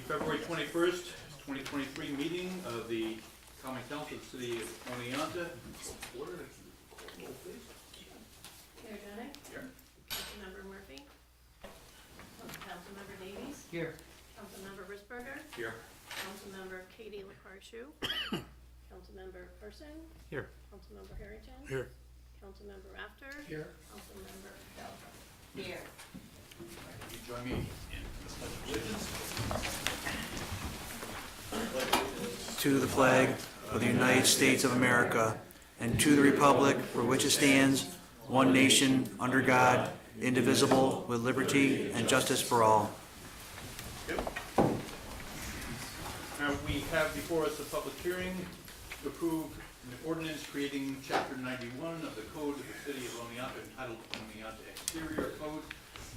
February 21st, 2023 meeting of the Common Council of the City of Oneonta. Order to call roll, please. Mayor Denny. Here. Councilmember Murphy. Councilmember Davies. Here. Councilmember Risberger. Here. Councilmember Katie LaCarshu. Councilmember Person. Here. Councilmember Harrington. Here. Councilmember Rafter. Here. Councilmember Delta. Here. Will you join me in the pledge of allegiance? To the flag of the United States of America and to the republic for which it stands, one nation, under God, indivisible, with liberty and justice for all. We have before us a public hearing to approve an ordinance creating Chapter 91 of the Code of the City of Oneonta entitled Oneonta Exterior Code,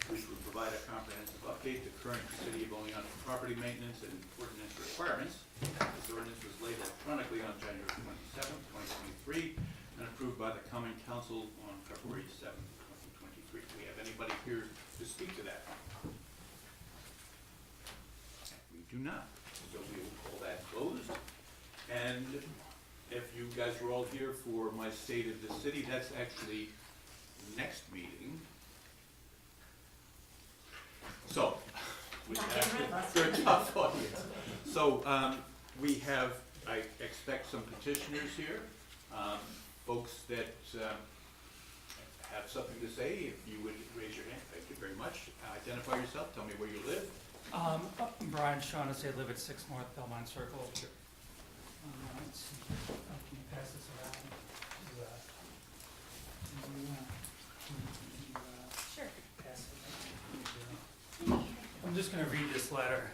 which would provide a comprehensive update to current City of Oneonta property maintenance and ordinance requirements. This ordinance was laid electronically on January 27th, 2023, and approved by the Common Council on February 7th, 2023. Do we have anybody here to speak to that? We do not, so we will call that closed. And if you guys were all here for my State of the City, that's actually next meeting. So, we have good tough audience. So, we have, I expect some petitioners here, folks that have something to say. If you would raise your hand, thank you very much. Identify yourself, tell me where you live. I'm Brian Shaughnessy. I live at 6 North Belmont Circle. Let's see. Can you pass this around? Sure. Pass it. I'm just going to read this letter.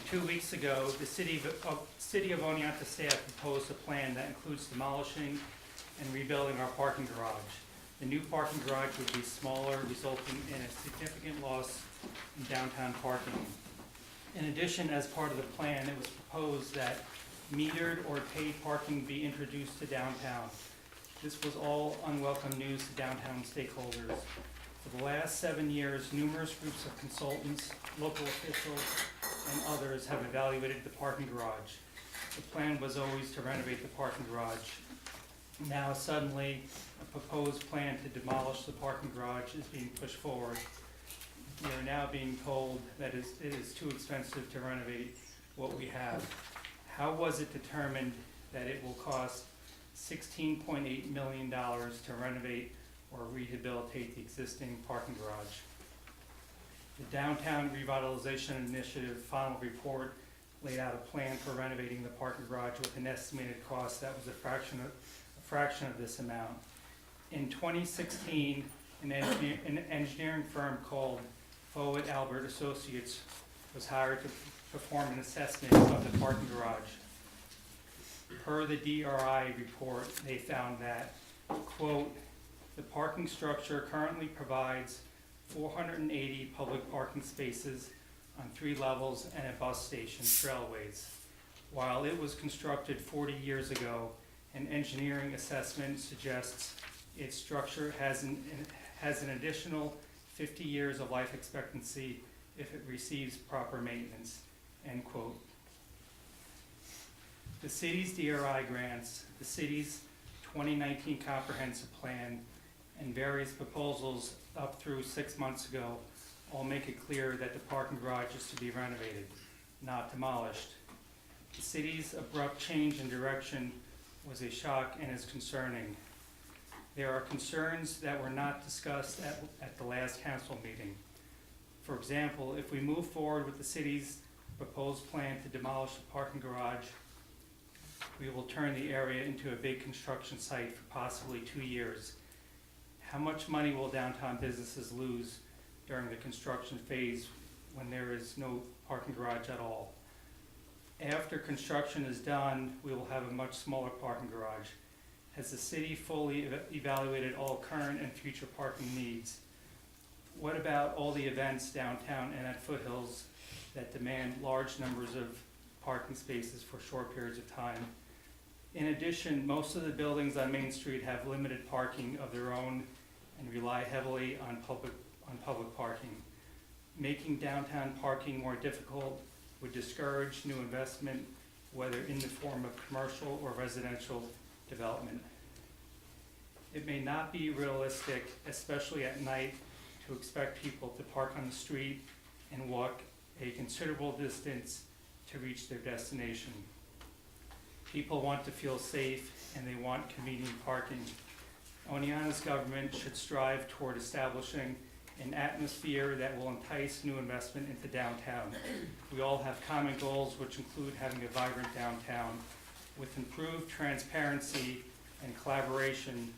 Two weeks ago, the City of Oneonta staff proposed a plan that includes demolishing and rebuilding our parking garage. The new parking garage would be smaller, resulting in a significant loss in downtown parking. In addition, as part of the plan, it was proposed that metered or paid parking be introduced to downtown. This was all unwelcome news to downtown stakeholders. For the last 7 years, numerous groups of consultants, local officials, and others have evaluated the parking garage. The plan was always to renovate the parking garage. Now suddenly, a proposed plan to demolish the parking garage is being pushed forward. We are now being told that it is too expensive to renovate what we have. How was it determined that it will cost $16.8 million to renovate or rehabilitate the existing parking garage? The Downtown Revitalization Initiative final report laid out a plan for renovating the parking garage with an estimated cost that was a fraction of this amount. In 2016, an engineering firm called Fowett Albert Associates was hired to perform an assessment of the parking garage. Per the DRI report, they found that, quote, the parking structure currently provides 480 public parking spaces on 3 levels and a bus station, trailways. While it was constructed 40 years ago, an engineering assessment suggests its structure has an additional 50 years of life expectancy if it receives proper maintenance, end quote. The city's DRI grants, the city's 2019 comprehensive plan, and various proposals up through 6 months ago all make it clear that the parking garage is to be renovated, not demolished. The city's abrupt change in direction was a shock and is concerning. There are concerns that were not discussed at the last council meeting. For example, if we move forward with the city's proposed plan to demolish the parking garage, we will turn the area into a big construction site for possibly 2 years. How much money will downtown businesses lose during the construction phase when there is no parking garage at all? After construction is done, we will have a much smaller parking garage. Has the city fully evaluated all current and future parking needs? What about all the events downtown and at Foothills that demand large numbers of parking spaces for short periods of time? In addition, most of the buildings on Main Street have limited parking of their own and rely heavily on public parking. Making downtown parking more difficult would discourage new investment, whether in the form of commercial or residential development. It may not be realistic, especially at night, to expect people to park on the street and walk a considerable distance to reach their destination. People want to feel safe and they want convenient parking. Oneonta's government should strive toward establishing an atmosphere that will entice new investment into downtown. We all have common goals, which include having a vibrant downtown. With improved transparency and collaboration,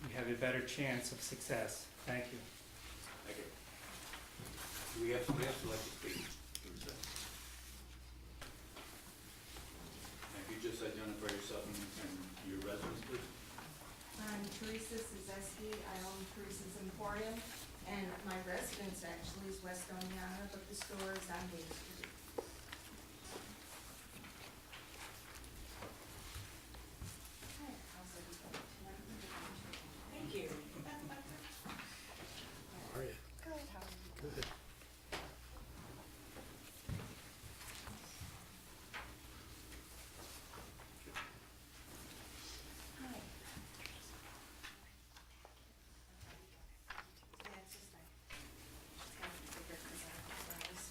we have a better chance of success. Thank you. Thank you. Do we have somebody else who'd like to speak? If you just identify yourself and your residence, please. I'm Teresa Szewski. I own Teresa's Emporium, and my residence actually is West Oneonta, but the store is on Main Street. Hi, how's everybody tonight? Thank you. How are you? Good, how are you? Good. Hi. Yeah, it's just like, it's got to be bigger because I have arthritis.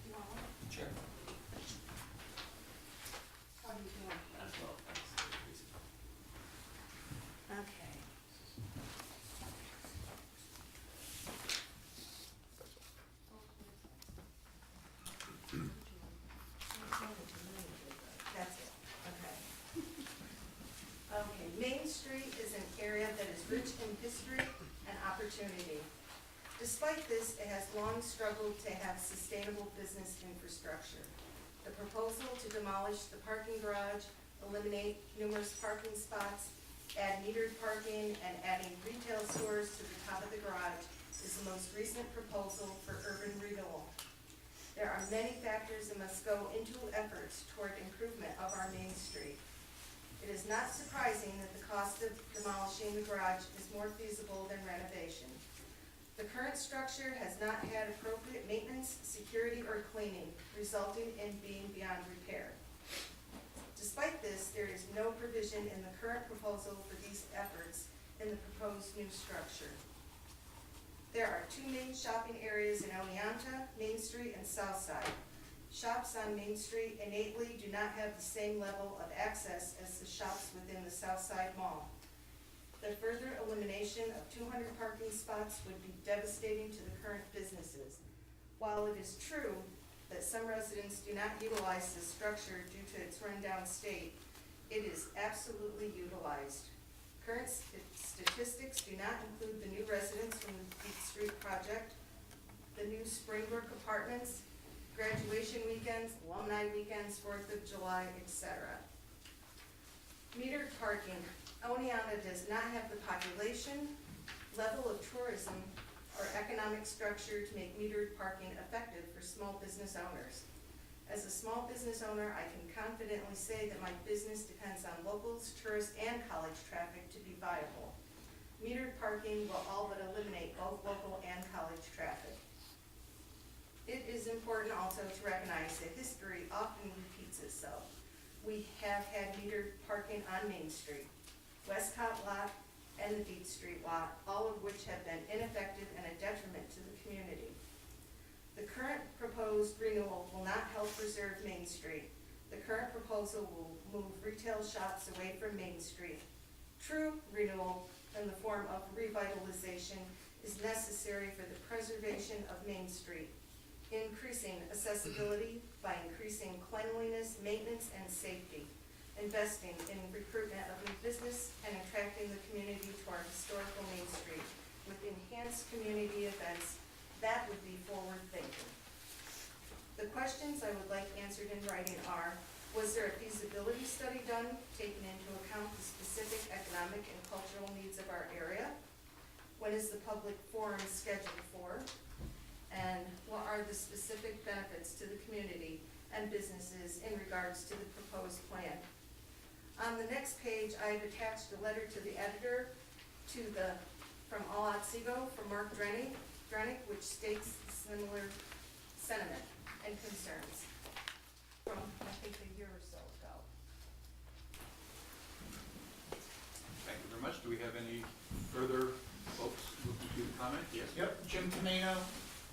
You want one? Sure. How are you doing? As well, thanks. Okay. That's it, okay. Okay, Main Street is an area that is rich in history and opportunity. Despite this, it has long struggled to have sustainable business infrastructure. The proposal to demolish the parking garage, eliminate numerous parking spots, add metered parking, and adding retail stores to the top of the garage is the most recent proposal for urban renewal. There are many factors that must go into efforts toward improvement of our Main Street. It is not surprising that the cost of demolishing the garage is more feasible than renovation. The current structure has not had appropriate maintenance, security, or cleaning, resulting in being beyond repair. Despite this, there is no provision in the current proposal for these efforts in the proposed new structure. There are two main shopping areas in Oneonta, Main Street and South Side. Shops on Main Street innately do not have the same level of access as the shops within the South Side Mall. The further elimination of 200 parking spots would be devastating to the current businesses. While it is true that some residents do not utilize this structure due to its rundown state, it is absolutely utilized. Current statistics do not include the new residents from the Beat Street project, the new Springbrook apartments, graduation weekends, alumni weekends, 4th of July, etc. Metered parking. Oneonta does not have the population, level of tourism, or economic structure to make metered parking effective for small business owners. As a small business owner, I can confidently say that my business depends on locals, tourists, and college traffic to be viable. Metered parking will all but eliminate both local and college traffic. It is important also to recognize that history often repeats itself. We have had metered parking on Main Street, Westcott Lot, and the Beat Street Lot, all of which have been ineffective and a detriment to the community. The current proposed renewal will not help preserve Main Street. The current proposal will move retail shops away from Main Street. True renewal in the form of revitalization is necessary for the preservation of Main Street, increasing accessibility by increasing cleanliness, maintenance, and safety, investing in recruitment of new business, and attracting the community to our historical Main Street with enhanced community events. That would be forward thinking. The questions I would like answered in writing are, was there a feasibility study done taking into account the specific economic and cultural needs of our area? When is the public forum scheduled for? And what are the specific benefits to the community and businesses in regards to the proposed plan? On the next page, I've attached a letter to the editor from All Otsego, from Mark Drennick, which states similar sentiment and concerns from, I think, a year or so ago. Thank you very much. Do we have any further folks looking to comment? Yes? Yep, Jim Tomeno,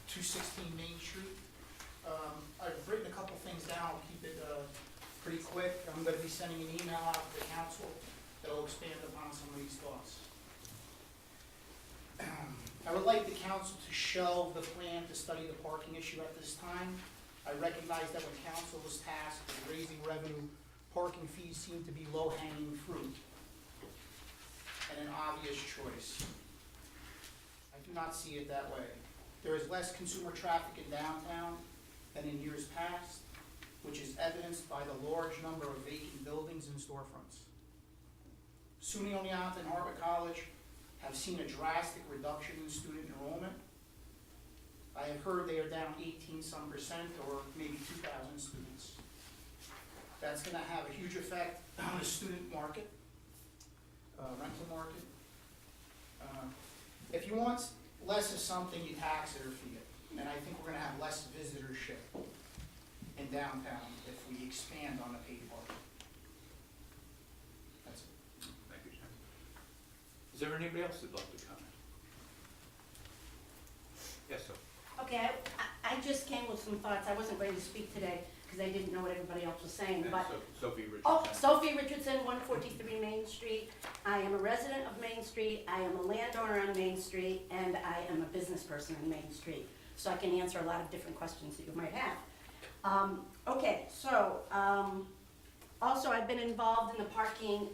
216 Main Street. I've written a couple things down, I'll keep it pretty quick. I'm gonna be sending an email out to the council that'll expand upon some of these thoughts. I would like the council to shelve the plan to study the parking issue at this time. I recognize that when council was tasked with raising revenue, parking fees seem to be low-hanging fruit and an obvious choice. I do not see it that way. There is less consumer traffic in downtown than in years past, which is evidenced by the large number of vacant buildings and storefronts. SUNY Oneonta and Harvard College have seen a drastic reduction in student enrollment. I have heard they are down 18-some% or maybe 2,000 students. That's gonna have a huge effect on the student market, rental market. If you want less of something, you tax it or fee it. And I think we're gonna have less visitorship in downtown if we expand on the paid parking. That's it. Thank you, Jim. Is there anybody else who'd like to comment? Yes, sir. Okay, I just came with some thoughts. I wasn't going to speak today because I didn't know what everybody else was saying, And but. Sophie Richardson. Oh, Sophie Richardson, 143 Main Street. I am a resident of Main Street, I am a landowner on Main Street, and I am a business person on Main Street. So I can answer a lot of different questions that you might have. Also I've been involved in the parking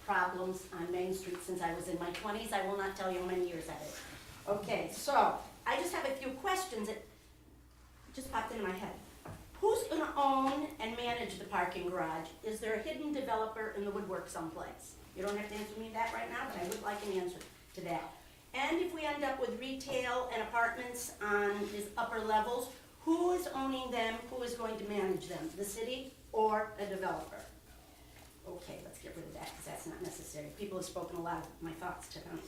problems on Main Street since I was in my 20s. I will not tell you how many years that is. Okay, so I just have a few questions that just popped into my head. Who's gonna own and manage the parking garage? Is there a hidden developer in the woodwork someplace? You don't have to answer me that right now, but I would like an answer to that. And if we end up with retail and apartments on these upper levels, who is owning them? Who is going to manage them? The city or a developer? Okay, let's get rid of that because that's not necessary. People have spoken a lot of my thoughts tonight.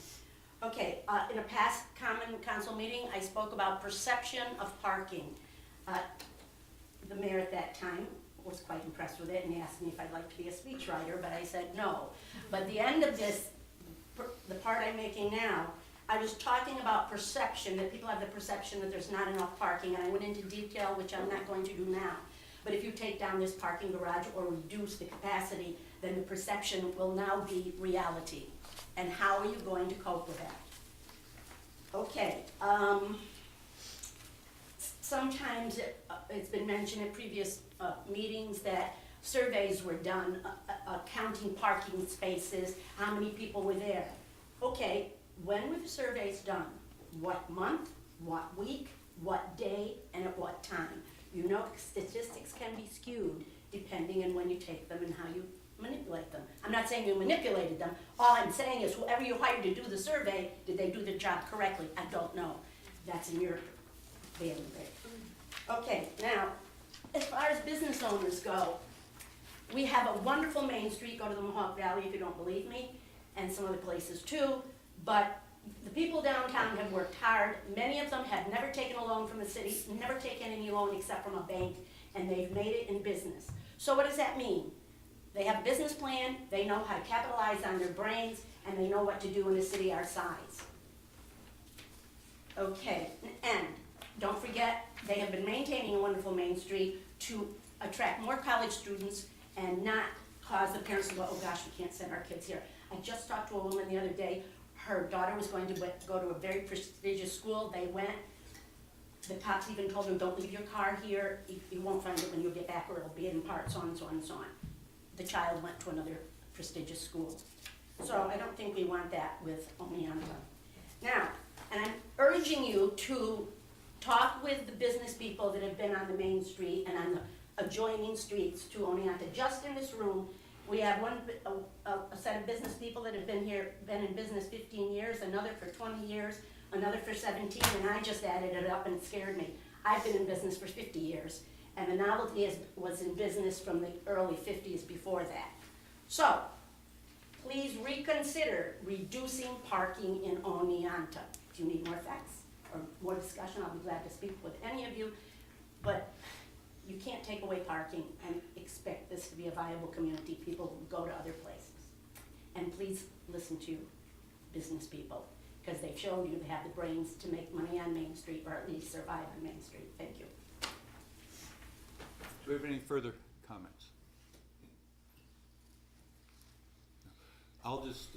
Okay, in a past common council meeting, I spoke about perception of parking. The mayor at that time was quite impressed with it and asked me if I'd like to be a speechwriter, but I said no. But the end of this, the part I'm making now, I was talking about perception, that people have the perception that there's not enough parking, and I went into detail, which I'm not going to do now. But if you take down this parking garage or reduce the capacity, then the perception will now be reality. And how are you going to cope with that? Okay, sometimes it's been mentioned at previous meetings that surveys were done, counting parking spaces, how many people were there. Okay, when were the surveys done? What month, what week, what day, and at what time? You know, statistics can be skewed depending on when you take them and how you manipulate them. I'm not saying you manipulated them. All I'm saying is whoever you hired to do the survey, did they do the job correctly? I don't know. That's in your bailiwick. Okay, now, as far as business owners go, we have a wonderful Main Street. Go to the Mohawk Valley if you don't believe me, and some other places too. But the people downtown have worked hard. Many of them have never taken a loan from the city, never taken any loan except from a bank, and they've made it in business. So what does that mean? They have a business plan, they know how to capitalize on their brains, and they know what to do in a city our size. Okay, and don't forget, they have been maintaining a wonderful Main Street to attract more college students and not cause the parents to go, oh gosh, we can't send our kids here. I just talked to a woman the other day. Her daughter was going to go to a very prestigious school. They went. The cops even told them, don't leave your car here. You won't find it when you get back, or it'll be in parts, so on and so on and so on. The child went to another prestigious school. So I don't think we want that with Oneonta. Now, and I'm urging you to talk with the business people that have been on the Main Street and on the adjoining streets to Oneonta, just in this room, We have a set of business people that have been in business 15 years, another for 20 years, another for 17, and I just added it up and it scared me. I've been in business for 50 years, and the novelty was in business from the early 50s before that. So, please reconsider reducing parking in Oneonta. Do you need more facts or more discussion? I'll be glad to speak with any of you, but you can't take away parking and expect this to be a viable community. People will go to other places. And please listen to business people, because they've shown you they have the brains to make money on Main Street, or at least survive on Main Street. Thank you. Do we have any further comments? I'll just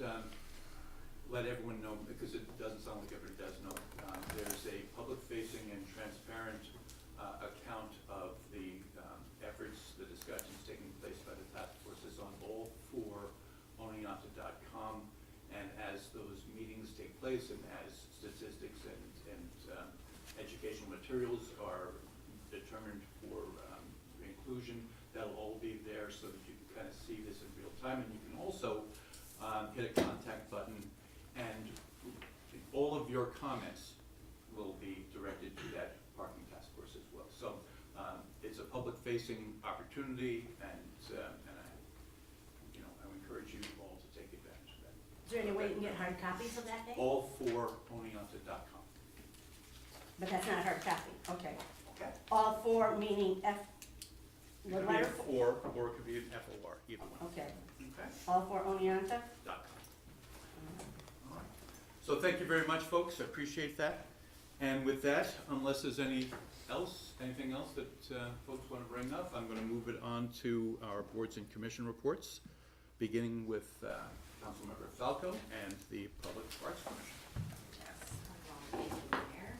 let everyone know, because it doesn't sound like everybody does know, there's a public-facing and transparent account of the efforts, the discussions taking place by the task forces on all4oneonta.com. And as those meetings take place and as statistics and educational materials are determined for inclusion, that'll all be there so that you can kind of see this in real time. And you can also hit a contact button, and all of your comments will be directed to that parking task force as well. So it's a public-facing opportunity, and I would encourage you all to take advantage of that. Is there any way you can get hard copies of that thing? All4oneonta.com. But that's not a hard copy. Okay. Okay. All four meaning F, It the could be letter a 4, or it could be an FOR, either one. Okay. Okay. All four Oneonta? .com. All right. So thank you very much, folks. I appreciate that. And with that, unless there's anything else that folks want to bring up, I'm going to move it on to our boards and commission reports, beginning with Councilmember Falco and the Public Works Commission. Thank you, Mayor.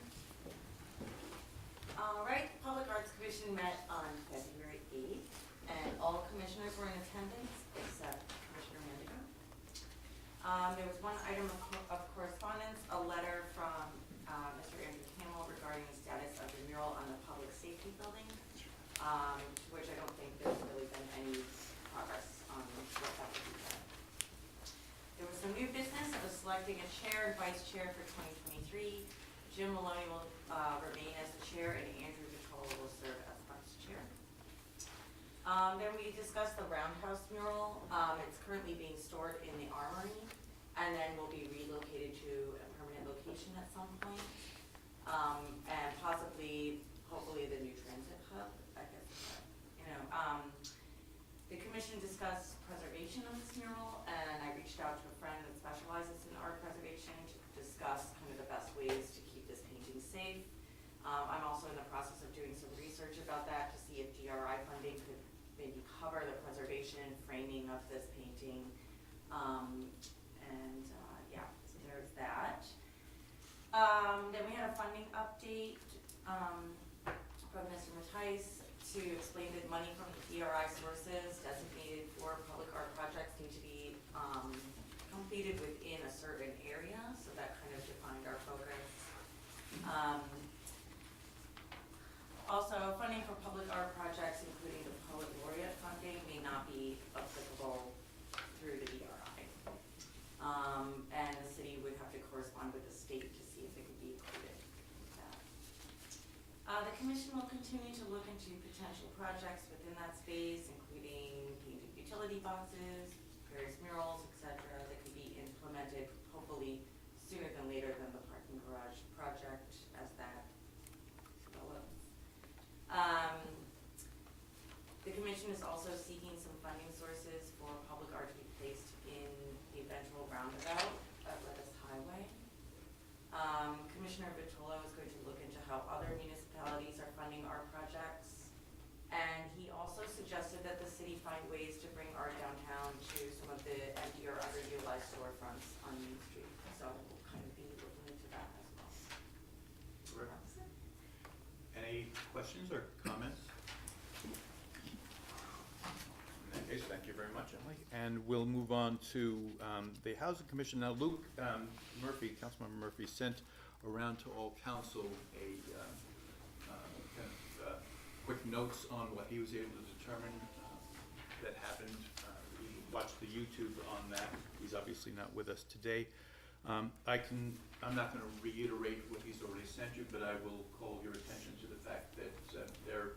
All right, the Public Arts Commission met on February 8th, and all commissioners were in attendance except Commissioner Mendigo. There was one item of correspondence, a letter from Mr. Andrew Campbell regarding the status of the mural on the public safety building, which I don't think there's really been any progress on what that would be done. There was some new business of selecting a chair and vice chair for 2023. Jim Maloney will remain as the chair, and Andrew Vitola will serve as vice chair. Then we discussed the Roundhouse mural. It's currently being stored in the Armory, and then will be relocated to a permanent location at some point, and possibly, hopefully, the new transit hub. I guess, the commission discussed preservation of this mural, and I reached out to a friend that specializes in art preservation to discuss kind of the best ways to keep this painting safe. I'm also in the process of doing some research about that to see if DRI funding could maybe cover the preservation and framing of this painting. So there's that. Then we had a funding update from Mr. Matthijs to explain that money from the DRI sources designated for public art projects need to be completed within a certain area, so that kind of defined our focus. Also, funding for public art projects, including the Poet Laureate funding, may not be applicable through the DRI. And the city would have to correspond with the state to see if it could be included with that. The commission will continue to look into potential projects within that space, including painted utility boxes, various murals, etc., that could be implemented hopefully sooner than later than the parking garage project as that develops. The commission is also seeking some funding sources for public art to be placed in the eventual roundabout at Lettuce Highway. Commissioner Vitola is going to look into how other municipalities are funding art projects. And he also suggested that the city find ways to bring art downtown to some of the empty or underutilized storefronts on Main Street. So we'll kind of be looking into that as well. Correct. Any questions or comments? In that case, thank you very much, Emily. And we'll move on to the Housing Commission. Now, Luke Murphy, Councilmember Murphy, sent around to all council a quick notes on what he was able to determine that happened watch the YouTube on that. He's obviously not with us today. I'm not going to reiterate what he's already sent you, but I will call your attention to the fact that there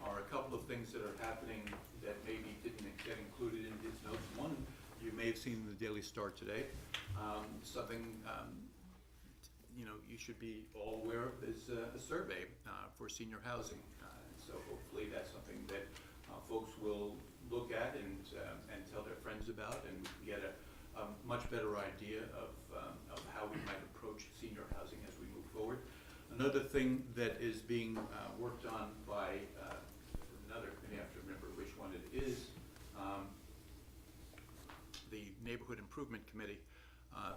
are a couple of things that are happening that maybe didn't get included in his notes. One, you may have seen in the Daily Star today, something you should be all aware of is a survey for senior housing. So hopefully that's something that folks will look at and tell their friends about, and we can get a much better idea of how we might approach senior housing as we move forward. Another thing that is being worked on by another committee, I have to remember which one it is, the Neighborhood Improvement Committee.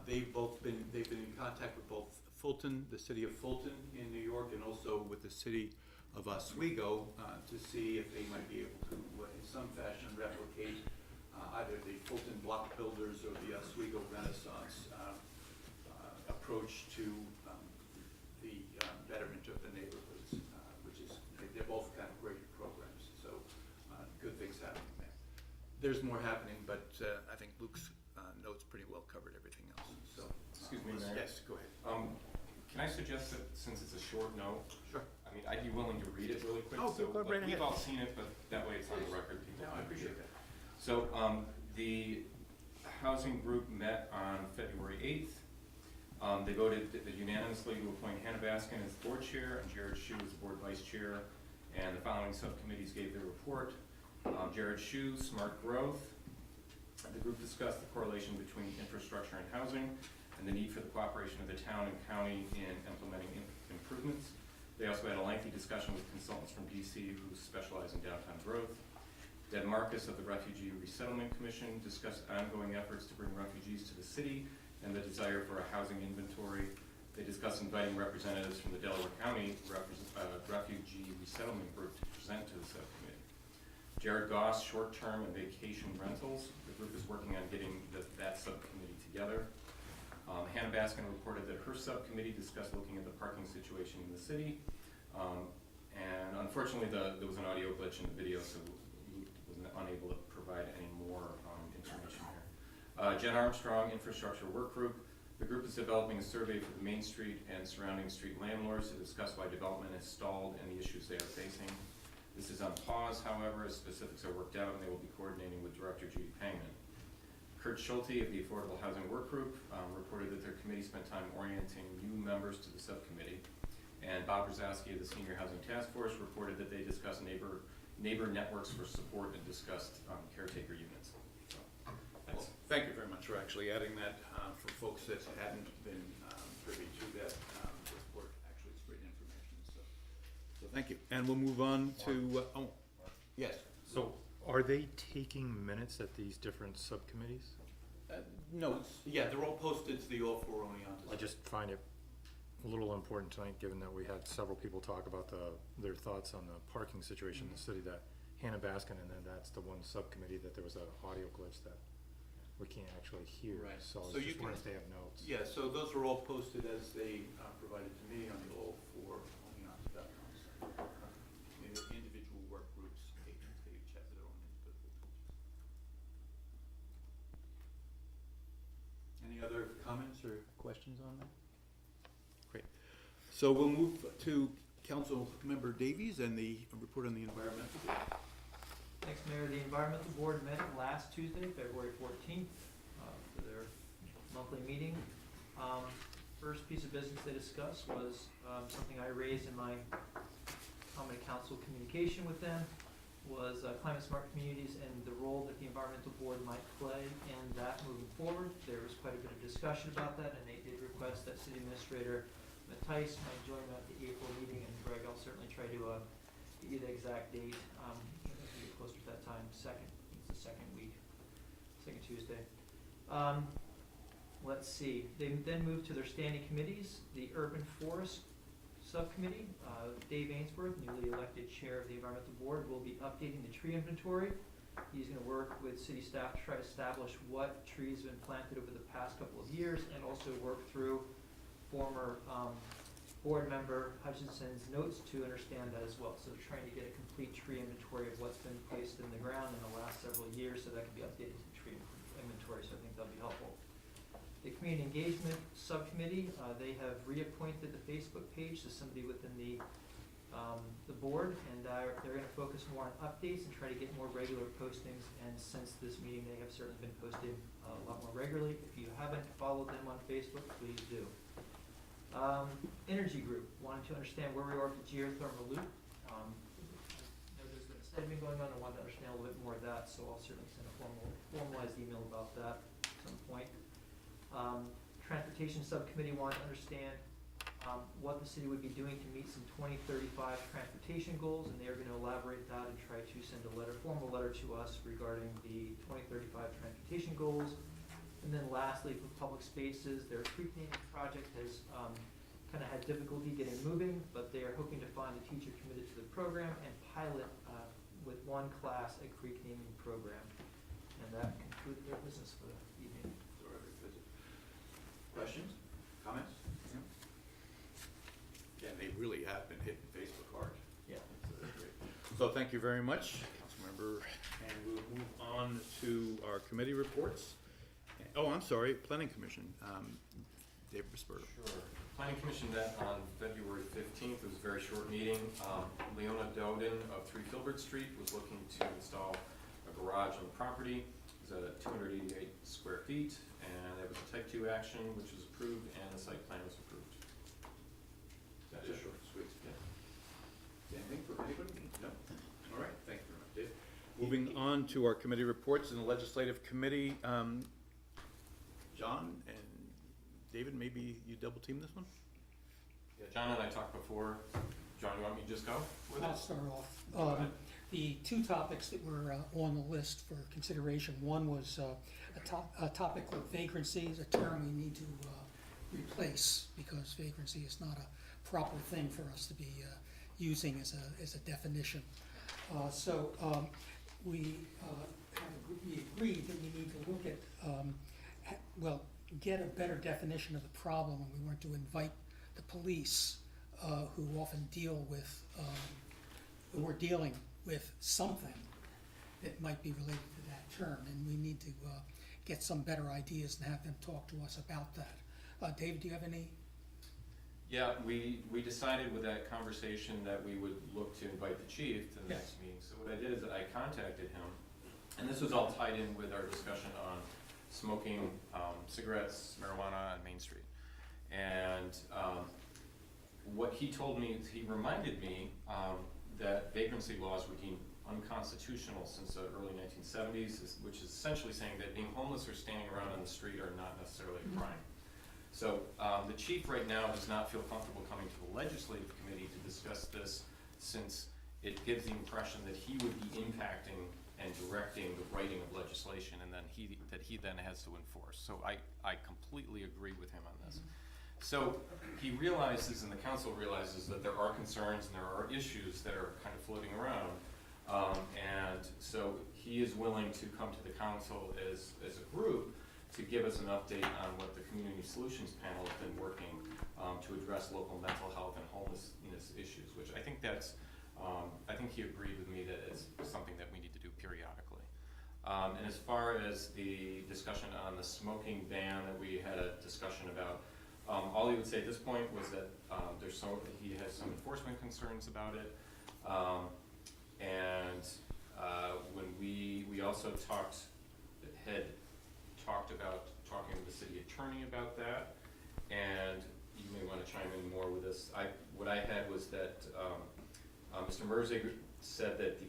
They've been in contact with both Fulton, the city of Fulton in New York, and also with the city of Oswego to see if they might be able to, in some fashion, replicate either the Fulton Block Builders or the Oswego Renaissance approach to the betterment of the neighborhoods, which is, they're both kind of great programs, so good things happening there. There's more happening, but I think Luke's notes pretty well covered everything else. So, Excuse me, Mayor. Yes, go ahead. Can I suggest that since it's a short note, Sure. I mean, I'd be willing to read it really quick. Oh, so go right ahead. We've all seen it, but that way it's on the record. People No, I can appreciate hear it. that. So the housing group met on February 8th. They voted unanimously to appoint Hannah Baskin as board chair and Jared Shu as board vice chair. And the following subcommittees gave their report. Jared Shu, Smart Growth. The group discussed the correlation between infrastructure and housing and the need for the cooperation of the town and county in implementing improvements. They also had a lengthy discussion with consultants from DC who specialize in downtown growth. Deb Marcus of the Refugee Resettlement Commission discussed ongoing efforts to bring refugees to the city and the desire for a housing inventory. They discussed inviting representatives from the Delaware County Refugee Resettlement Group to present to the subcommittee. Jared Goss, short-term and vacation rentals. The group is working on getting that subcommittee together. Hannah Baskin reported that her subcommittee discussed looking at the parking situation in the city. And unfortunately, there was an audio glitch in the video, so we was unable to provide any more information here. Jen Armstrong, Infrastructure Work Group. The group is developing a survey for the Main Street and surrounding street landlords to discuss why development is stalled and the issues they are facing. This is on pause, however, as specifics are worked out, and they will be coordinating with Director Judy Pangman. Kurt Schulte of the Affordable Housing Work Group reported that their committee spent time orienting new members to the subcommittee. And Bob Rosowski of the Senior Housing Task Force reported that they discussed neighbor networks for support and discussed caretaker units. So, Well, thank you very much for actually adding that for folks that hadn't been privy to that report. Actually, it's great information. So thank you. And we'll move on to, yes. So are they taking minutes at these different subcommittees? Notes, yeah, they're all posted to the All for Oneonta. I just find it a little important tonight, given that we had several people talk about their thoughts on the parking situation in the city, that Hannah Baskin, and then that's the one subcommittee that there was an audio glitch that we can't actually hear. Right. So I So was you just wondering can- if they have notes. Yeah, so those are all posted as they provided to me on the All for Oneonta.com site. Individual work groups, they each have their own individual pages. Any other comments or questions on that? Great. So we'll move to Council Member Davies and the report on the environmental. Thanks, Mayor. The Environmental Board met last Tuesday, February 14th, for their monthly meeting. First piece of business they discussed was something I raised in my common council communication with them, was climate smart communities and the role that the Environmental Board might play in that moving forward. There was quite a bit of discussion about that, and they did request that City Administrator Mattice might join them at the April meeting, and Greg, I'll certainly try to get you the exact date as we get closer to that time. It's the second Tuesday. Let's see. They then moved to their standing committees. The Urban Forest Subcommittee, Dave Ainsworth, newly elected chair of the Environmental Board, will be updating the tree inventory. He's going to work with city staff to try to establish what trees have been planted over the past couple of years, and also work through former board member Hutchinson's notes to understand that as well. So trying to get a complete tree inventory of what's been placed in the ground in the last several years, so that can be updated to the tree inventory. inventory, so I think that'll be helpful. The Community Engagement Subcommittee, they have reappointed the Facebook page to somebody within the board, and they're gonna focus more on updates and try to get more regular postings, and since this meeting, they have certainly been posted a lot more regularly. If you haven't followed them on Facebook, please do. Energy Group, wanted to understand where we are with the geothermal loop. There's been a study going on, I wanted to understand a little bit more of that, so I'll certainly send a formalized email about that at some point. Transportation Subcommittee wanted to understand what the city would be doing to meet some 2035 transportation goals, and they're gonna elaborate that and try to send a formal letter to us regarding the 2035 transportation goals. And then lastly, for public spaces, their creek naming project has kind of had difficulty getting moving, but they are hoping to find a teacher committed to the program and pilot with one class a creek naming program. And that concludes their business for the evening. Questions, comments? Yeah, they really have been hitting Facebook hard. Yeah. So thank you very much, Councilmember, and we'll move on to our committee reports. Oh, I'm sorry, Planning Commission, David Bisberto. Sure. Planning Commission met on February 15th. It was a very short meeting. Leona Doden of 3 Filbert Street was looking to install a garage on the property. It was 288 square feet, and it was a type 2 action, which was approved, and the site plan was approved. That's it. Short, sweet. Yeah. Anything for anybody? No? All right, thank you very much, Dave. Moving on to our committee reports in the Legislative Committee. John and David, maybe you double team this one? Yeah, John and I talked before. John, you want me to just go with it? I'll start off. Go ahead. The two topics that were on the list for consideration, one was a topic called vagrancy, is a term we need to replace because vagrancy is not a proper thing for us to be using as a definition. So we agreed that we need to look at, get a better definition of the problem, and we want to invite the police who often deal with, who are dealing with something that might be related to that term, and we need to get some better ideas and have them talk to us about that. David, do you have any? Yeah, we decided with that conversation that we would look to invite the chief to the Yes. next meeting. So what I did is that I contacted him, and this was all tied in with our discussion on smoking cigarettes, marijuana on Main Street. And what he told me, he reminded me that vagrancy laws were deemed unconstitutional since the early 1970s, which is essentially saying that being homeless or standing around on the street are not necessarily a crime. So the chief right now does not feel comfortable coming to the legislative committee to discuss this, since it gives the impression that he would be impacting and directing the writing of legislation, and then he then has to enforce. So I completely agree with him on this. So he realizes, and the council realizes, that there are concerns and there are issues that are kind of floating around. And so he is willing to come to the council as a group to give us an update on what the Community Solutions Panel has been working to address local mental health and homelessness issues, which I think that's, I think he agreed with me that it's something that we need to do periodically. And as far as the discussion on the smoking ban that we had a discussion about, all he would say at this point was that he has some enforcement concerns about it. When we also had talked about talking with the city attorney about that, and you may want to chime in more with this. What I had was that Mr. Merzig said that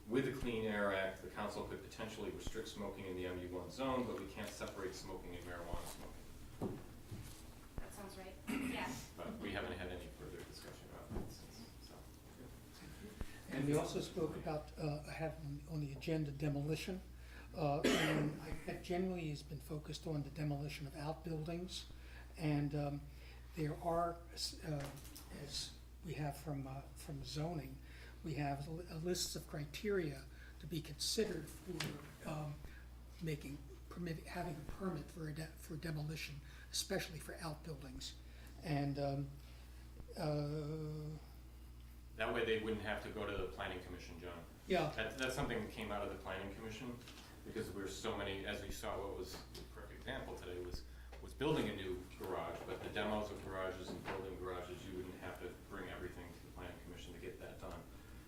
with the Clean Air Act, the council could potentially restrict smoking in the MU1 zone, but we can't separate smoking and marijuana smoking. That sounds right. Yes. But we haven't had any further discussion about that since, so. And we also spoke about having on the agenda demolition. And that generally has been focused on the demolition of outbuildings. And there are, as we have from zoning, we have a list of criteria to be considered for having a permit for demolition, especially for outbuildings. And that way they wouldn't have to go to the planning commission, John. yeah, That's something that came out of the planning commission. because there's so many, as we saw, what was the perfect example today was building a new garage, but the demos of garages and building garages, you wouldn't have to bring everything to the planning commission to get that done.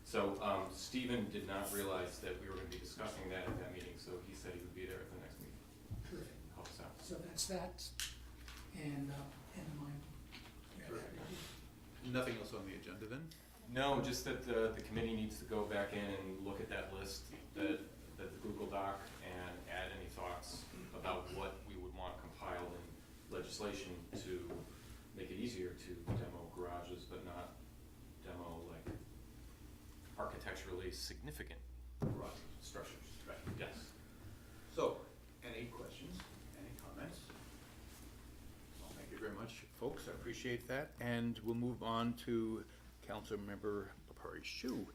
So, Stephen did not realize that we were gonna be discussing that at that meeting, so he said he would be there at the next meeting. Terrific. Help us out. So that's that, and mine. Nothing else on the agenda then? No, just that the committee needs to go back in and look at that list, the Google Doc, and add any thoughts about what we would want compiled in legislation to make it easier to demo garages, but not demo like architecturally significant garage structures. Right. Yes. So, any questions, any comments? Well, thank you very much, folks, I appreciate that, and we'll move on to Councilmember Papari Shu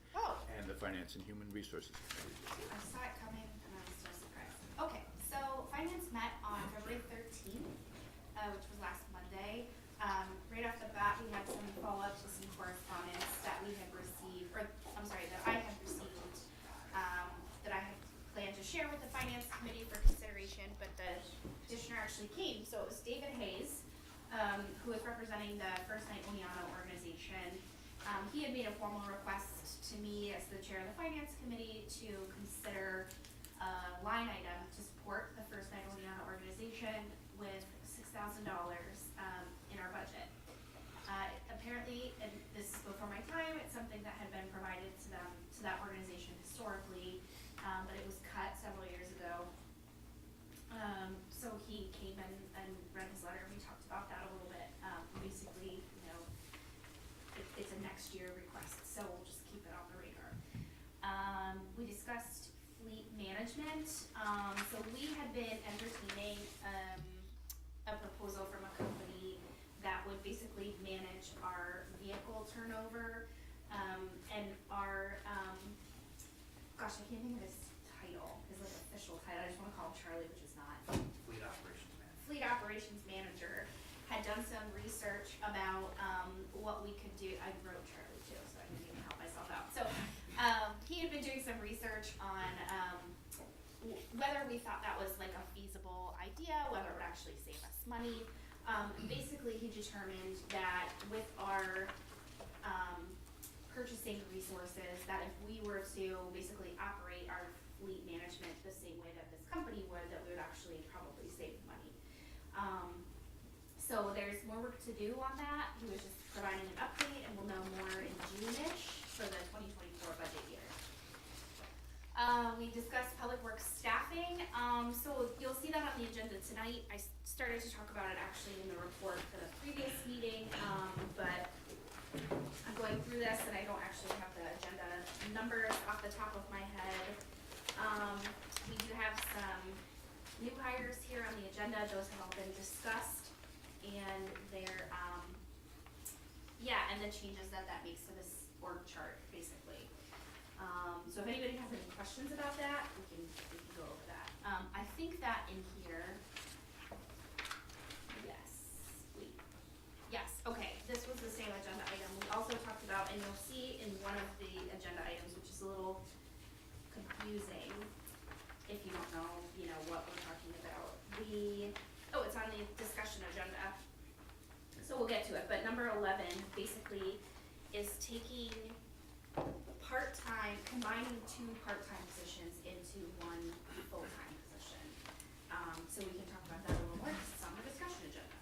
and the Finance and Human Resources Committee report. I saw it coming and I was so surprised. Okay, so finance met on February 13th, which was last Monday. Right off the bat, we had some follow-up to some correspondence that we had received, or I'm sorry, that I had received, that I had planned to share with the finance committee for consideration, but the petitioner actually came. So it was David Hayes, who is representing the First Night Oneonta organization. He had made a formal request to me as the chair of the finance committee to consider a line item to support the First Night Oneonta organization with $6,000 in our budget. Apparently, and this is before my time, it's something that had been provided to them, to that organization historically, but it was cut several years ago. So he came and read his letter, and we talked about that a little bit. Basically, you know, it's a next year request, so we'll just keep it on the radar. We discussed fleet management. So we had been entertaining a proposal from a company that would basically manage our vehicle turnover and our, gosh, I can't think of his title, his like official title. I just want to call him Charlie, which is not. Fleet operations manager. Fleet operations manager had done some research about what we could do. I wrote Charlie too, so I didn't even help myself out. So he had been doing some research on whether we thought that was like a feasible idea, whether it would actually save us money. Basically, he determined that with our purchasing resources, that if we were to basically operate our fleet management the same way that this company would, that we would actually probably save money. So there's more work to do on that. He was just providing an update, and we'll know more in June-ish for the 2024 budget year. We discussed public works staffing. So you'll see that on the agenda tonight. I started to talk about it actually in the report for the previous meeting, but I'm going through this and I don't actually have the agenda numbers off the top of my head. We do have some new hires here on the agenda. Those have all been discussed, and they're, and the changes that makes to this org chart, basically. So if anybody has any questions about that, we can go over that. I think that in here, yes, okay, this was the same agenda item. We also talked about, and you'll see in one of the agenda items, which is a little confusing if you don't know, what we're talking about. It's on the discussion agenda. So we'll get to it, but number 11 basically is taking combining two part-time positions into one full-time position. So we can talk about that a little more, because it's on the discussion agenda.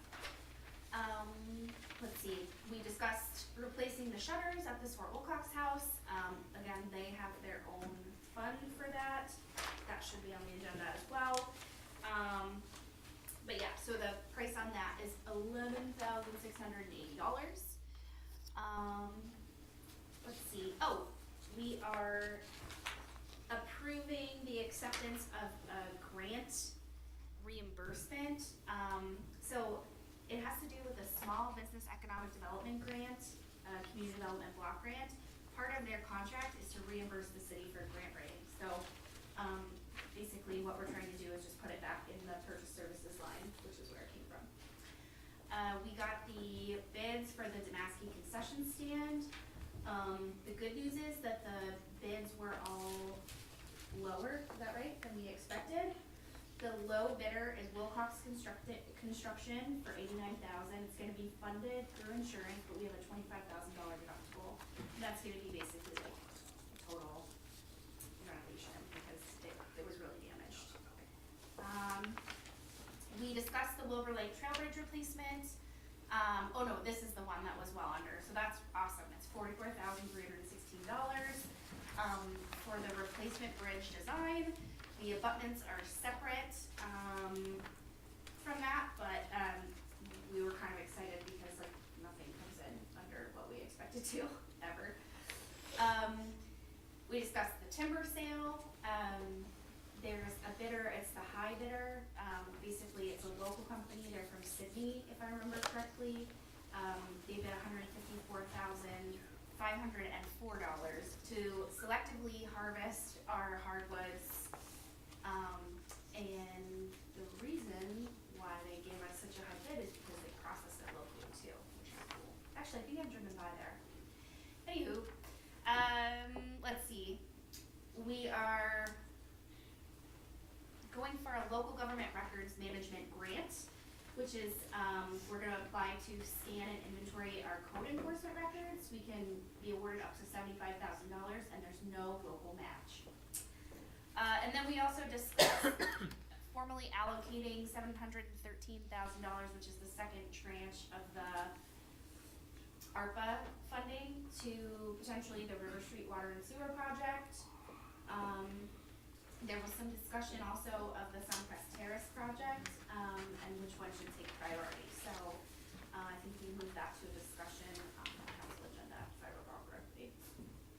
Let's see, we discussed replacing the shutters at the Fort Wilcox house. Again, they have their own fund for that. That should be on the agenda as well. But yeah, so the price on that is $11,680. Let's see, we are approving the acceptance of a grant reimbursement. So it has to do with the Small Business Economic Development Grant, Community Development Block Grant. Part of their contract is to reimburse the city for grant writing. So basically what we're trying to do is just put it back in the purchase services line, which is where it came from. We got the bids for the Damasky concession stand. The good news is that the bids were all lower, is that right, than we expected. The low bidder is Wilcox Construction for $89,000. It's gonna be funded through insurance, but we have a $25,000 deductible. That's gonna be basically like total renovation because it was really damaged. We discussed the Wilbur Lake Trail Bridge replacement. Oh no, this is the one that was well under, so that's awesome. It's $44,316. For the replacement bridge design, the abutments are separate, from that, but, we were kind of excited because like nothing comes in under what we expected to, ever. We discussed the timber sale. There's a bidder, it's the high bidder. Basically, it's a local company, they're from Sydney, if I remember correctly. They bid $154,504 to selectively harvest our hardwoods. And the reason why they gave us such a high bid is because they process it locally too, which is cool. Actually, I think I've driven by there. Anywho, let's see. We are going for a local government records management grant, which is, we're gonna apply to scan and inventory our code enforcement records. We can be awarded up to $75,000 and there's no local match. And then we also discussed formally allocating $713,000, which is the second tranche of the ARPA funding to potentially the River Street Water and Sewer Project. There was some discussion also of the Suncrest Terrace project, and which one should take priority. So, I think we moved that to a discussion on the council agenda, if I recall correctly.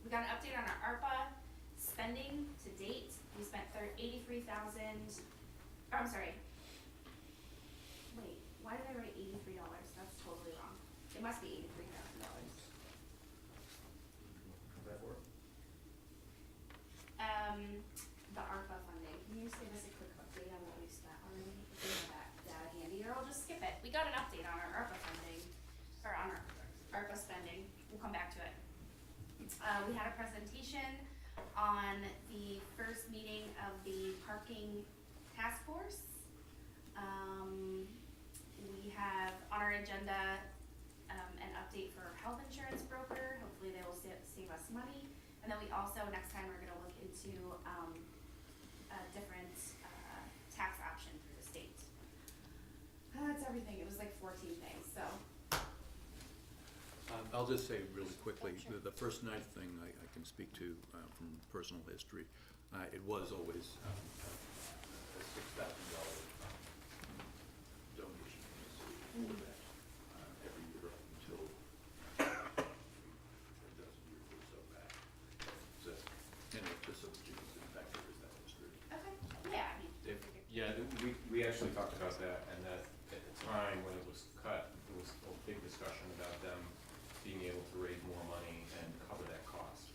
We got an update on our ARPA spending to date. We spent $83,000, I'm sorry. Wait, why did I write $83? That's totally wrong. It must be $83,000. The ARPA funding, can you just give us a quick update on what we spent already? If you have that data handy, or I'll just skip it. We got an update on our ARPA funding, or on our ARPA spending, we'll come back to it. We had a presentation on the first meeting of the parking task force. We have on our agenda, an update for health insurance broker, hopefully they will save us money. And then we also, next time, we're gonna look into, a different, tax option through the state. That's everything, it was like 14 things, so. I'll just say really quickly, the first night thing I can speak to from personal history. It was always a $6,000 donation from the city for that every year up until a dozen years or so back. So, anyway, just so that you can see back there is that history. Okay, yeah, I mean. Yeah, we actually talked about that, and that at the time when it was cut, there was a big discussion about them being able to raise more money and cover that cost.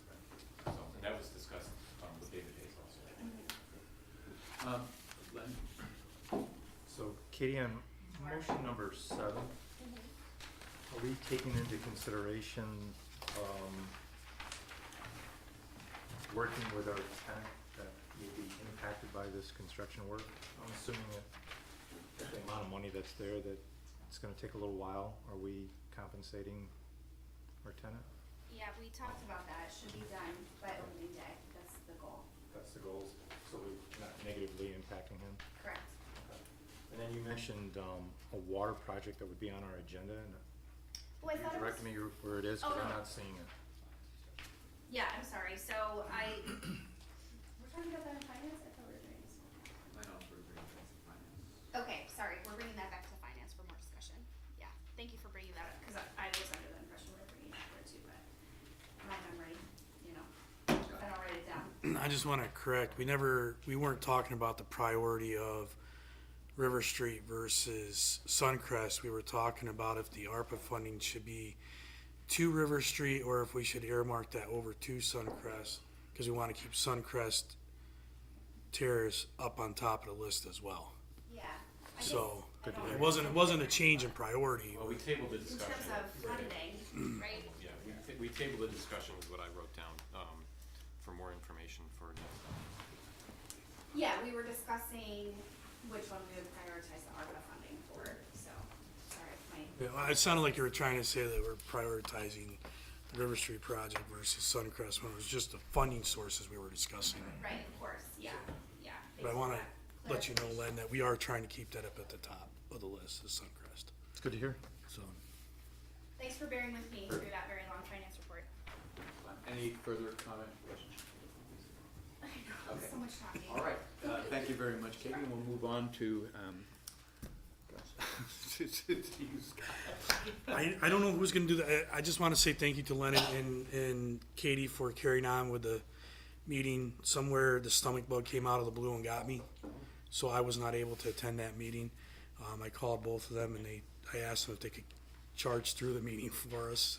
So, and that was discussed with David Hayes also. Len? So Katie, on motion number 7, are we taking into consideration, working with our tenant that will be impacted by this construction work? I'm assuming that the amount of money that's there, that it's gonna take a little while. Are we compensating our tenant? Yeah, we talked about that, it should be done by opening day, that's the goal. That's the goal, so we're not negatively impacting him? Correct. And then you mentioned a water project that would be on our agenda, and Oh, I thought it was. direct me where it is, Oh, because I'm no. not seeing it. Yeah, I'm sorry, so we're talking about that in finance, I thought we were doing this. Okay, sorry, we're bringing that back to finance for more discussion. Yeah, thank you for bringing that up, because I was under the impression we were bringing that there too, but my memory, you know, I don't write it down. I just want to correct, we weren't talking about the priority of River Street versus Suncrest. We were talking about if the ARPA funding should be to River Street or if we should earmark that over to Suncrest, because we want to keep Suncrest Terrace up on top of the list as well. Yeah. I guess So I don't it remember. wasn't a change in priority. Well, we tabled the In discussion. terms of funding, right? Yeah, we tabled the discussion is what I wrote down, for more information for next time. Yeah, we were discussing which one we would prioritize the ARPA funding for, so, sorry, my, Yeah, well, it sounded like you were trying to say that we're prioritizing the River Street project versus Suncrest, when it was just the funding sources we were discussing. right, of course, yeah, yeah. But I wanna Based on let you know, clarification. Len, that we are trying to keep that up at the top of the list, is Suncrest, It's good to hear. so. Thanks for bearing with me through that very long finance report. Any further comment, questions? I know, Okay. so much talking. All right, thank you very much, Katie. We'll move on to, to you, Scott. I don't know who's gonna do that. I just wanna say thank you to Lennon and Katie for carrying on with the meeting. Somewhere the stomach bug came out of the blue and got me, so I was not able to attend that meeting. I called both of them and I asked them if they could charge through the meeting for us,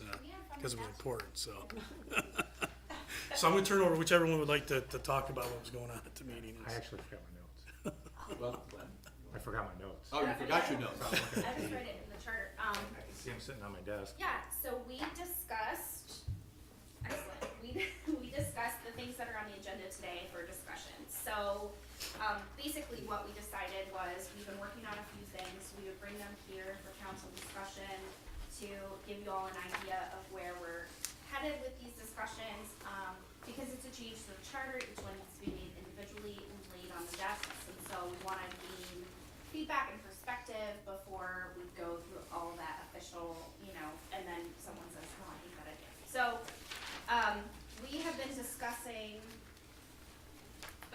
because it was important, so. So I'm gonna turn over whichever one would like to talk about what was going on at the meeting. I actually forgot my notes. Well, Glenn. I forgot my notes. Oh, you forgot your notes. I just read it in the charter. I can see them sitting on my desk. Yeah, so we discussed, excellent, we discussed the things that are on the agenda today for discussion. So, basically what we decided was, we've been working on a few things, we would bring them here for council discussion to give you all an idea of where we're headed with these discussions. Because it's a change to the charter, each one needs to be made individually and laid on the desks, and so we wanna gain feedback and perspective before we go through all of that official, and then someone says, oh, I hate that idea. So, we have been discussing,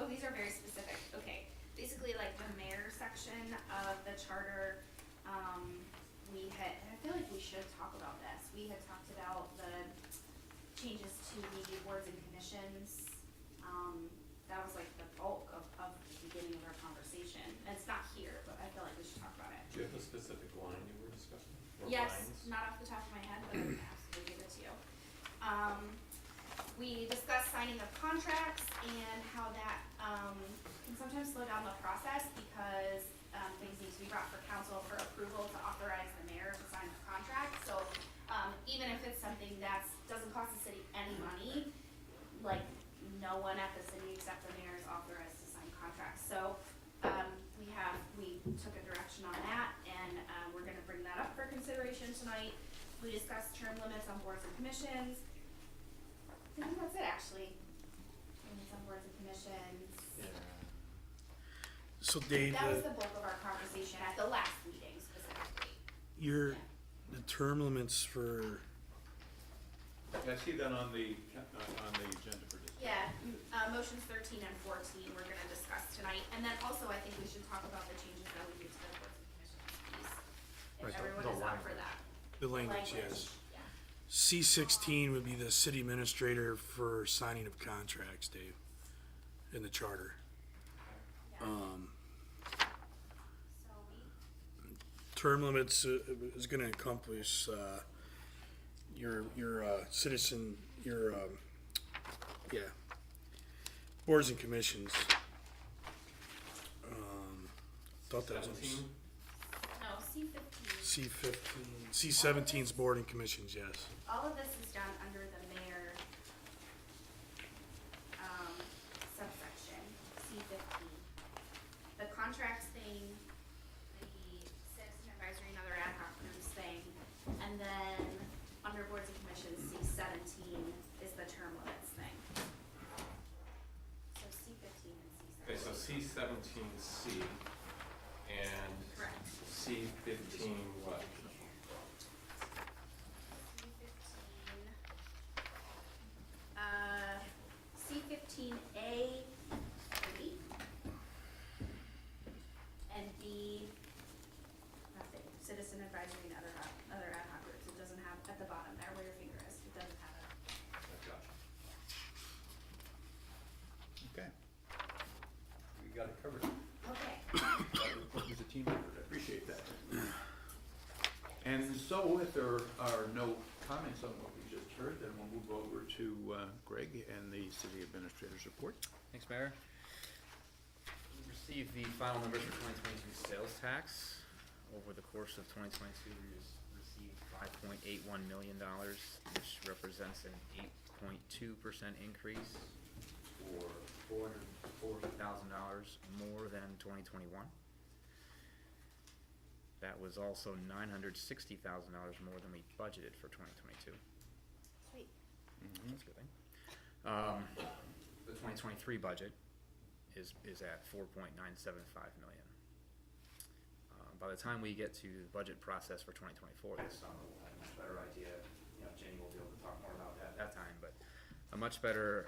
these are very specific, okay. Basically, like the mayor section of the charter, I feel like we should talk about this. We had talked about the changes to the boards and commissions. That was like the bulk of the beginning of our conversation. And it's not here, but I feel like we should talk about it. Do you have a specific line you were discussing? Or Yes, lines? not off the top of my head, but I can absolutely give it to you. We discussed signing of contracts and how that, can sometimes slow down the process because, things need to be brought for council for approval to authorize the mayor to sign the contract. So, even if it's something that doesn't cost the city any money, like, no one at the city except the mayor is authorized to sign contracts. So, we took a direction on that, and, we're gonna bring that up for consideration tonight. We discussed term limits on boards and commissions. I think that's it, actually. Limits on boards and commissions. So Dave, That was the bulk of our conversation at the last meeting specifically. the term limits for, I see that on the agenda for discussion. Yeah, motions 13 and 14 we're gonna discuss tonight, and then also I think we should talk about the changes that we made to the boards and commissions piece. Right, If the everyone is up for language. that. the language, yes. Yeah. C16 would be the city administrator for signing of contracts, Dave, in the charter. So we, Term limits is gonna encompass, your citizen, boards and commissions. Thought that was 17? no, C15. C17's board and commissions, yes. All of this is done under the mayor, subsection, C15. The contracts thing, the citizen advisory and other ad hoc groups thing, and then under boards and commissions, C17 is the term limits thing. So C15 and C17. Okay, so C17C and Correct. C15 what? C15A, B, and B, nothing, citizen advisory and other ad hoc groups, it doesn't have, at the bottom there where your finger is, it doesn't have it. Gotcha. Okay. We got it covered. Okay. That was a team effort, I appreciate that. And so if there are no comments on what we just heard, then we'll move over to Greg and the city administrator's report. Thanks, Mayor. We received the final numbers for 2022 sales tax. Over the course of 2022, we received $5.81 million, which represents an 8.2% increase for $440,000 more than 2021. That was also $960,000 more than we budgeted for 2022. Sweet. That's a good thing. The 2023 budget is at 4.975 million. By the time we get to the budget process for 2024 this summer, we'll have a much better idea. Jenny will be able to talk more about that at that time, but a much better,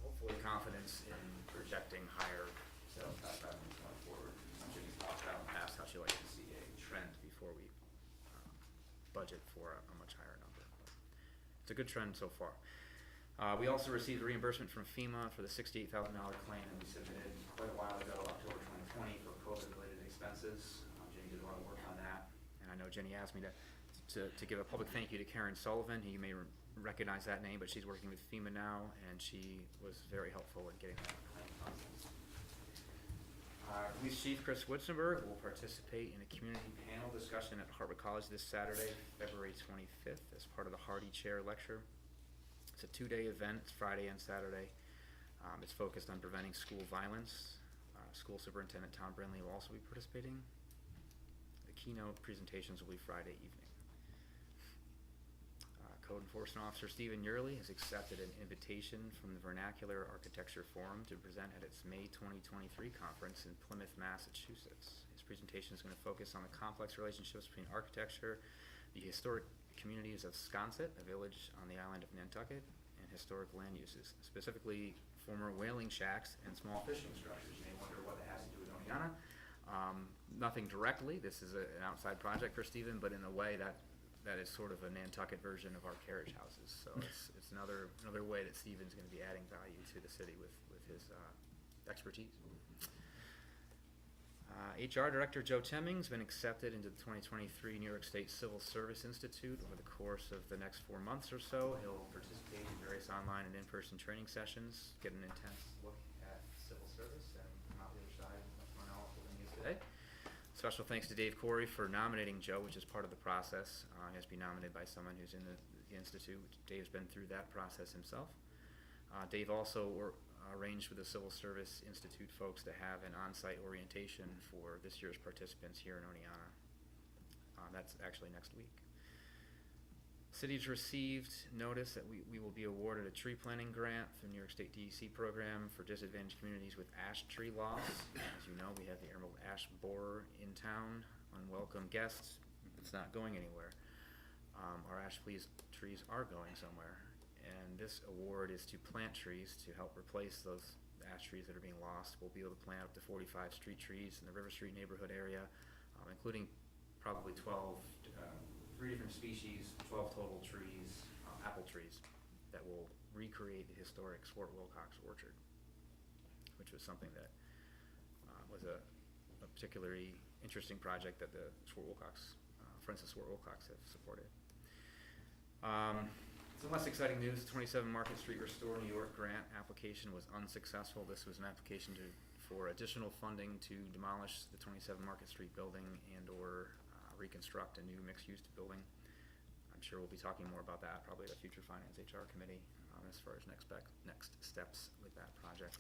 hopefully, confidence in projecting higher sales tax revenues going forward. Jenny's talked about in the past how she likes to see a trend before we budget for a much higher number. But it's a good trend so far. We also received reimbursement from FEMA for the $68,000 claim that we submitted quite a while ago, October 2020, for COVID-related expenses. Jenny did a lot of work on that, and I know Jenny asked me to give a public thank you to Karen Sullivan. You may recognize that name, but she's working with FEMA now, and she was very helpful in getting that claim processed. Police Chief Chris Woodsenberg will participate in a community panel discussion at Harvard College this Saturday, February 25th, as part of the Hardy Chair Lecture. It's a 2-day event, it's Friday and Saturday. It's focused on preventing school violence. School Superintendent Tom Brindley will also be participating. The keynote presentations will be Friday evening. Code Enforcement Officer Stephen Yearley has accepted an invitation from the Vernacular Architecture Forum to present at its May 2023 conference in Plymouth, Massachusetts. His presentation is going to focus on the complex relationships between architecture, the historic communities of Sconset, a village on the island of Nantucket, and historic land uses, specifically former whaling shacks and small fishing structures. You may wonder what that has to do with Oneonta. Nothing directly. This is an outside project for Stephen, but in a way that is sort of a Nantucket version of our carriage houses. So it's another way that Stephen's going to be adding value to the city with his expertise. HR Director Joe Temming's been accepted into the 2023 New York State Civil Service Institute. Over the course of the next 4 months or so, he'll participate in various online and in-person training sessions, get an intense look at civil service, and come out the other side much more knowledgeable than he is today. Special thanks to Dave Corey for nominating Joe, which is part of the process. He has to be nominated by someone who's in the Institute. Dave's been through that process himself. Dave also arranged with the Civil Service Institute folks to have an on-site orientation for this year's participants here in Oneonta. That's actually next week. City's received notice that we will be awarded a tree planting grant through New York State DEC program for disadvantaged communities with ash tree loss. As you know, we have the emerald ash borer in town, unwelcome guests. It's not going anywhere. Our ash trees are going somewhere, and this award is to plant trees to help replace those ash trees that are being lost. We'll be able to plant up to 45 street trees in the River Street neighborhood area, including probably 3 different species, 12 total trees, apple trees, that will recreate the historic Swart Wilcox orchard, which was something that was a particularly interesting project that the Swart Wilcox, Friends of Swart Wilcox have supported. Some less exciting news, 27 Market Street Restore New York grant application was unsuccessful. This was an application for additional funding to demolish the 27 Market Street building and or reconstruct a new mixed-use building. I'm sure we'll be talking more about that probably at a future Finance HR committee as far as next steps with that project.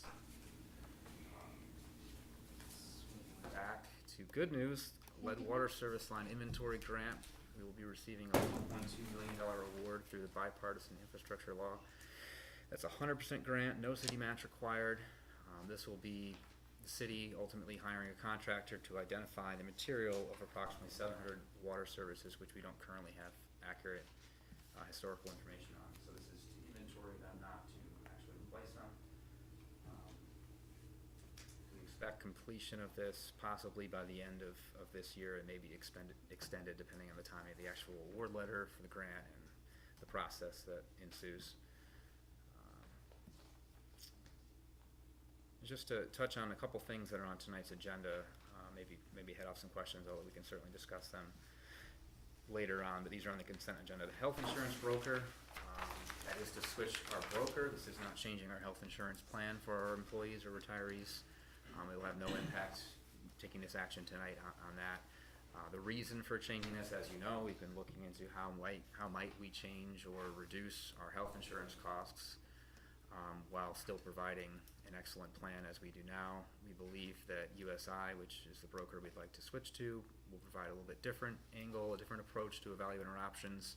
Back to good news, lead water service line inventory grant. We will be receiving a $1.2 million award through the bipartisan infrastructure law. That's a 100% grant, no city match required. This will be the city ultimately hiring a contractor to identify the material of approximately 700 water services, which we don't currently have accurate historical information on. So this is to inventory them, not to actually replace them. We expect completion of this possibly by the end of this year, and maybe extended depending on the timing of the actual award letter for the grant and the process that ensues. Just to touch on a couple things that are on tonight's agenda, maybe head off some questions, although we can certainly discuss them later on, but these are on the consent agenda. The health insurance broker, that is to switch our broker. This is not changing our health insurance plan for our employees or retirees. It will have no impact taking this action tonight on that. The reason for changing this, as you know, we've been looking into how might we change or reduce our health insurance costs. while still providing an excellent plan as we do now. We believe that USI, which is the broker we'd like to switch to, will provide a little bit different angle, a different approach to evaluating our options.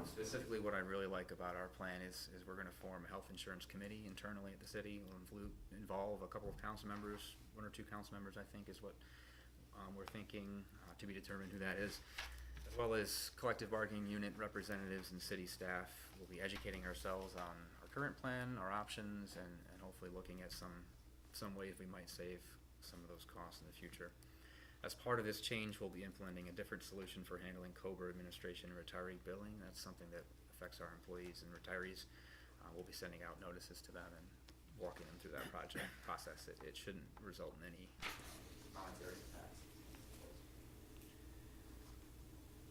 Specifically, what I really like about our plan is we're gonna form a health insurance committee internally at the city. We'll involve a couple of council members, 1 or 2 council members, I think, is what we're thinking, to be determined who that is, as well as collective bargaining unit representatives and city staff. We'll be educating ourselves on our current plan, our options, and hopefully looking at some ways we might save some of those costs in the future. As part of this change, we'll be implementing a different solution for handling COBRA administration and retiree billing. That's something that affects our employees and retirees. We'll be sending out notices to them and walking them through that process. It shouldn't result in any monetary impact.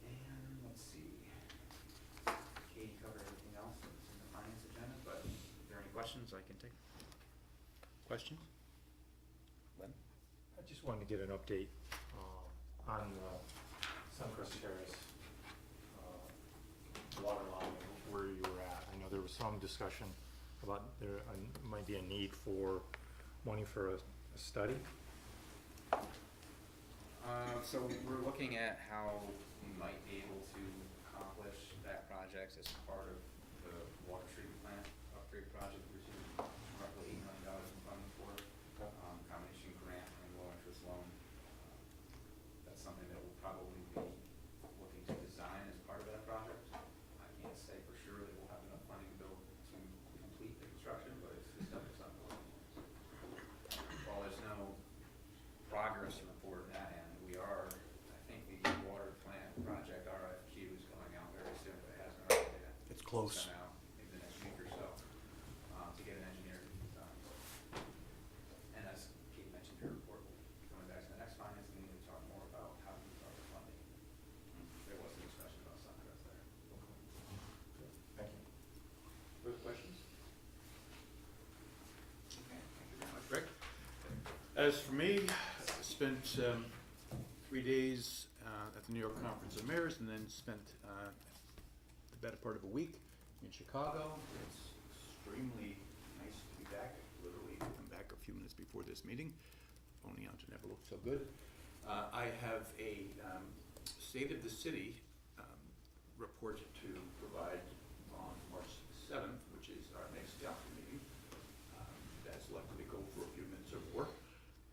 And let's see, Katie covered everything else that's in the finance agenda, but if there are any questions, I can take. Questions? I just wanted to get an update on Suncrest Terrace water line, where you were at. I know there was some discussion about there might be a need for money for a study. So we're looking at how we might be able to accomplish that project as part of the water treatment plant upgrade project, which is roughly $8 million in funding for, combination grant and low interest loan. That's something that we'll probably be looking to design as part of that project. I can't say for sure that we'll have enough money to complete the construction, but it's definitely something. While there's no progress report at that end, we are, I think the water plant project RFQ is going out very soon, but it hasn't already yet. It's close. Sent out maybe the next week or so, to get an engineer to design. And as Kate mentioned, your report will be going back to the next finance meeting to talk more about how to use our funding. There was a discussion about Suncrest there. Thank you. Further questions? Okay, thank you very much, Rick. As for me, I spent 3 days at the New York Conference of Mayors, and then spent the better part of a week in Chicago. It's extremely nice to be back. Literally, I'm back a few minutes before this meeting. Oneonta never looked so good. I have a State of the City report to provide on March 7th, which is our next council meeting. That's likely to go for a few minutes or more.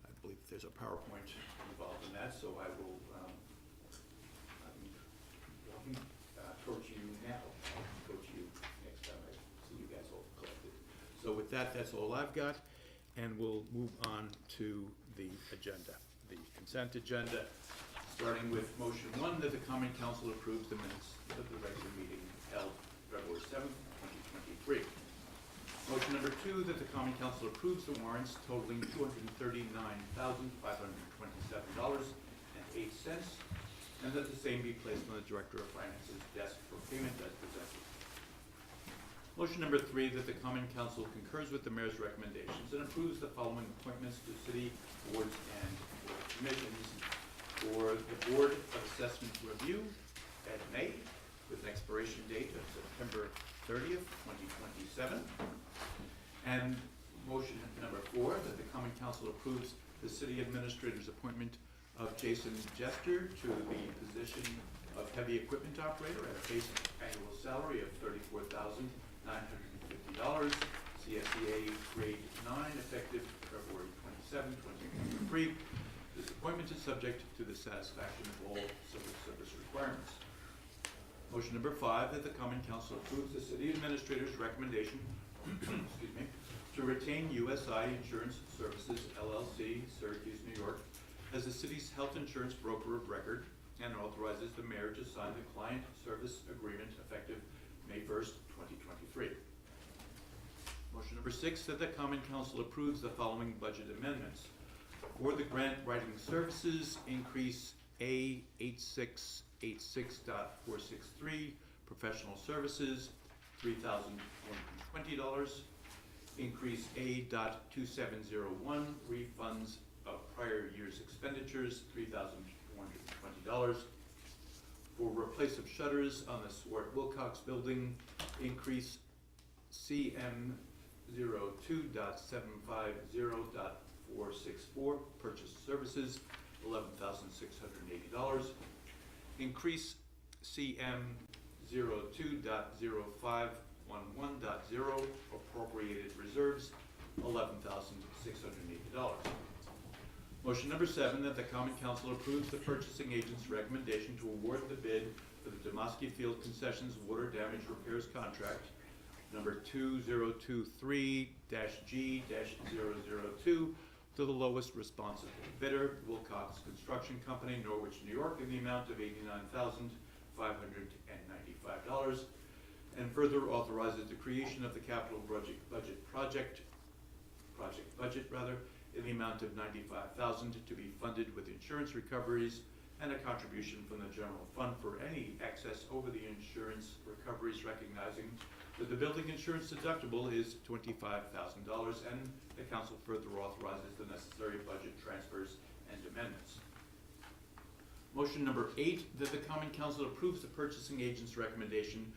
I believe there's a PowerPoint involved in that, so I will walking towards you now. I'll go to you next time I see you guys all collected. So with that, that's all I've got, and we'll move on to the agenda, the consent agenda, starting with motion 1 that the Common Council approves the minutes of the regular meeting held February 7th, 2023. Motion number 2 that the Common Council approves the warrants totaling $239,527.08, and that the same be placed on the Director of Finance's desk for payment as presented. Motion number 3 that the Common Council concurs with the Mayor's recommendations and approves the following appointments to city boards and board commissions. For the Board of Assessment Review, Ed May, with an expiration date of September 30th, 2027. And motion number 4 that the Common Council approves the City Administrator's appointment of Jason Jester to the position of Heavy Equipment Operator at a base annual salary of $34,950, CSEA Grade 9, effective February 27, 2023. This appointment is subject to the satisfaction of all civil service requirements. Motion number 5 that the Common Council approves the City Administrator's recommendation excuse me, to retain USI Insurance Services, LLC, Syracuse, New York, as the city's health insurance broker of record, and authorizes the mayor to sign the client service agreement effective May 1st, 2023. Motion number 6 that the Common Council approves the following budget amendments. For the grant writing services, increase A8686.463, professional services, $3,120. Increase A.2701, refunds of prior year's expenditures, $3,420. For replace of shutters on the Swart Wilcox building, increase CM 2.750.464, purchase services, $11,680. Increase CM 02.0511.0, appropriated reserves, $11,680. Motion number 7, that the Common Council approves the purchasing agent's recommendation to award the bid for the Demoski Field Concessions Water Damage Repairs Contract, number 2023-G-002, to the lowest responsible bidder, Wilcox Construction Company, Norwich, New York, in the amount of $89,595, and further authorizes the creation of the capital project in the amount of $95,000 to be funded with insurance recoveries and a contribution from the general fund for any excess over the insurance recoveries, recognizing that the building insurance deductible is $25,000, and the council further authorizes the necessary budget transfers and amendments. Motion number 8, that the Common Council approves the purchasing agent's recommendation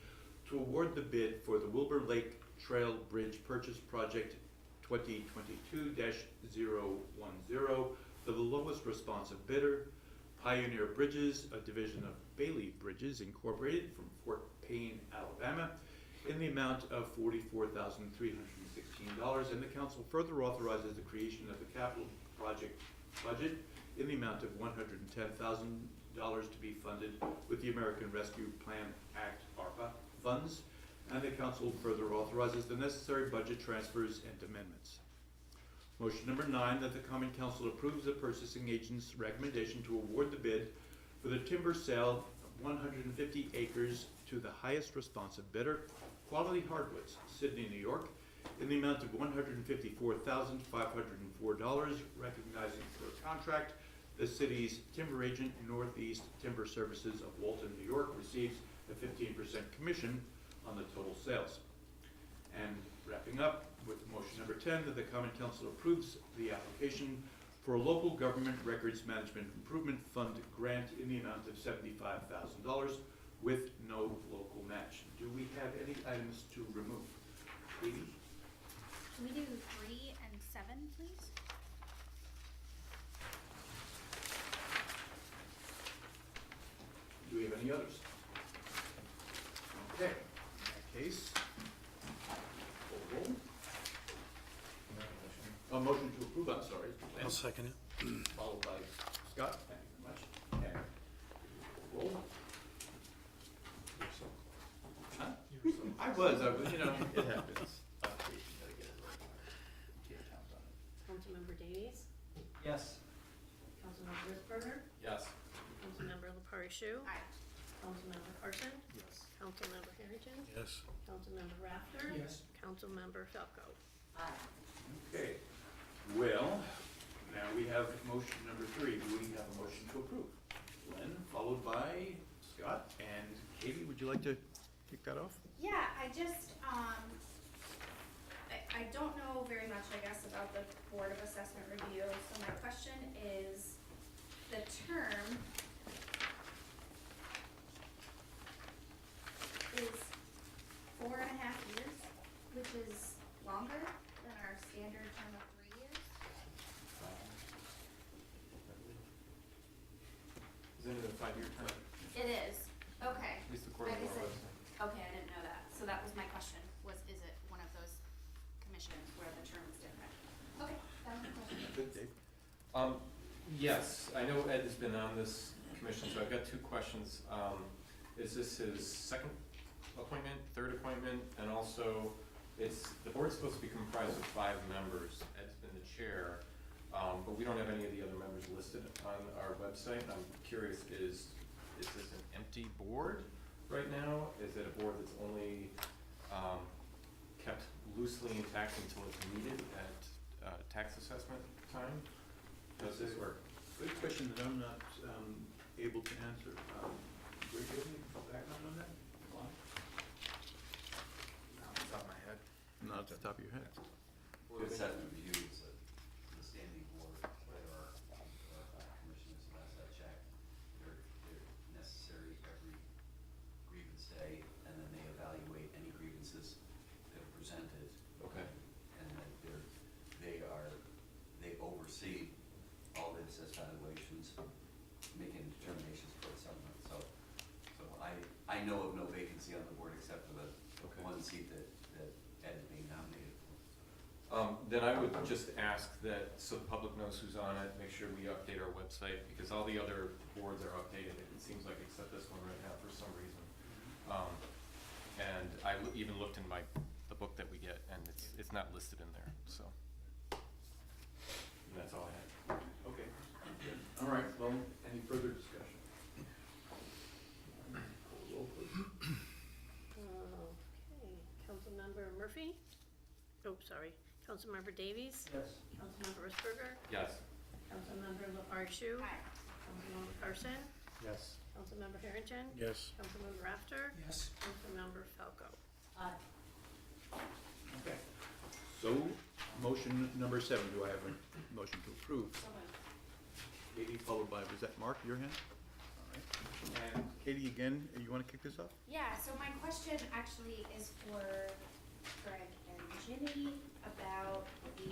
to award the bid for the Wilbur Lake Trail Bridge Purchase Project 2022-010 to the lowest responsive bidder, Pioneer Bridges, a division of Bailey Bridges Incorporated from Fort Payne, Alabama, in the amount of $44,316, and the council further authorizes the creation of the capital project budget in the amount of $110,000 to be funded with the American Rescue Plan Act ARPA funds, and the council further authorizes the necessary budget transfers and amendments. Motion number 9, that the Common Council approves the purchasing agent's recommendation to award the bid for the timber sale of 150 acres to the highest responsive bidder, Quality Hardwoods, Sydney, New York, in the amount of $154,504, recognizing per contract the city's timber agent, Northeast Timber Services of Walton, New York, receives a 15% commission on the total sales. And wrapping up with motion number 10, that the Common Council approves the application for a local government records management improvement fund grant in the amount of $75,000 with no local match. Do we have any items to remove? Katie? Can we do 3 and 7, please? Do we have any others? Okay, in that case, full roll. A motion to approve, I'm sorry. I'll second it. Followed by Scott, thank you very much. And roll. Huh? I was, you know, it happens. Councilmember Davies, Yes. Councilmember Ritzberger, Yes. Councilmember LaParshu, Aye. Councilmember Carson, Yes. Councilmember Harrington, Yes. Councilmember Rafter. Yes. Councilmember Falco. Aye. Okay, well, now we have motion number 3. Do we have a motion to approve? Lynn, followed by Scott, and Katie, would you like to kick that off? Yeah, I just, I don't know very much, I guess, about the Board of Assessment Review, so my question is, the term is 4.5 years, which is longer than our standard term of 3 years. Isn't it a 5-year term? It is, okay. At least according to Like I our said, website. okay, I didn't know that, so that was my question, is it one of those commissions where the term is different? Okay, that was my question. Good, Dave. Yes, I know Ed has been on this commission, so I've got 2 questions. Is this his second appointment, third appointment, and also the board's supposed to be comprised of 5 members. Ed's been the chair, but we don't have any of the other members listed on our website. I'm curious, is this an empty board right now? Is it a board that's only kept loosely intact until it's needed at tax assessment time? Does this work? Good question that I'm not able to answer. Greg, do you have any background on that? Why? Off the top of my head. Not off the top of your head. Board of Assessment Review is a standing board, whether our commissioners, last I checked, they're necessary every grievance day, and then they evaluate any grievances that are presented. Okay. know of no vacancy on the board except for the Okay. one seat that Ed is being nominated for. Then I would just ask that, so the public knows who's on it, make sure we update our website, because all the other boards are updated, it seems like, except this one right now for some reason. And I even looked in the book that we get, and it's not listed in there, so. And that's all I had. Okay, good. All right, well, any further discussion? Call roll, please. Okay, Councilmember Murphy? Oh, sorry. Councilmember Davies? Yes. Councilmember Risberger? Yes. Councilmember Arshu? Aye. Councilmember Carson? Yes. Councilmember Harrington? Yes. Councilmember Rafter? Yes. Councilmember Falco? Okay. So, motion number 7, do I have a motion to approve? Katie, followed by, was that Mark, your hand? All right. And Katie, again, you want to kick this off? Yeah, so my question actually is for Greg and Ginny about the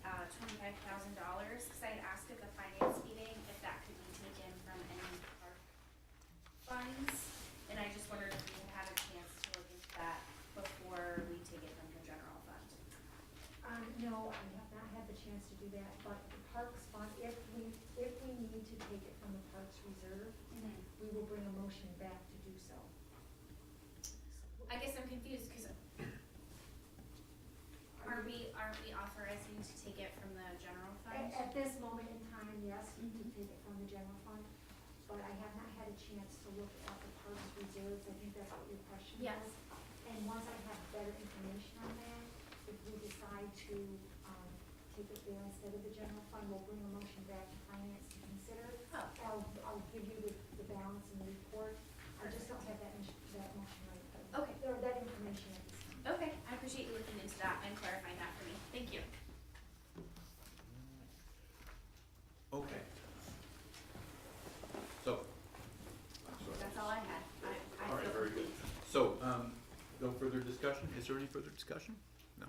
$25,000, because I had asked at the finance meeting if that could be taken from any park funds, and I just wondered if you had a chance to look into that before we take it from the general fund. No, I have not had the chance to do that, but the Parks Fund, if we need to take it from the Parks Reserve, we will bring a motion back to do so. I guess I'm confused, because aren't we authorizing to take it from the general fund? At this moment in time, yes, we can take it from the general fund, but I have not had a chance to look at the Parks Reserves, I think that's what your question Yes. was. And once I have better information on that, if we decide to, take it there instead of the general fund, we'll bring a motion back to finance to consider. Oh. I'll give you the balance in the report, I just don't have that motion right. Okay. Or that information at this time. Okay, I appreciate you looking into that and clarifying that for me. Thank you. Okay. So, That's all I had. I all right, feel very good. complete. So, no further discussion? Is there any further discussion? No?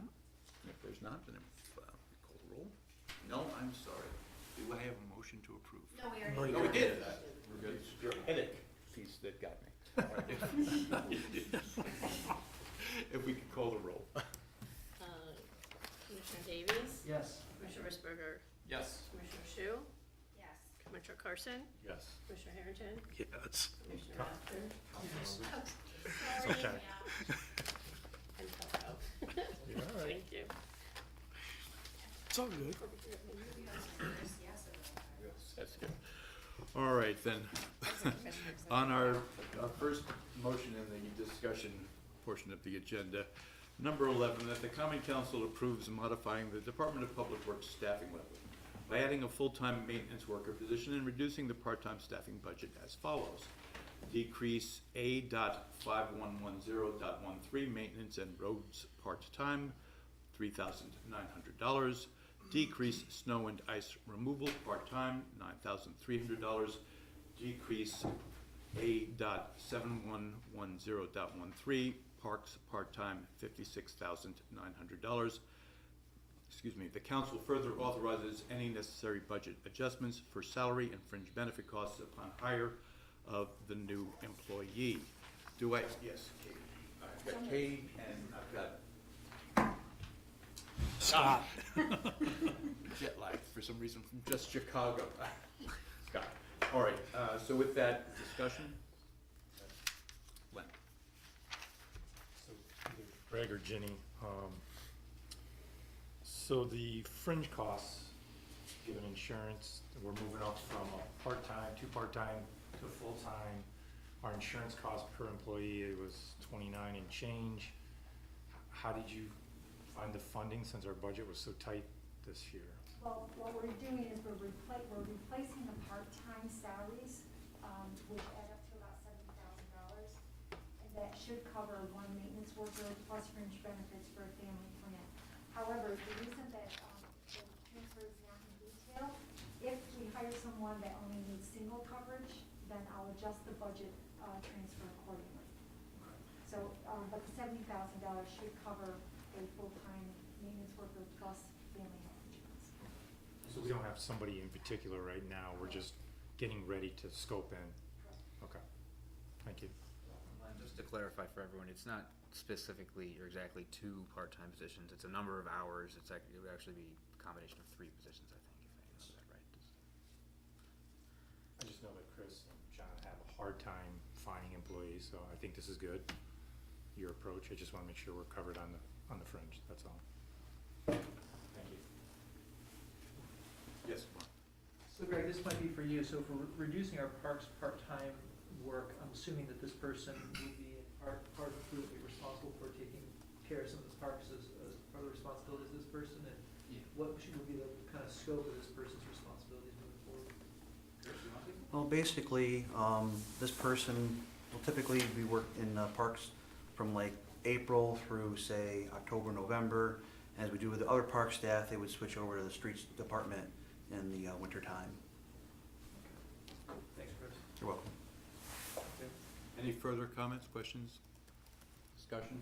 If there's not, then call the roll. No, I'm sorry. Do I have a motion to approve? No, we already. No, we did. We're good. It's your headache piece that got me. All right. If we could call the roll. Commissioner Davies? Yes. Commissioner Risberger? Yes. Commissioner Shu? Yes. Commissioner Carson? Yes. Commissioner Harrington? Yes. Commissioner Rafter? It's okay. And Falco? You're all right. Thank you. It's all good. Yes, that's good. All right, then. On our first motion in the discussion portion of the agenda, number 11, that the Common Council approves modifying the Department of Public Works staffing level by adding a full-time maintenance worker position and reducing the part-time staffing budget as follows. Decrease A.5110.13 maintenance and roads part-time, $3,900. Decrease snow and ice removal part-time, $9,300. Decrease A.7110.13 parks part-time, $56,900. Excuse me, the council further authorizes any necessary budget adjustments for salary and fringe benefit costs upon hire of the new employee. Do I, yes, Kate. I've got Kate and I've got Scott. jet lag for some reason from just Chicago. Scott. All right, so with that discussion, Len. So either Greg or Ginny, so the fringe costs, given insurance, we're moving up from a part-time, to part-time to full-time. Our insurance cost per employee, it was 29 and change. How did you find the funding since our budget was so tight this year? Well, what we're doing is we're replacing the part-time salaries, which add up to about $70,000. And that should cover one maintenance worker plus fringe benefits for a family plan. However, the reason that the transfer is not in detail, if we hire someone that only needs single coverage, then I'll adjust the budget transfer accordingly. So, but the $70,000 should cover a full-time maintenance worker plus family health insurance. So we don't have somebody in particular right now, we're just getting ready to scope in? Okay, thank you. to clarify for everyone, it's not specifically or exactly 2 part-time positions. It's a number of hours. It would actually be a combination of 3 positions, I think, if I know that right. I just know that Chris and John have a hard time finding employees, so I think this is good, your approach. I just wanna make sure we're covered on the fringe, that's all. Thank you. Yes, Mark. So Greg, this might be for you. So for reducing our parks part-time work, I'm assuming that this person would be part of the crew, be responsible for taking care of some of the parks as part of the responsibilities of this person, and what would be the kind of scope of this person's responsibilities moving forward? Well, basically, this person will typically be work in parks from like April through, say, October, November. As we do with the other park staff, they would switch over to the streets department in the winter time. Thanks, Chris. You're welcome. Any further comments, questions, discussion?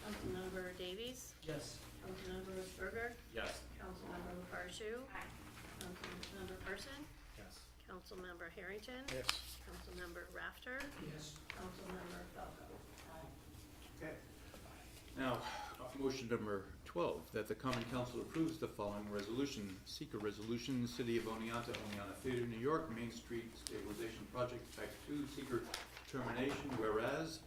Councilmember Davies? Yes. Councilmember Risberger? Yes. Councilmember LaParshu? Councilmember Person? Yes. Councilmember Harrington? Yes. Councilmember Rafter? Yes. Councilmember Falco? Okay. Now, motion number 12, that the Common Council approves the following resolution. Seeker resolution, City of Oneonta, Oneonta Theater, New York, Main Street Stabilization Project, Type 2, seeker determination, whereas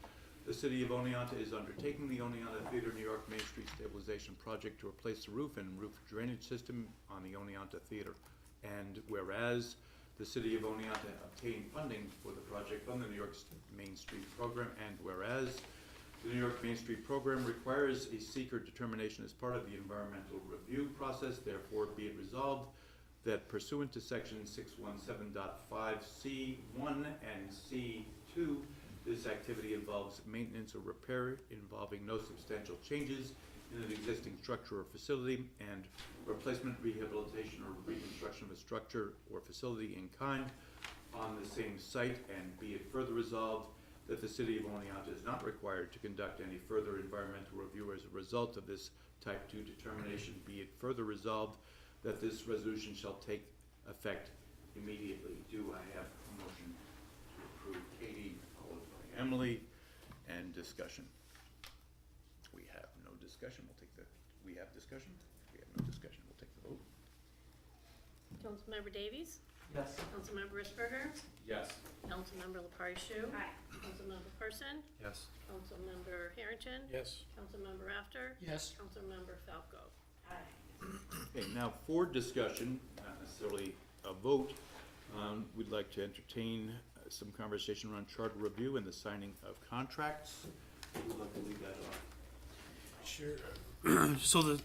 the City of Oneonta is undertaking the Oneonta Theater, New York, Main Street Stabilization Project to replace the roof and roof drainage system on the Oneonta Theater. And whereas the City of Oneonta obtained funding for the project from the New York Main Street Program, and whereas the New York Main Street Program requires a seeker determination as part of the environmental review process, therefore be it resolved that pursuant to section 617.5C1 and C2, this activity involves maintenance or repair involving no substantial changes in an existing structure or facility, and replacement, rehabilitation, or reconstruction of a structure or facility in kind on the same site, and be it further resolved that the City of Oneonta is not required to conduct any further environmental review as a result of this Type 2 determination. Be it further resolved that this resolution shall take effect immediately. Do I have a motion to approve? Katie, followed by Emily, and discussion? We have no discussion. We have discussion? We have no discussion. We'll take the vote. Councilmember Davies? Yes. Councilmember Risberger? Yes. Councilmember LaParshu? Aye. Councilmember Person? Yes. Councilmember Harrington? Yes. Councilmember Rafter? Yes. Councilmember Falco? Okay, now for discussion, not necessarily a vote, we'd like to entertain some conversation around charter review and the signing of contracts. Who'd like to lead that off? Sure. So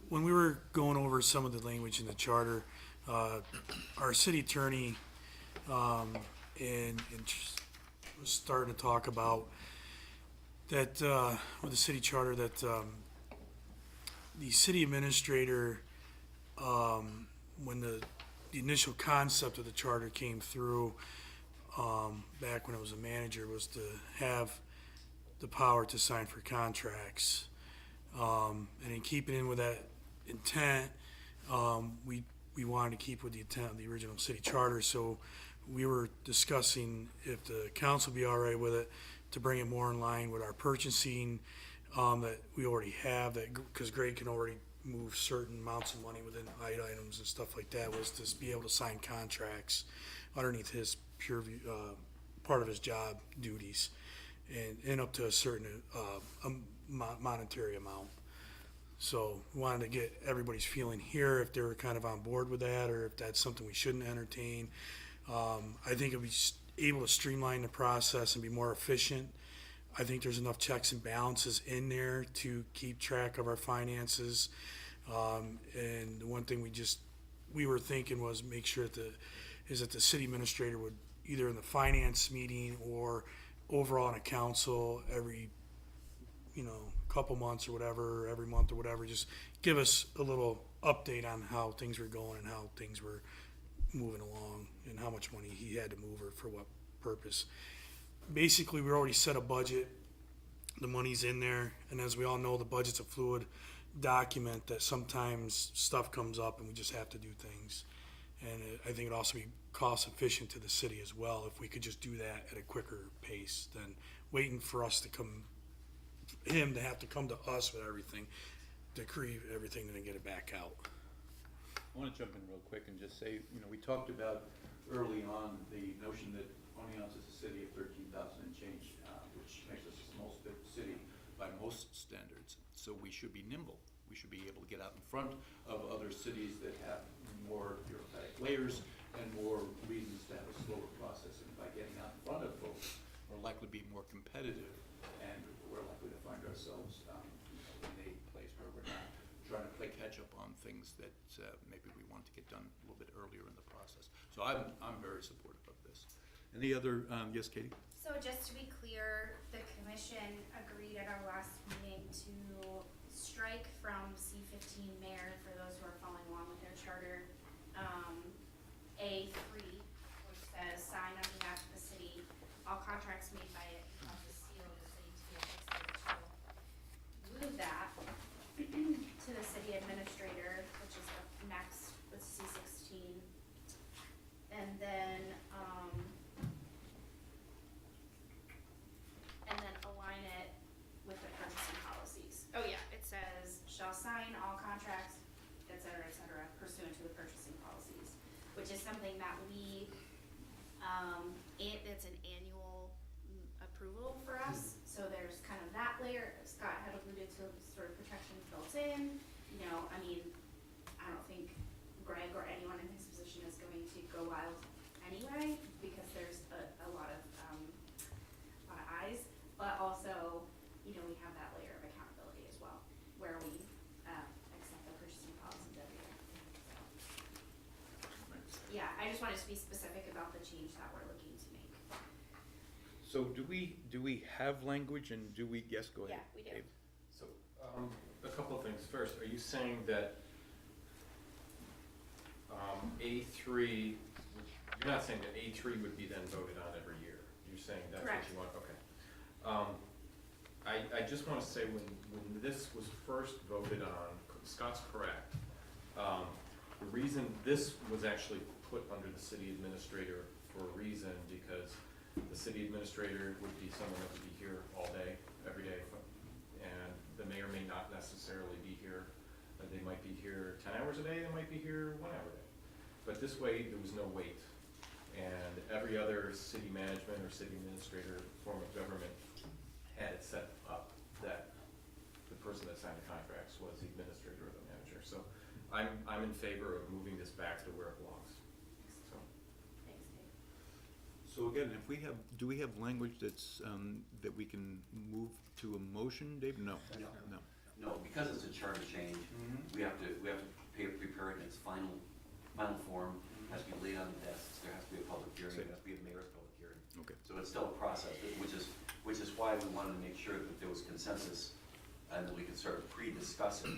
when we were going over some of the language in the charter, our city attorney was starting to talk about that with the city charter that the city administrator, when the initial concept of the charter came through, back when it was a manager, was to have the power to sign for contracts. And in keeping in with that intent, we wanted to keep with the intent of the original city charter, so we were discussing if the council be all right with it, to bring it more in line with our purchasing that we already have, that because Greg can already move certain amounts of money within items and stuff like that, was to be able to sign contracts underneath his part of his job duties, and up to a certain monetary amount. So we wanted to get everybody's feeling here, if they were kind of on board with that, or if that's something we shouldn't entertain. I think if we able to streamline the process and be more efficient, I think there's enough checks and balances in there to keep track of our finances. And the one thing we were thinking was make sure that the city administrator would, either in the finance meeting or overall in a council every couple months or whatever, every month or whatever, just give us a little update on how things were going and how things were moving along and how much money he had to move or for what purpose. Basically, we already set a budget, the money's in there, and as we all know, the budget's a fluid document that sometimes stuff comes up and we just have to do things. And I think it'd also be cost efficient to the city as well if we could just do that at a quicker pace than waiting for us to come, him to have to come to us with everything, to create everything and then get it back out. I want to jump in real quick and just say, we talked about early on the notion that Oneonta is a city of 13,000 and change, which makes us a small city by most standards. So we should be nimble. We should be able to get out in front of other cities that have more bureaucratic layers and more reasons to have a slower process. And by getting out in front of folks, we're likely to be more competitive, and we're likely to find ourselves in a place where we're not trying to play catch up on things that maybe we want to get done a little bit earlier in the process. So I'm very supportive of this. Any other, yes, Katie? So just to be clear, the commission agreed at our last meeting to strike from C-15 mayor, for those who are following along with their charter, A3, which says sign on behalf of the city, all contracts made by it cause the seal of the city to be affixed to. Move that to the city administrator, which is up next with C-16. And then align it with the purchasing policies. Oh yeah, it says shall sign all contracts, et cetera, pursuant to the purchasing policies, which is something that we, it's an annual approval for us. So there's kind of that layer. Scott had alluded to sort of protections built in. I don't think Greg or anyone in his position is going to go wild anyway, because there's a lot of eyes. But also, we have that layer of accountability as well, where we accept the purchasing policies every year. So, yeah, I just wanted to be specific about the change that we're looking to make. So do we have language, and do we, yes, go ahead. Yeah, we do. Dave. So, a couple of things. First, are you saying that A3, you're not saying that A3 would be then voted on every year? You're saying that's Correct. what you want? Okay. I just want to say when this was first voted on, Scott's correct. The reason this was actually put under the city administrator for a reason, because the city administrator would be someone that would be here all day, every day, and the mayor may not necessarily be here. They might be here 10 hours a day, they might be here 1 hour a day. But this way, there was no wait. And every other city management or city administrator form of government had it set up that the person that signed the contracts was the administrator or the manager. So I'm in favor of moving this back to where it belongs. So. Thanks, Dave. So again, do we have language that's, that we can move to a motion, Dave? No. No, because it's a charter change, we have to prepare it in its final form. It has to be laid on the desks, there has to be a public hearing, there has to be a mayor's public hearing. Okay. So it's still a process, which is why we wanted to make sure that there was consensus and that we could sort of pre-discuss it.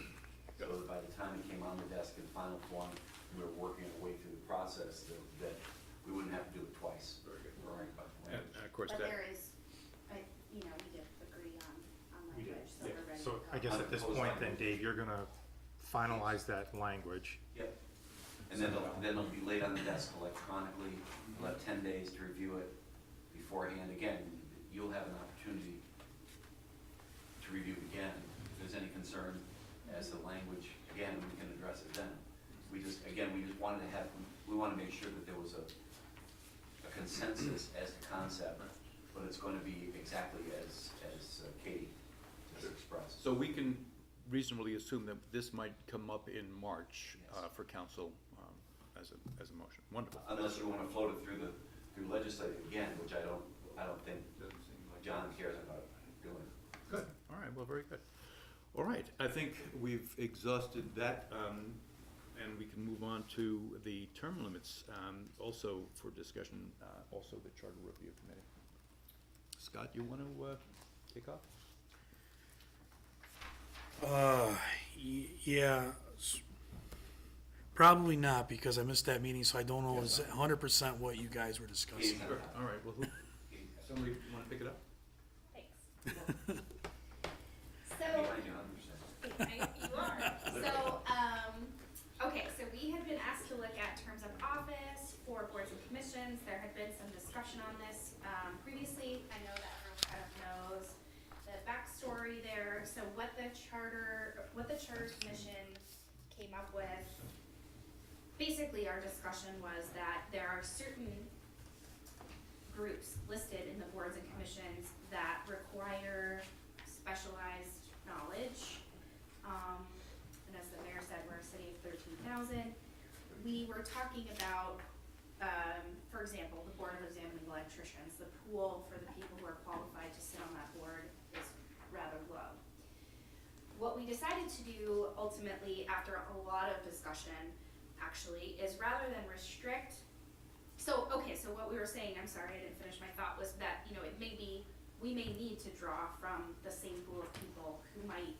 So that by the time it came on the desk in final form, we were working our way through the process, that we wouldn't have to do it twice. Very good. Right, but And of course, But that, there is, we did agree on language, so we're ready to So go. I guess at this point then, Dave, you're gonna finalize that language. Yep. And then it'll be laid on the desk electronically. We'll have 10 days to review it beforehand. Again, you'll have an opportunity to review again. If there's any concern as to language, again, we can address it then. We just wanted to make sure that there was a consensus as to concept, but it's going to be exactly as Katie just expressed. so we can reasonably assume that this might come up in March for council as a motion. Wonderful. Unless you want to float it through legislative again, which I don't think John cares about doing. Good. All right, well, very good. All right, I think we've exhausted that, and we can move on to the term limits, also for discussion, also the Charter Review Committee. Scott, you want to kick off? Yeah, probably not, because I missed that meeting, so I don't know 100% what you guys were discussing. Sure. All right, well, somebody want to pick it up? Thanks. You are. So, okay, so we have been asked to look at terms of office for boards and committees the charter commission came up with, basically our discussion was that there are certain groups listed in the boards and commissions that require specialized knowledge. And as the mayor said, we're a city of 13,000. We were talking about, for example, the Board of Examining Electricians. The pool for the people who are qualified to sit on that board is rather low. What we decided to do ultimately, after a lot of discussion, actually, is rather than restrict, so what we were saying, I'm sorry, I didn't finish my thought, was that, you know, it may be, we may need to draw from the same pool of people who might,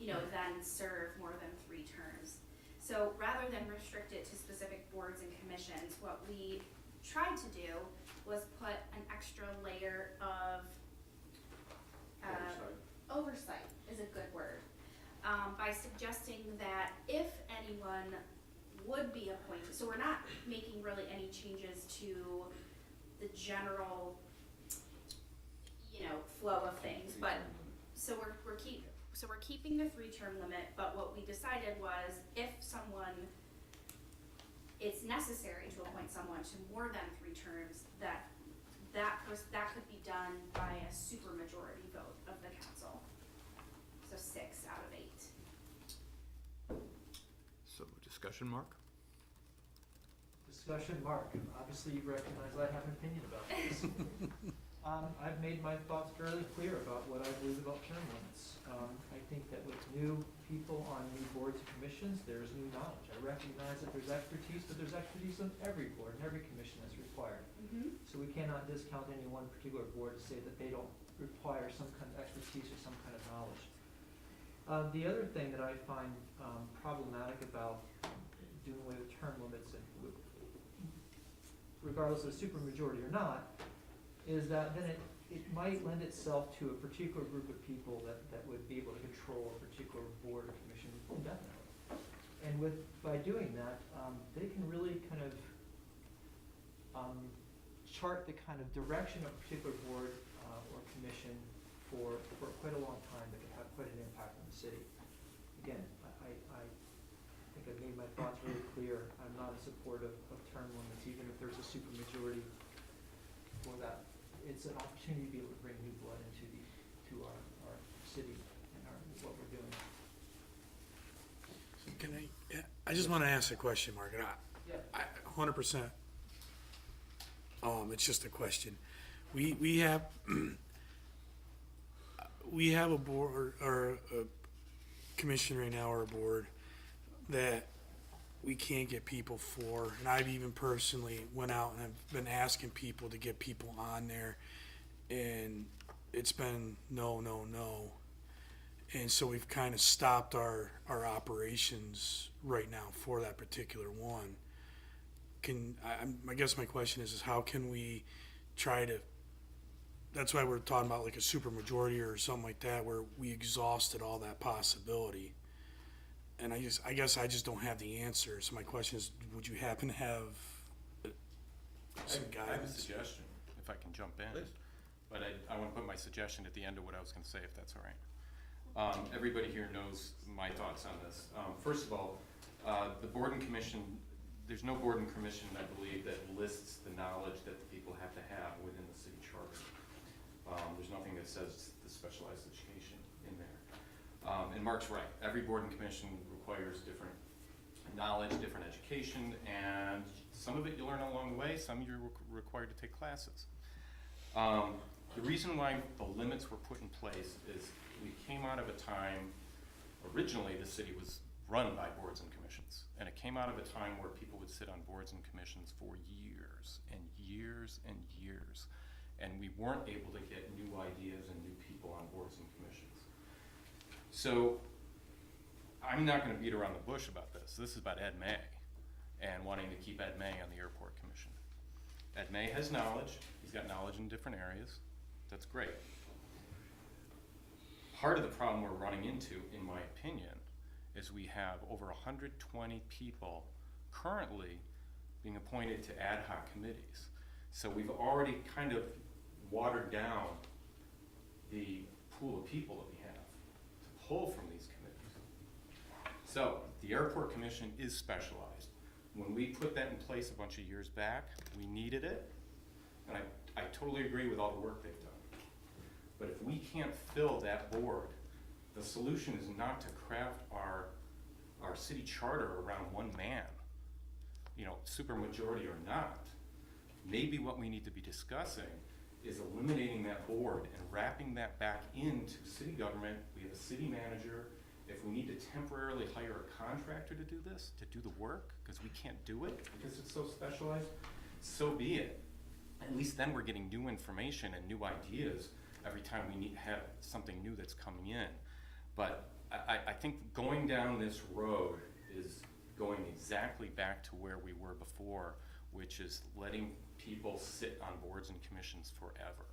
you know, then serve more than 3 terms. So rather than restrict it to specific boards and commissions, what we tried to do was put an extra layer of oversight is a good word, by suggesting that if anyone would be appointed, so we're not making really any changes to the general, you know, flow of things, but so we're keeping the 3-term limit, but what we decided was if it's necessary to appoint someone to more than 3 terms, that could be done by a supermajority vote of the council. So 6 out of 8. So discussion, Mark? Discussion, Mark. Obviously, you recognize I have an opinion about this. I've made my thoughts fairly clear about what I believe about term limits. I think that with new people on new boards and commissions, there's new knowledge. I recognize that there's expertise, but there's expertise on every board and every commission that's required. So we cannot discount any one particular board to say that they don't require some kind of expertise or some kind of knowledge. The other thing that I find problematic about doing away with term limits, and regardless of supermajority or not, is that then it might lend itself to a particular group of people that would be able to control a particular board or commission indefinitely. And by doing that, they can really kind of chart the kind of direction of a particular board or commission for quite a long time that could have quite an impact on the city. Again, I think I've made my thoughts really clear. I'm not in support of term limits, even if there's a supermajority for that. It's an opportunity to be able to bring new blood into our city and what we're doing. I just want to ask a question, Mark. I 100%. It's just a question. We have a board or a commission right now, or a board that we can't get people for, and I've even personally went out and have been asking people to get people on there, and it's been no, and so we've kind of stopped our operations right now for that particular one. I guess my question is how can we try to, that's why we're talking about like a supermajority or something like that, where we exhausted all that possibility. And I guess I just don't have the answer. So my question is, would you happen to have some guidance? I have a suggestion, if I can jump in. Please. But I want to put my suggestion at the end of what I was going to say, if that's all right. Everybody here knows my thoughts on this. First of all, the board and commission, there's no board and commission, I believe, that lists the knowledge that the people have to have within the city charter. There's nothing that says the specialized education in there. And Mark's right, every board and commission requires different knowledge, different education, and some of it you learn along the way, some you're required to take classes. The reason why the limits were put in place is we came out of a time, originally the city was run by boards and commissions, and it came out of a time where people would sit on boards and commissions for years and years and years, and we weren't able to get new ideas and new people on boards and commissions. So I'm not going to beat around the bush about this. This is about Ed May and wanting to keep Ed May on the airport commission. Ed May has knowledge. He's got knowledge in different areas. That's great. Part of the problem we're running into, in my opinion, is we have over 120 people currently being appointed to ad hoc committees. So we've already kind of watered down the pool of people that we have to pull from these committees. So, the airport commission is specialized. When we put that in place a bunch of years back, we needed it, and I totally agree with all the work they've done. But if we can't fill that board, the solution is not to craft our city charter around one man, you know, supermajority or not. Maybe what we need to be discussing is eliminating that board and wrapping that back into city government. We have a city manager. If we need to temporarily hire a contractor to do this, to do the work, because we can't do it because it's so specialized, so be it. At least then we're getting new information and new ideas every time we have something new that's coming in. But I think going down this road is going exactly back to where we were before, which is letting people sit on boards and commissions forever.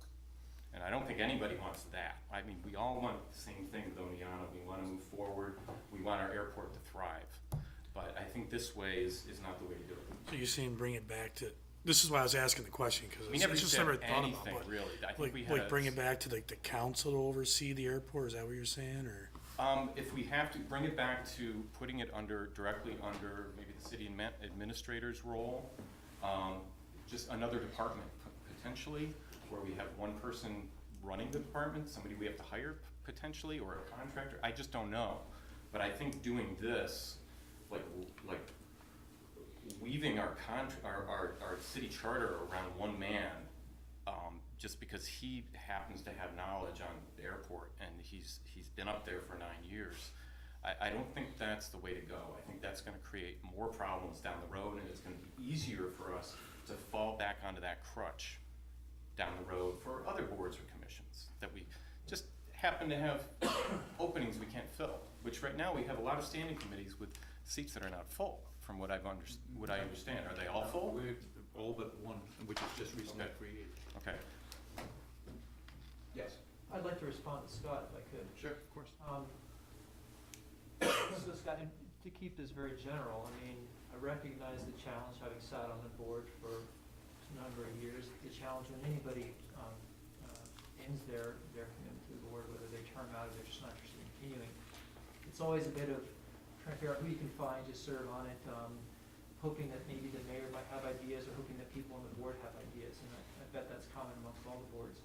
And I don't think anybody wants that. I mean, we all want the same thing with Oneonta. We want to move forward. We want our airport to thrive. But I think this way is not the way to do it. So you're saying bring it back to, this is why I was asking the question, because We never it's just said never thought anything, about, but really. I think like, we had like bring it back to like the council to oversee the airport, is that what you're saying, or? If we have to bring it back to putting it directly under maybe the city administrator's role, just another department potentially, where we have one person running the department, somebody we have to hire potentially, or a contractor, I just don't know. But I think doing this, like weaving our city charter around one man, just because he happens to have knowledge on the airport and he's been up there for 9 years, I don't think that's the way to go. I think that's gonna create more problems down the road, and it's gonna be easier for us to fall back onto that crutch down the road for other boards or commissions that we just happen to have openings we can't fill, which right now we have a lot of standing committees with seats that are not full, from what I understand. Are they all full? We're all but one, which is just recently Okay. created. Okay. Yes. I'd like to respond to Scott if I could. Sure, of course. So Scott, to keep this very general, I mean, I recognize the challenge, having sat on the board for a number of years, the challenge when anybody ends their commitment to the board, whether they term out or they're just not interested in continuing. It's always a bit of trying to figure out who you can find to serve on it, hoping that maybe the mayor might have ideas, or hoping that people on the board have ideas, and I bet that's common amongst all the boards.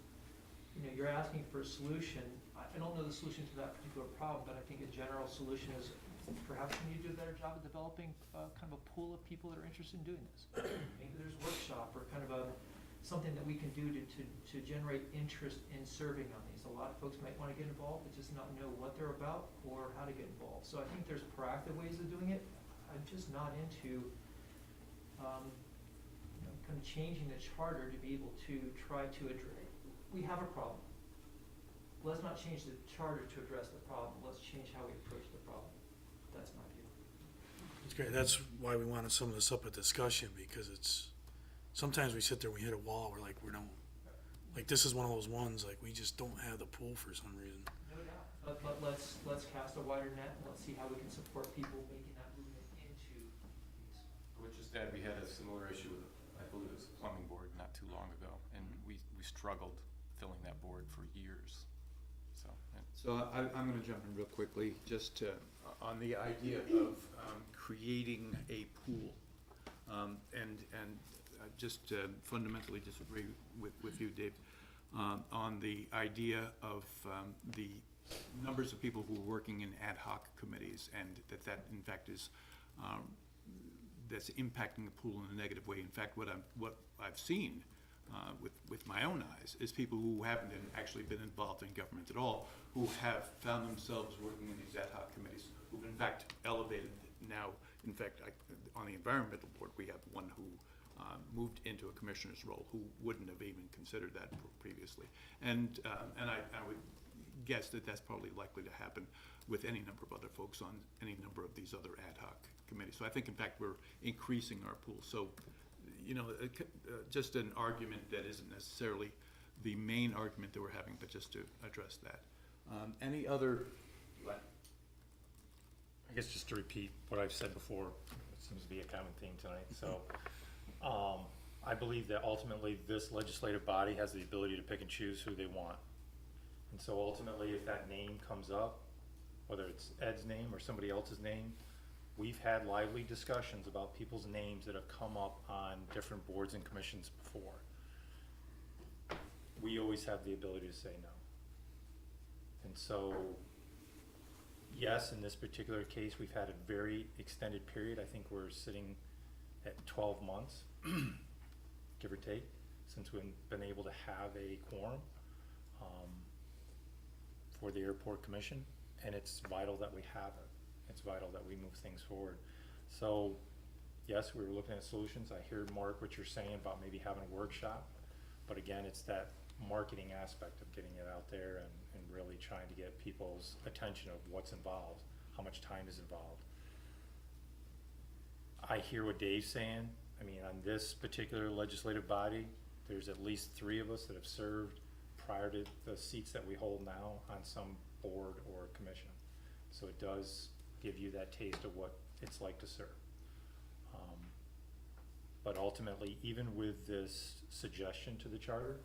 You know, you're asking for a solution. I don't know the solution to that particular problem, but I think a general solution is perhaps we need to do a better job of developing kind of a pool of people that are interested in doing this. Maybe there's a workshop or kind of something that we can do to generate interest in serving on these. A lot of folks might want to get involved, but just not know what they're about or how to get involved. So I think there's proactive ways of doing it. I'm just not into kind of changing the charter to be able to try to address. We have a problem. Let's not change the charter to address the problem. Let's change how we approach the problem. That's my view. It's great, that's why we wanted some of this up at discussion, because it's, sometimes we sit there, we hit a wall, we're like, we don't, like, this is one of those ones, like, we just don't have the pool for some reason. No doubt. But let's cast a wider net, and let's see how we can support people making that movement into these. I would just add, we had a similar issue with, I believe it was the plumbing board not too long ago, and we struggled filling that board for years. So I'm gonna jump in real quickly, just on the idea of creating a pool. And just fundamentally disagree with you, Dave, on the idea of the numbers of people who are working in ad hoc committees, and that in fact is that's impacting the pool in a negative way. In fact, what I've seen with my own eyes is people who haven't actually been involved in government at all, who have found themselves working in these ad hoc committees, who've in fact elevated now. In fact, on the environmental board, we have one who moved into a commissioner's role who wouldn't have even considered that previously. And I would guess that that's probably likely to happen with any number of other folks on any number of these other ad hoc committees. So I think, in fact, we're increasing our pool. So, you know, just an argument that isn't necessarily the main argument that we're having, but just to address that. Any other? I guess just to repeat what I've said before, it seems to be a common theme tonight. So I believe that ultimately this legislative body has the ability to pick and choose who they want. And so ultimately, if that name comes up, whether it's Ed's name or somebody else's name. We've had lively discussions about people's names that have come up on different boards and commissions before. We always have the ability to say no. And so, yes, in this particular case, we've had a very extended period. I think we're sitting at 12 months, give or take, since we've been able to have a quorum for the airport commission, and it's vital that we have it. It's vital that we move things forward. So, yes, we were looking at solutions. I hear, Mark, what you're saying about maybe having a workshop, but again, it's that marketing aspect of getting it out there and really trying to get people's attention of what's involved, how much time is involved. I hear what Dave's saying. I mean, on this particular legislative body, there's at least 3 of us that have served prior to the seats that we hold now on some board or commission. So it does give you that taste of what it's like to serve. But ultimately, even with this suggestion to the charter,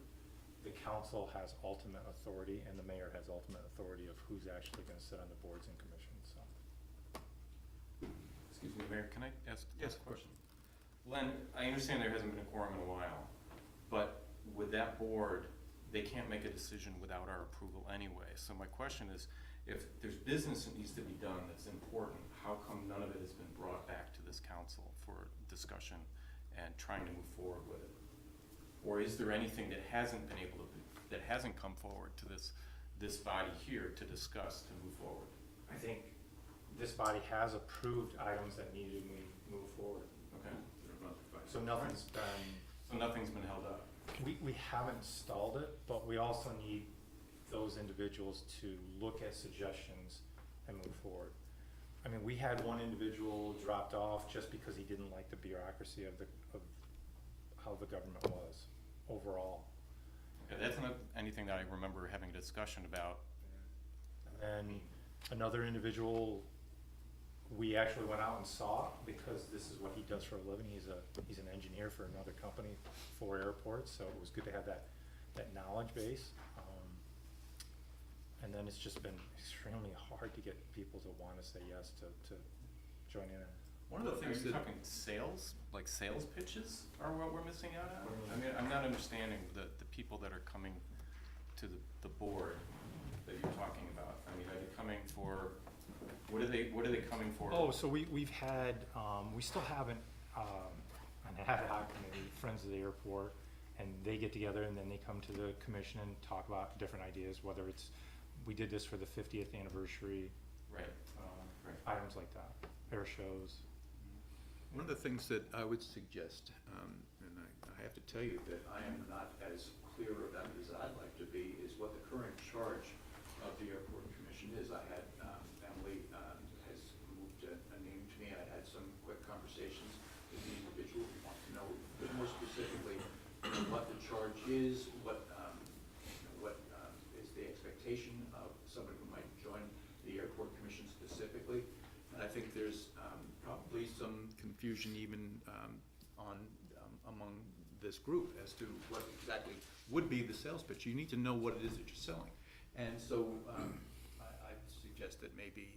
the council has ultimate authority and the mayor has ultimate authority of who's actually going to sit on the boards and commissions. So. Excuse me, Mayor, can I ask a question? Len, I understand there hasn't been a quorum in a while, but with that board, they can't make a decision without our approval anyway. So my question is, if there's business that needs to be done that's important, how come none of it has been brought back to this council for discussion and trying to move forward with it? Or is there anything that hasn't been able to that hasn't come forward to this body here to discuss to move forward? I think this body has approved items that needed to move forward. Okay. So nothing's been. So nothing's been held up. We haven't stalled it, but we also need those individuals to look at suggestions and move forward. I mean, we had one individual dropped off just because he didn't like the bureaucracy of how the government was overall. Okay, that's not anything that I remember having a discussion about. And another individual, we actually went out and saw because this is what he does for a living. He's an engineer for another company for airports, so it was good to have that knowledge base. And then it's just been extremely hard to get people to want to say yes to join in. One of the things that talking sales, like sales pitches, are what we're missing out on. I mean, I'm not understanding the people that are coming to the board that you're talking about. I mean, are they coming for? What are they coming for? Oh, so we've had we still haven't an ad hoc committee, Friends of the Airport, and they get together and then they come to the commission and talk about different ideas. Whether it's we did this for the 50th anniversary, right? Items like that, air shows. One of the things that I would suggest, and I have to tell you that I am not as clear about it as I'd like to be, is what the current charge of the airport commission is. I had Emily has moved a name to me. I had some quick conversations with the individual who wants to know a bit more specifically what the charge is, what is the expectation of somebody who might join the airport commission specifically. And I think there's probably some confusion even among this group as to what exactly would be the sales pitch. You need to know what it is that you're selling. And so I suggest that maybe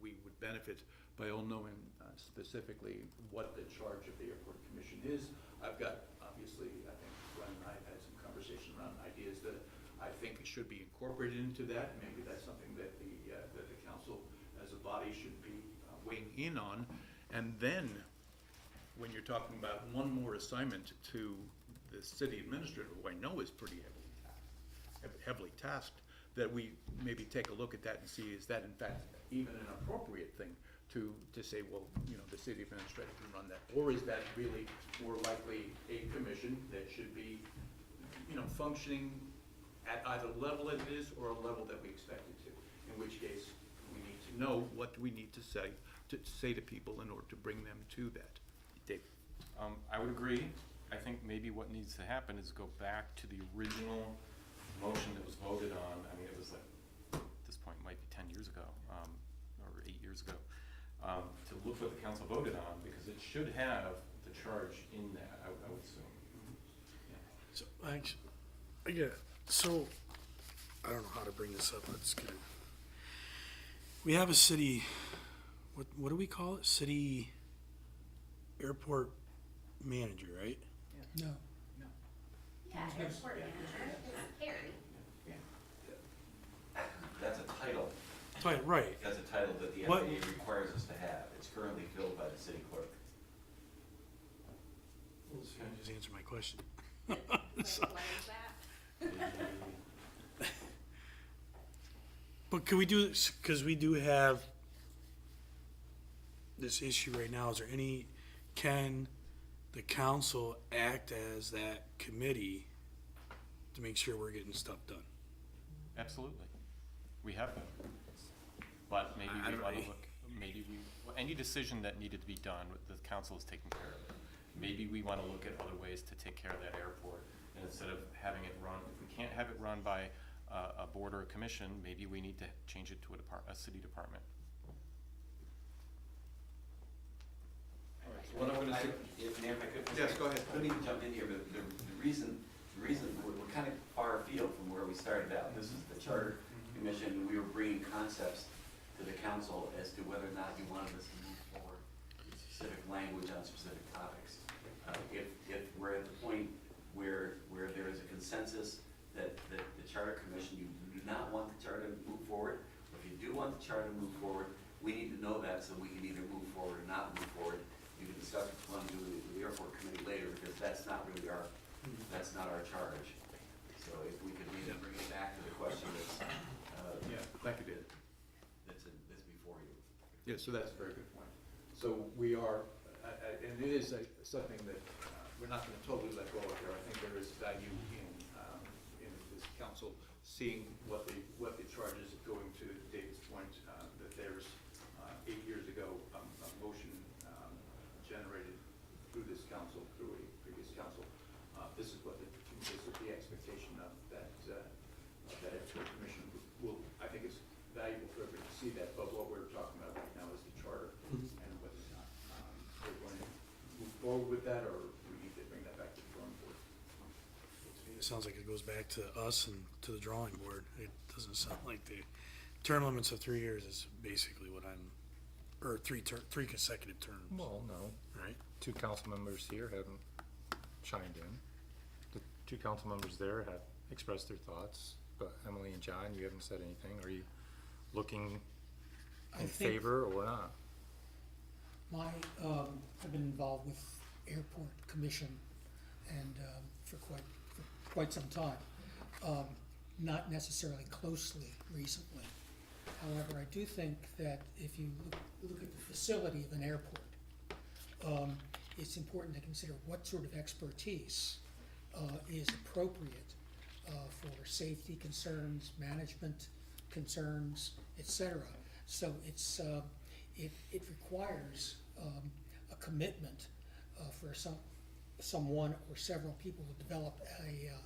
we would benefit by all knowing specifically what the charge of the airport commission is. I've got, obviously, I think Glenn and I have had some conversation around ideas that I think should be incorporated into that. Maybe that's something that the council as a body should be weighing in on. And then when you're talking about one more assignment to the city administrator, who I know is pretty heavily tasked, that we maybe take a look at that and see, is that in fact even an appropriate thing to say, well, you know, the city administrator can run that, or is that really more likely a commission that should be, you know, functioning at either level it is or a level that we expect it to, in which case we need to know what we need to say to people in order to bring them to that. Dave? I would agree. I think maybe what needs to happen is go back to the original motion that was voted on. I mean, it was like, at this point, it might be 10 years ago, or 8 years ago, to look what the council voted on, because it should have the charge in that, I would assume. So, so, I don't know how to bring this up, let's get it. We have a city, what do we call it? City airport manager, right? No. Yeah, airport manager, it's Harry. That's a title. Right. That's a title that the What- FAA requires us to have. It's currently filled by the city clerk. Just answer my question. What is that? But could we do, because we do have this issue right now, is there any, can the council act as that committee to make sure we're getting stuff done? Absolutely. We have been. But maybe I we don't want to know. look, any decision that needed to be done, the council is taking care of it. Maybe we want to look at other ways to take care of that airport, and instead of having it run, if we can't have it run by a board or a commission, maybe we need to change it to a city department. What I'm gonna say. Mayor, if I could. Yes, go ahead. Let me jump in here, but the reason, we're kind of far afield from where we started out. This is the Charter Commission. We were bringing concepts to the council as to whether or not you wanted us to move forward with specific language on specific topics. If we're at the point where there is a consensus that the Charter Commission, you do not want the charter to move forward, or if you do want the charter to move forward, we need to know that so we can either move forward or not move forward. You can discuss what you want to do with the airport committee later, because that's not really that's not our charge. So if we could maybe bring it back to the question that's, Yeah, thank you, David. that's before you. Yeah, so that's a very good point. So we are, and it is something that we're not going to totally let go of here. I think there is value in this council seeing what the charges, going to David's point, that there's 8 years ago a motion generated through this council, through a previous council. This is the expectation of that airport commission will. I think it's valuable for everybody to see that, but what we're talking about right now is the charter and whether or not we're going to move forward with that, or we need to bring that back to the drawing board. It sounds like it goes back to us and to the drawing board. It doesn't sound like the term limits of 3 years is basically what or three consecutive terms. Well, no. Right? 2 council members here haven't chimed in. The 2 council members there have expressed their thoughts, but Emily and John, you haven't said anything. Are you looking in favor or not? I've been involved with Airport Commission and for quite some time. Not necessarily closely recently. However, I do think that if you look at the facility of an airport, it's important to consider what sort of expertise is appropriate for safety concerns, management concerns, etc. So it requires a commitment for someone or several people to develop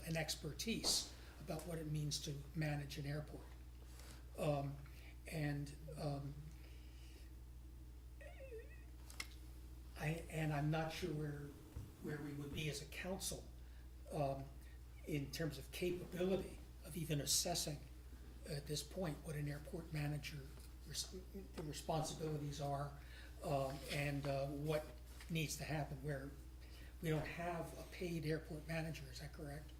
an expertise about what it means to manage an airport. I'm not sure where we would be as a council in terms of capability of even assessing at this point what an airport manager, the responsibilities are, and what needs to happen, where we don't have a paid airport manager, is that correct?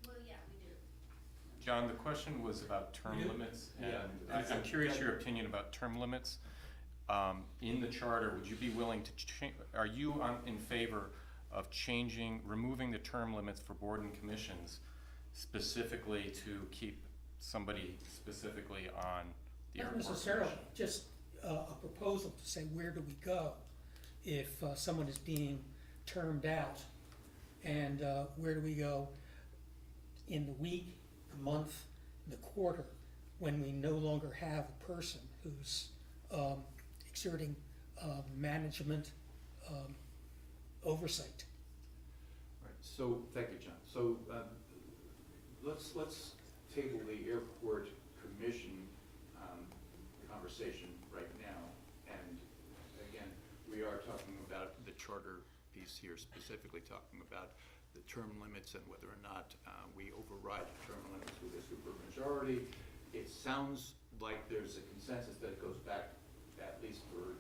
Well, yeah, we do. John, the question was about term limits, and I'm curious your opinion about term limits. In the charter, would you be willing to are you in favor of removing the term limits for board and commissions specifically to keep somebody specifically on the airport commission? Not necessarily, just a proposal to say, where do we go if someone is being termed out? And where do we go in the week, the month, the quarter, when we no longer have a person who's exerting management oversight? Right, so, thank you, John. So, let's table the airport commission conversation right now. And again, we are talking about the charter piece here, specifically talking about the term limits and whether or not we override the term limits with a supermajority. It sounds like there's a consensus that it goes back at least for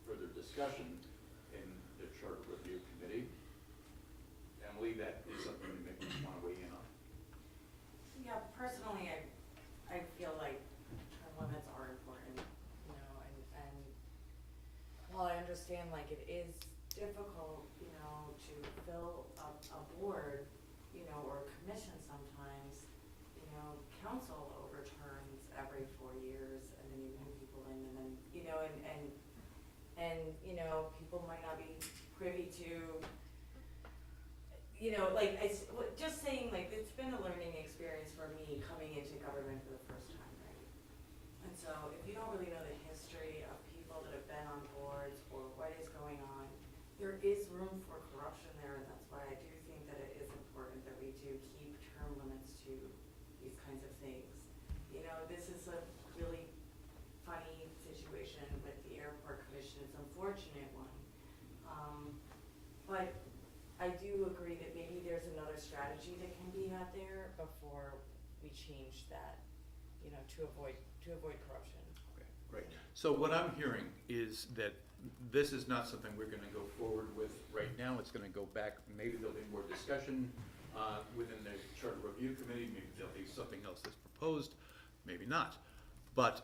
further discussion in the Charter Review Committee. Emily, that is something you may want to weigh in on. Yeah, personally, I feel like term limits are important, you know, and while I understand like it is difficult, you know, to fill a board, you know, or a commission sometimes, you know, council overturns every 4 years and then you move people in and then, you know, and, you know, people might not be privy to, you know, like, just saying, like, it's been a learning experience for me coming into government for the first time, right? And so if you don't really know the history of people that have been on boards or what is going on, there is room for corruption there, and that's why I do think that it is important that we do keep term limits to these kinds of things. You know, this is a really funny situation with the airport commission. It's an unfortunate one. But I do agree that maybe there's another strategy that can be had there before we change that, you know, to avoid corruption. Okay, great. So what I'm hearing is that this is not something we're gonna go forward with right now. It's gonna go back, maybe there'll be more discussion within the Charter Review Committee, maybe there'll be something else that's proposed, maybe not. But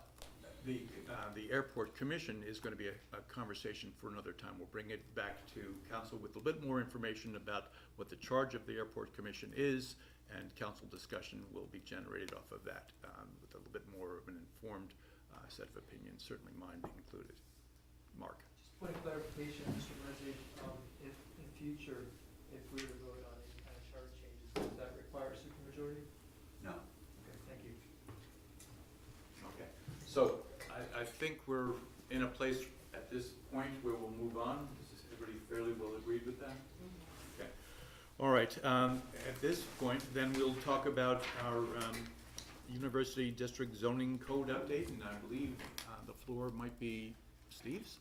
the Airport Commission is gonna be a conversation for another time. We'll bring it back to council with a bit more information about what the charge of the Airport Commission is, and council discussion will be generated off of that with a little bit more of an informed set of opinions, certainly mine being included. Mark? Just point of clarification, Mr. Murphy, if in future, if we were to vote on any kind of charter changes, does that require a supermajority? No. Okay, thank you. Okay, so I think we're in a place at this point where we'll move on. Is everybody fairly well agreed with that? Okay. All right, at this point, then we'll talk about our University District Zoning Code update, and I believe the floor might be Steve's,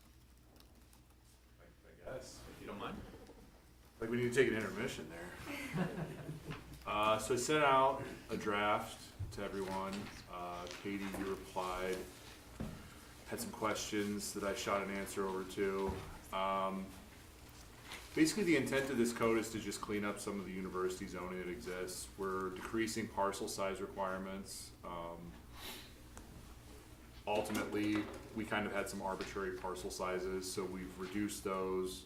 I guess. if you don't mind. Like we need to take an intermission there. So I sent out a draft to everyone. Katie, you replied. Had some questions that I shot an answer over to. Basically, the intent of this code is to just clean up some of the university zoning that exists. We're decreasing parcel size requirements. Ultimately, we kind of had some arbitrary parcel sizes, so we've reduced those.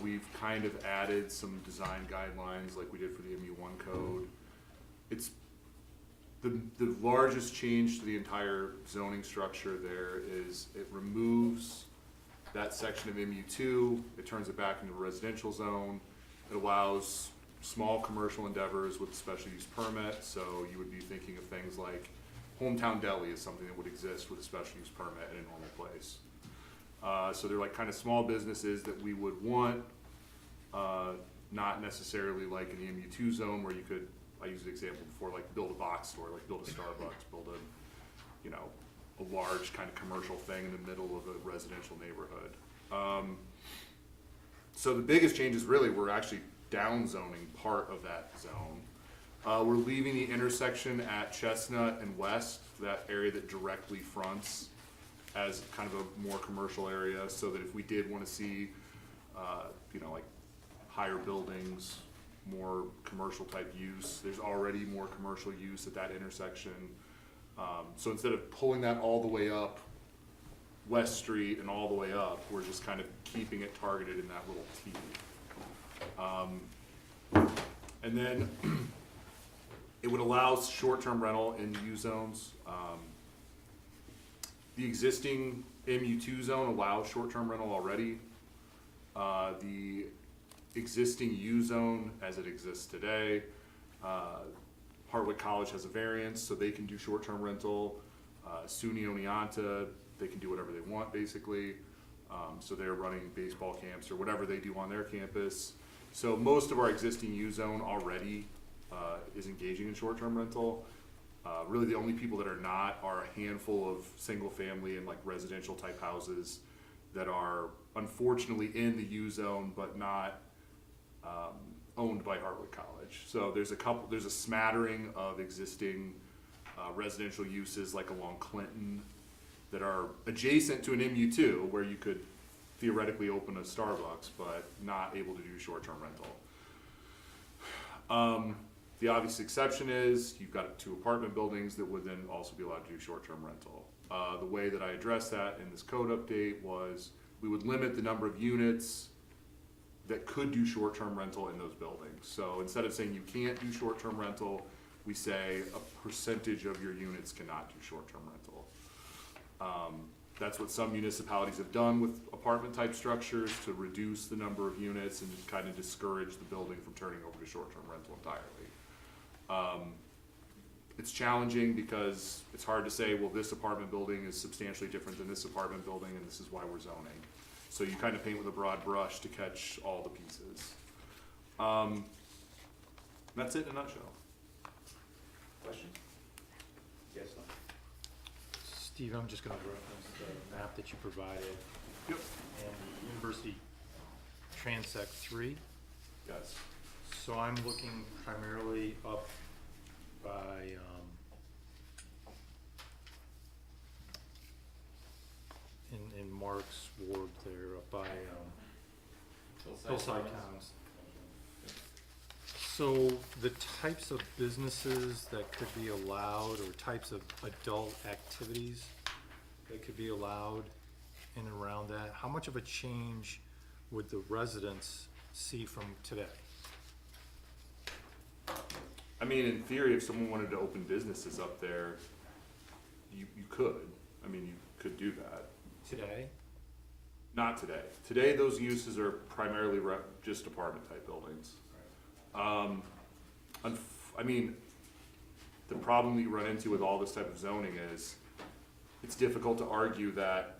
We've kind of added some design guidelines like we did for the MU1 code. It's the largest change to the entire zoning structure there is it removes that section of MU2, it turns it back into a residential zone. It allows small commercial endeavors with a special use permit, so you would be thinking of things like Hometown Deli is something that would exist with a special use permit in a normal place. So they're like kind of small businesses that we would want, not necessarily like in the MU2 zone where you could, I used an example before, like build a box store, like build a Starbucks, build a, you know, a large kind of commercial thing in the middle of a residential neighborhood. So the biggest change is really we're actually down zoning part of that zone. We're leaving the intersection at Chestnut and West, that area that directly fronts, as kind of a more commercial area, so that if we did want to see, you know, like higher buildings, more commercial type use, there's already more commercial use at that intersection. So instead of pulling that all the way up West Street and all the way up, we're just kind of keeping it targeted in that little T. And then it would allow short-term rental in U zones. The existing MU2 zone allows short-term rental already. The existing U zone as it exists today, Hartwick College has a variance, so they can do short-term rental. SUNY Oneonta, they can do whatever they want basically. So they're running baseball camps or whatever they do on their campus. So most of our existing U zone already is engaging in short-term rental. Really the only people that are not are a handful of single family and like residential type houses that are unfortunately in the U zone but not owned by Hartwick College. So there's a smattering of existing residential uses like along Clinton that are adjacent to an MU2 where you could theoretically open a Starbucks, but not able to do short-term rental. The obvious exception is you've got 2 apartment buildings that would then also be allowed to do short-term rental. The way that I addressed that in this code update was we would limit the number of units that could do short-term rental in those buildings. So instead of saying you can't do short-term rental, we say a percentage of your units cannot do short-term rental. That's what some municipalities have done with apartment-type structures to reduce the number of units and just kind of discourage the building from turning over to short-term rental entirely. It's challenging because it's hard to say, well, this apartment building is substantially different than this apartment building, and this is why we're zoning. So you kind of paint with a broad brush to catch all the pieces. That's it in a nutshell. Question? Yes, no? Steve, I'm just gonna reference the map that you provided. Yep. And University Transect 3. Yes. So I'm looking primarily up by, in Mark's ward there, up by, Hillside Commons. So the types of businesses that could be allowed, or types of adult activities that could be allowed in and around that, how much of a change would the residents see from today? I mean, in theory, if someone wanted to open businesses up there, you could. I mean, you could do that. Today? Not today. Today, those uses are primarily just apartment-type buildings. I mean, the problem that you run into with all this type of zoning is it's difficult to argue that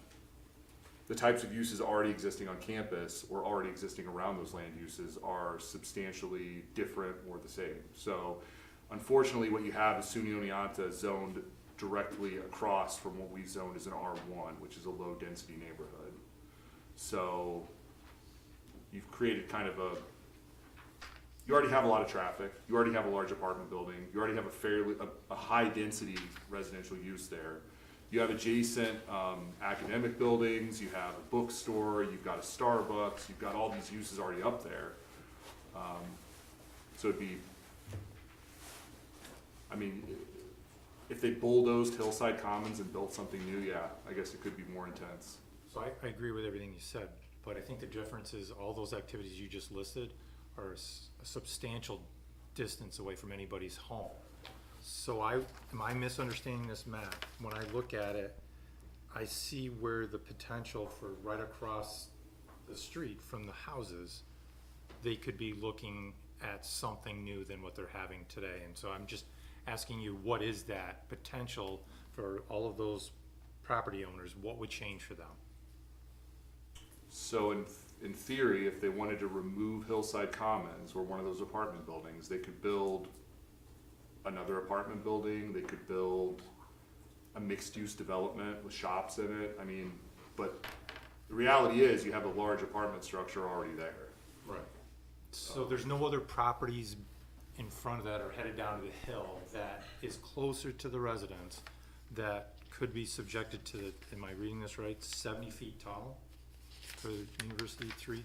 the types of uses already existing on campus or already existing around those land uses are substantially different or the same. So unfortunately, what you have is SUNY Oneonta zoned directly across from what we zoned as an R1, which is a low-density neighborhood. So you've created kind of you already have a lot of traffic, you already have a large apartment building, you already have a high-density residential use there. You have adjacent academic buildings, you have a bookstore, you've got a Starbucks, you've got all these uses already up there. So it'd be, I mean, if they bulldozed Hillside Commons and built something new, yeah, I guess it could be more intense. So I agree with everything you said, but I think the difference is all those activities you just listed are a substantial distance away from anybody's home. So am I misunderstanding this map? When I look at it, I see where the potential for right across the street from the houses, they could be looking at something new than what they're having today. And so I'm just asking you, what is that potential for all of those property owners? What would change for them? So in theory, if they wanted to remove Hillside Commons or one of those apartment buildings, they could build another apartment building, they could build a mixed-use development with shops in it. I mean, but the reality is you have a large apartment structure already there. Right. So there's no other properties in front of that or headed down to the hill that is closer to the residents that could be subjected to the, am I reading this right, 70 feet tall for University 3?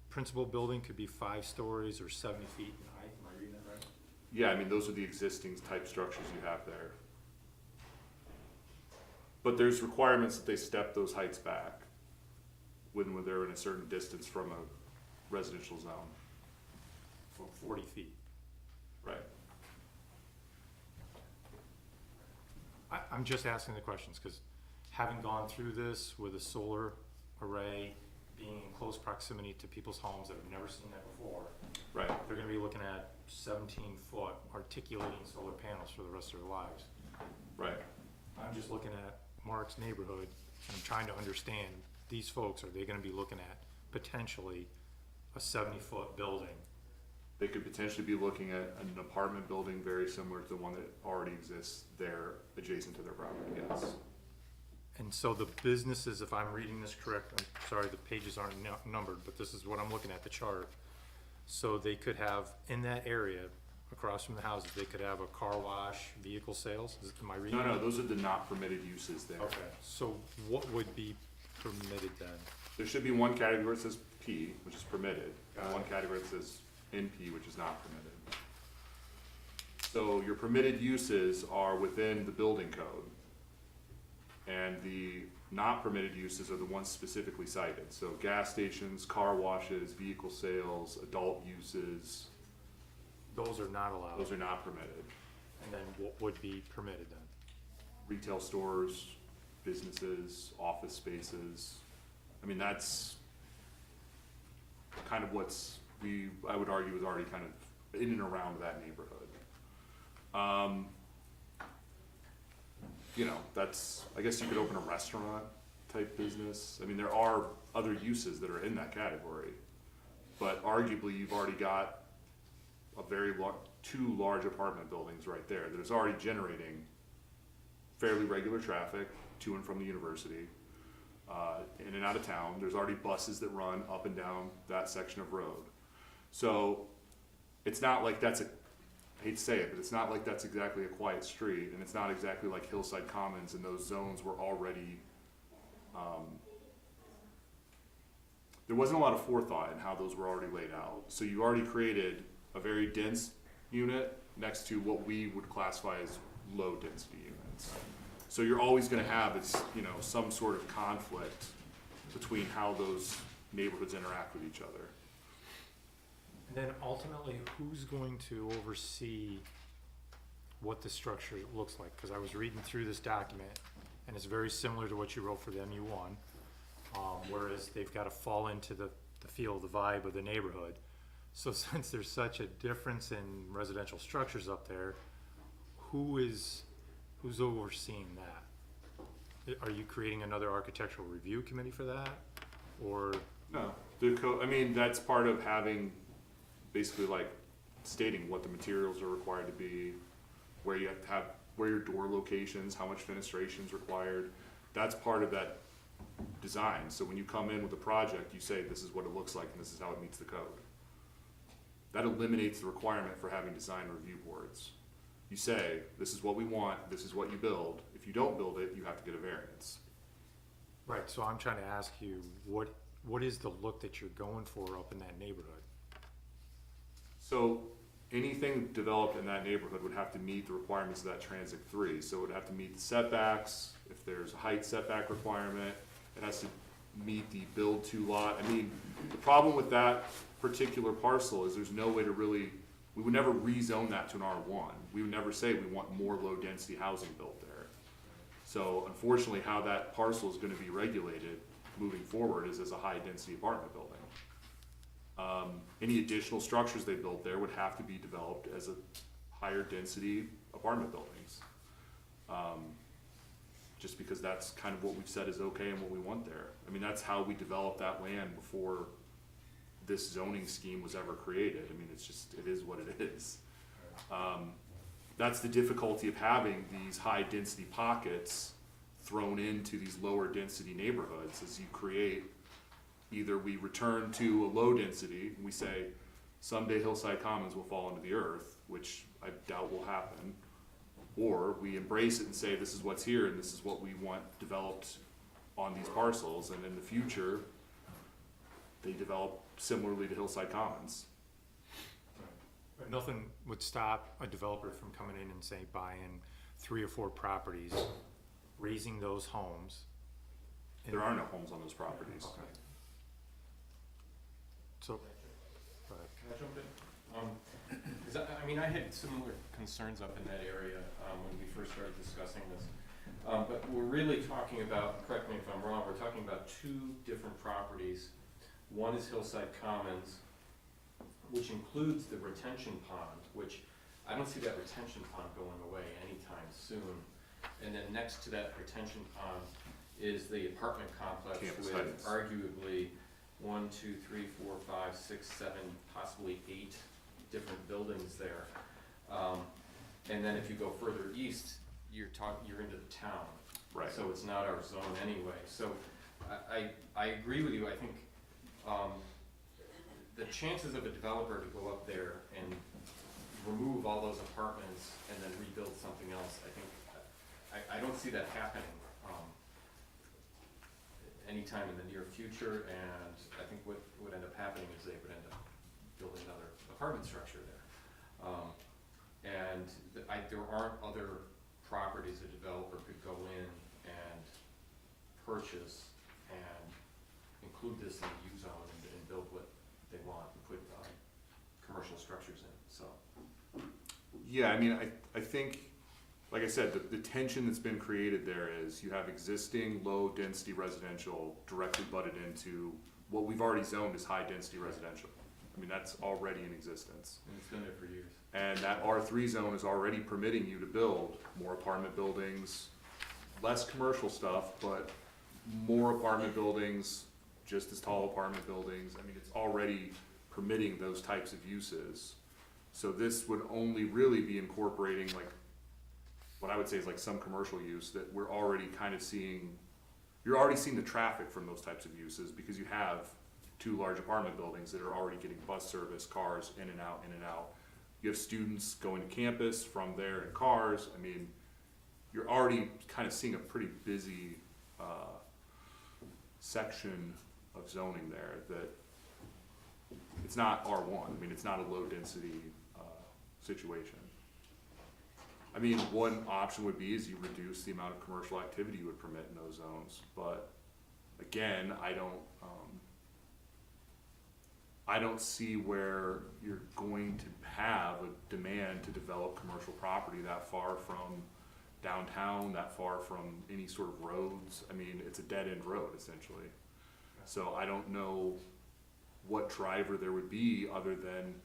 Principal building could be 5 stories or 70 feet in height, am I reading that right? Yeah, I mean, those are the existing type structures you have there. But there's requirements that they step those heights back when they're in a certain distance from a residential zone. For 40 feet. Right. I'm just asking the questions because having gone through this with a solar array being in close proximity to people's homes that have never seen that before, right? They're going to be looking at 17-foot articulating solar panels for the rest of their lives. Right. I'm just looking at Mark's neighborhood and I'm trying to understand these folks, are they going to be looking at potentially a 70-foot building? They could potentially be looking at an apartment building very similar to the one that already exists there adjacent to their property, yes. And so the businesses, if I'm reading this correct, I'm sorry the pages aren't numbered, but this is what I'm looking at, the chart. So they could have in that area across from the houses, they could have a car wash, vehicle sales? Am I reading? No, those are the not permitted uses there. Okay, so what would be permitted then? There should be one category where it says P, which is permitted, and Got one it. category that says NP, which is not permitted. So your permitted uses are within the building code, and the not permitted uses are the ones specifically cited. So gas stations, car washes, vehicle sales, adult uses, Those are not allowed. those are not permitted. And then what would be permitted then? Retail stores, businesses, office spaces. I mean, that's kind of I would argue is already kind of in and around that neighborhood. You know, I guess you could open a restaurant type business. I mean, there are other uses that are in that category. But arguably, you've already got two large apartment buildings right there that is already generating fairly regular traffic to and from the university, in and out of town. There's already buses that run up and down that section of road. So it's not like I hate to say it, but it's not like that's exactly a quiet street, and it's not exactly like Hillside Commons, and those zones were already, there wasn't a lot of forethought in how those were already laid out. So you already created a very dense unit next to what we would classify as low density units. So you're always gonna have some sort of conflict between how those neighborhoods interact with each other. And then ultimately, who's going to oversee what the structure looks like? Because I was reading through this document, and it's very similar to what you wrote for the MU1, whereas they've got to fall into the feel, the vibe of the neighborhood. So since there's such a difference in residential structures up there, who's overseeing that? Are you creating another architectural review committee for that, or? No, that's part of having, basically like stating what the materials are required to be, where you have to have, where your door locations, how much fenestration is required. That's part of that design. So when you come in with a project, you say this is what it looks like and this is how it meets the code. That eliminates the requirement for having design review boards. You say, this is what we want, this is what you build. If you don't build it, you have to get a variance. Right, so I'm trying to ask you, what is the look that you're going for up in that neighborhood? So anything developed in that neighborhood would have to meet the requirements of that Transit 3. So it would have to meet the setbacks. If there's a height setback requirement, it has to meet the build to lot. I mean, the problem with that particular parcel is there's no way to really, we would never rezone that to an R1. We would never say we want more low density housing built there. So unfortunately, how that parcel is gonna be regulated moving forward is as a high density apartment building. Any additional structures they built there would have to be developed as a higher density apartment buildings. Just because that's kind of what we've said is okay and what we want there. I mean, that's how we developed that land before this zoning scheme was ever created. I mean, it is what it is. That's the difficulty of having these high density pockets thrown into these lower density neighborhoods, is you create, either we return to a low density, and we say someday Hillside Commons will fall into the earth, which I doubt will happen, or we embrace it and say this is what's here and this is what we want developed on these parcels, and in the future they develop similarly to Hillside Commons. But nothing would stop a developer from coming in and say buying 3 or 4 properties, raising those homes. There are no homes on those properties. Okay. So, go ahead. Can I jump in? 'Cause I had similar concerns up in that area when we first started discussing this. But we're really talking about, correct me if I'm wrong, we're talking about 2 different properties. One is Hillside Commons, which includes the retention pond, which I don't see that retention pond going away anytime soon. And then next to that retention pond is the apartment complex Campus with Heights. arguably 1, 2, 3, 4, 5, 6, 7, possibly 8 different buildings there. And then if you go further east, you're into the town. Right. So it's not our zone anyway. So I agree with you. I think the chances of a developer to go up there and remove all those apartments and then rebuild something else. I think, I don't see that happening, anytime in the near future, and I think what would end up happening is they would end up building another apartment structure there. There aren't other properties a developer could go in and purchase and include this in the U zone and build what they want and put commercial structures in, so. Yeah, I mean, I think, like I said, the tension that's been created there is you have existing low-density residential directly butted into what we've already zoned as high-density residential. I mean, that's already in existence. And it's been there for years. And that R3 zone is already permitting you to build more apartment buildings, less commercial stuff, but more apartment buildings, just as tall apartment buildings. I mean, it's already permitting those types of uses. So this would only really be incorporating like, what I would say is like some commercial use that we're already kind of seeing. You're already seeing the traffic from those types of uses because you have 2 large apartment buildings that are already getting bus service, cars in and out, in and out. You have students going to campus from there in cars. I mean, you're already kind of seeing a pretty busy section of zoning there that it's not R1. I mean, it's not a low density situation. I mean, one option would be is you reduce the amount of commercial activity you would permit in those zones. But again, I don't see where you're going to have a demand to develop commercial property that far from downtown, that far from any sort of roads. I mean, it's a dead-end road essentially. So I don't know what driver there would be other than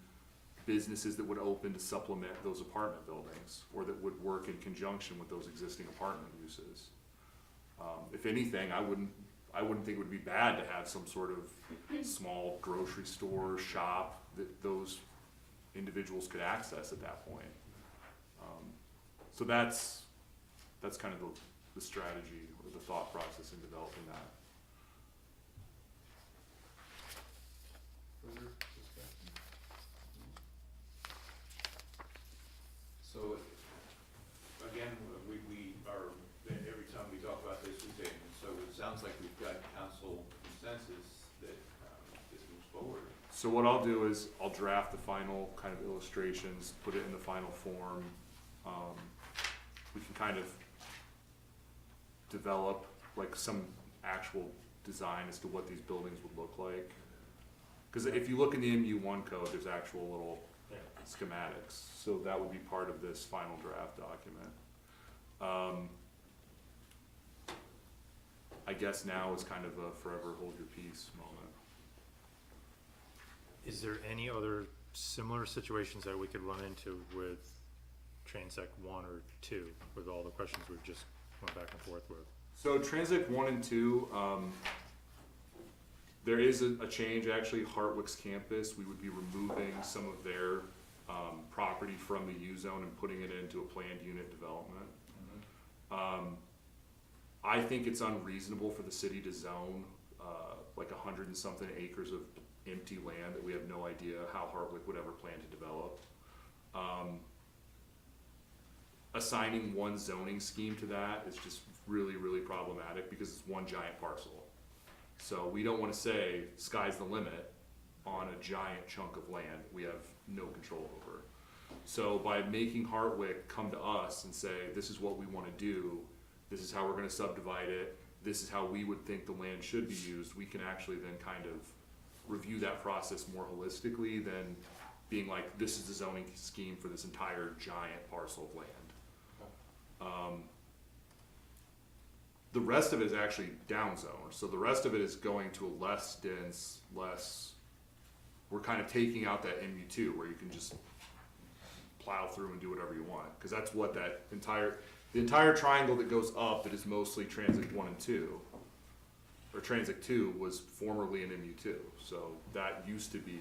businesses that would open to supplement those apartment buildings or that would work in conjunction with those existing apartment uses. If anything, I wouldn't think it would be bad to have some sort of small grocery store, shop that those individuals could access at that point. So that's kind of the strategy or the thought process in developing that. Further discussion? So, again, we are, every time we talk about this, we say, so it sounds like we've got council consensus that this moves forward. So what I'll do is I'll draft the final kind of illustrations, put it in the final form. We can kind of develop like some actual design as to what these buildings would look like. Because if you look in the MU1 code, there's actual little schematics. So that would be part of this final draft document. I guess now is kind of a forever hold your peace moment. Is there any other similar situations that we could run into with Transect 1 or 2 with all the questions we've just went back and forth with? So Transect 1 and 2, there is a change actually. Hartwick's campus, we would be removing some of their property from the U zone and putting it into a planned unit development. I think it's unreasonable for the city to zone like 100 and something acres of empty land that we have no idea how Hartwick would ever plan to develop. Assigning one zoning scheme to that is just really, really problematic because it's one giant parcel. So we don't want to say sky's the limit on a giant chunk of land we have no control over. So by making Hartwick come to us and say, this is what we want to do, this is how we're going to subdivide it, this is how we would think the land should be used, we can actually then kind of review that process more holistically than being like, this is the zoning scheme for this entire giant parcel of land. The rest of it is actually downzoned, so the rest of it is going to a less dense, we're kind of taking out that MU2 where you can just plow through and do whatever you want, because that's what the entire triangle that goes up that is mostly Transect 1 and 2, or Transect 2 was formerly an MU2, so that used to be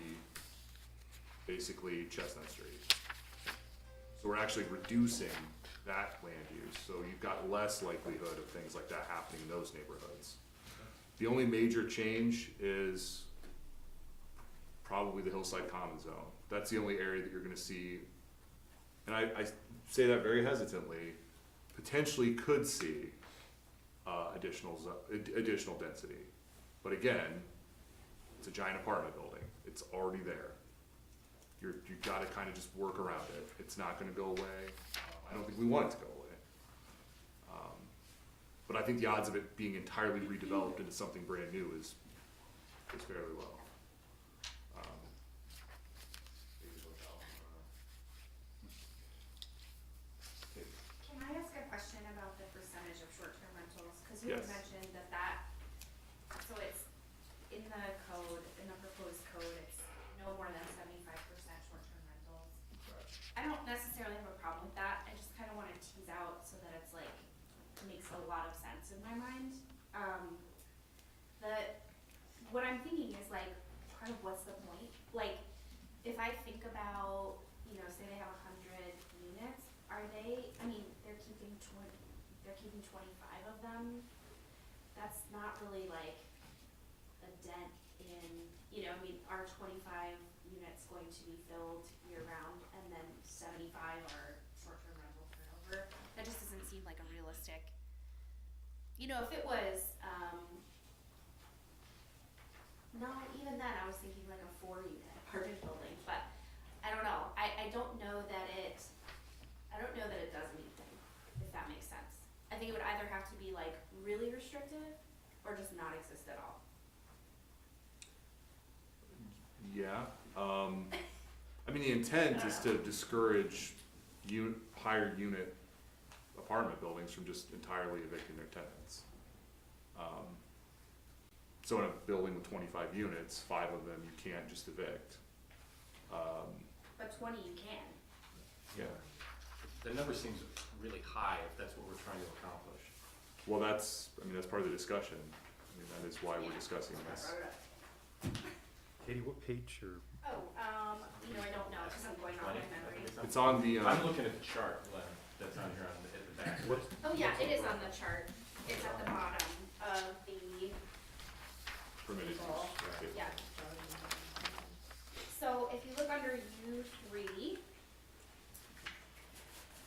basically Chestnut Street. So we're actually reducing that land use, so you've got less likelihood of things like that happening in those neighborhoods. The only major change is probably the Hillside Common Zone. That's the only area that you're gonna see and I say that very hesitantly, potentially could see additional density. But again, it's a giant apartment building. It's already there. You gotta kind of just work around it. It's not gonna go away. I don't think we want it to go away. But I think the odds of it being entirely redeveloped into something brand new is fairly low. Can I ask a question about the percentage of short-term rentals? Because you had Yes. mentioned that, so it's in the code, in the proposed code, it's no more than 75% short-term rentals. I don't necessarily have a problem with that, I just kinda wanna tease out so that it's like, makes a lot of sense in my mind. What I'm thinking is like, kind of what's the point? Like, if I think about, say they have 100 units, are they, they're keeping 25 of them. That's not really like a dent in, are 25 units going to be filled year round and then 75 are short-term rental turnover? That just doesn't seem like a realistic, if it was, no, even then, I was thinking like a 4-unit apartment building, but I don't know. I don't know that it does anything, if that makes sense. I think it would either have to be like really restrictive or just not exist at all. Yeah, the intent is to discourage higher unit apartment buildings from just entirely evicting their tenants. So in a building with 25 units, 5 of them you can't just evict. But 20 you can. Yeah. The number seems really high if that's what we're trying to accomplish. Well, that's part of the discussion. That is why we're discussing this. Katie, what page or? Oh, I don't know, because I'm going off my memory. It's on the, I'm looking at the chart, Len, that's on here at the back. Oh, yeah, it is on the chart. It's at the bottom of the permitted table. use. Yeah. So if you look under U3,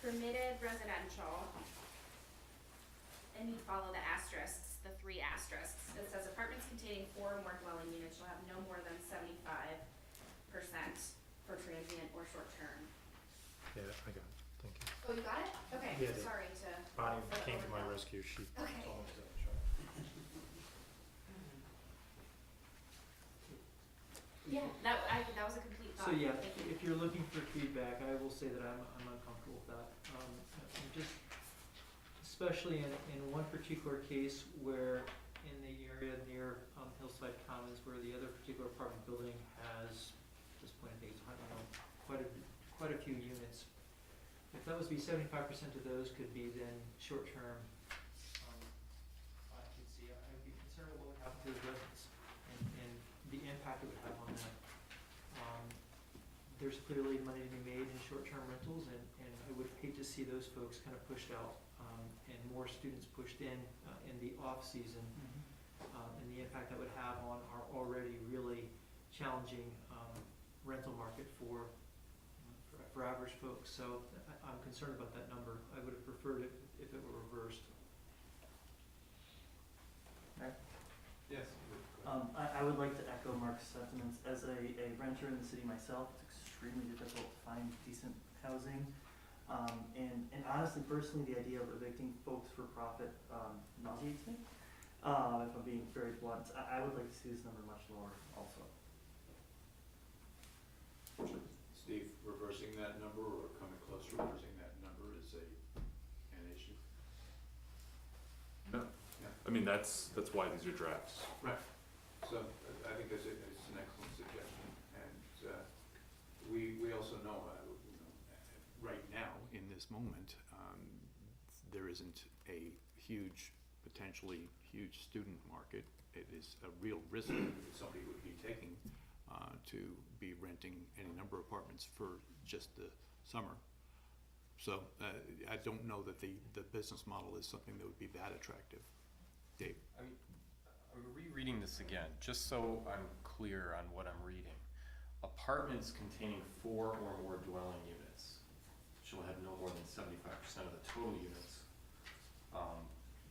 permitted residential, and you follow the asterisks, the 3 asterisks, it says apartments containing 4 or more dwelling units shall have no more than 75% for transient or short term. Yeah, I got it, thank you. Oh, you got it? Okay, Yeah, the sorry to. Bonnie flip came to over my that. rescue, she Okay. told me to chart. Yeah, that was a complete thought. So yeah, Thank you. if you're looking for feedback, I will say that I'm uncomfortable with that. Just, especially in one particular case where in the area near Hillside Commons, where the other particular apartment building has, at this point I think it's, quite a few units. If that was to be 75% of those could be then short-term, I could see, I'd be concerned with what would happen to the residents and the impact it would have on them. There's clearly money to be made in short-term rentals, and I would hate to see those folks kind of pushed out, and more students pushed in the off-season, and the impact that would have on our already really challenging rental market for average folks. So I'm concerned about that number. I would have preferred it if it were reversed. Yes. I would like to echo Mark's sentiments. As a renter in the city myself, it's extremely difficult to find decent housing. And honestly, personally, the idea of evicting folks for profit nauseates me. If I'm being very blunt, I would like to see this number much lower also. Steve, reversing that number or coming close to reversing that number is an issue? No. Yeah. That's why these are drafts. Right. So I think it's an excellent suggestion, and we also know, right now, in this moment, there isn't a potentially huge student market. It is a real risk that somebody would be taking to be renting any number of apartments for just the summer. So I don't know that the business model is something that would be that attractive. Dave? I'm rereading this again, just so I'm clear on what I'm reading. Apartments containing 4 or more dwelling units shall have no more than 75% of the total units.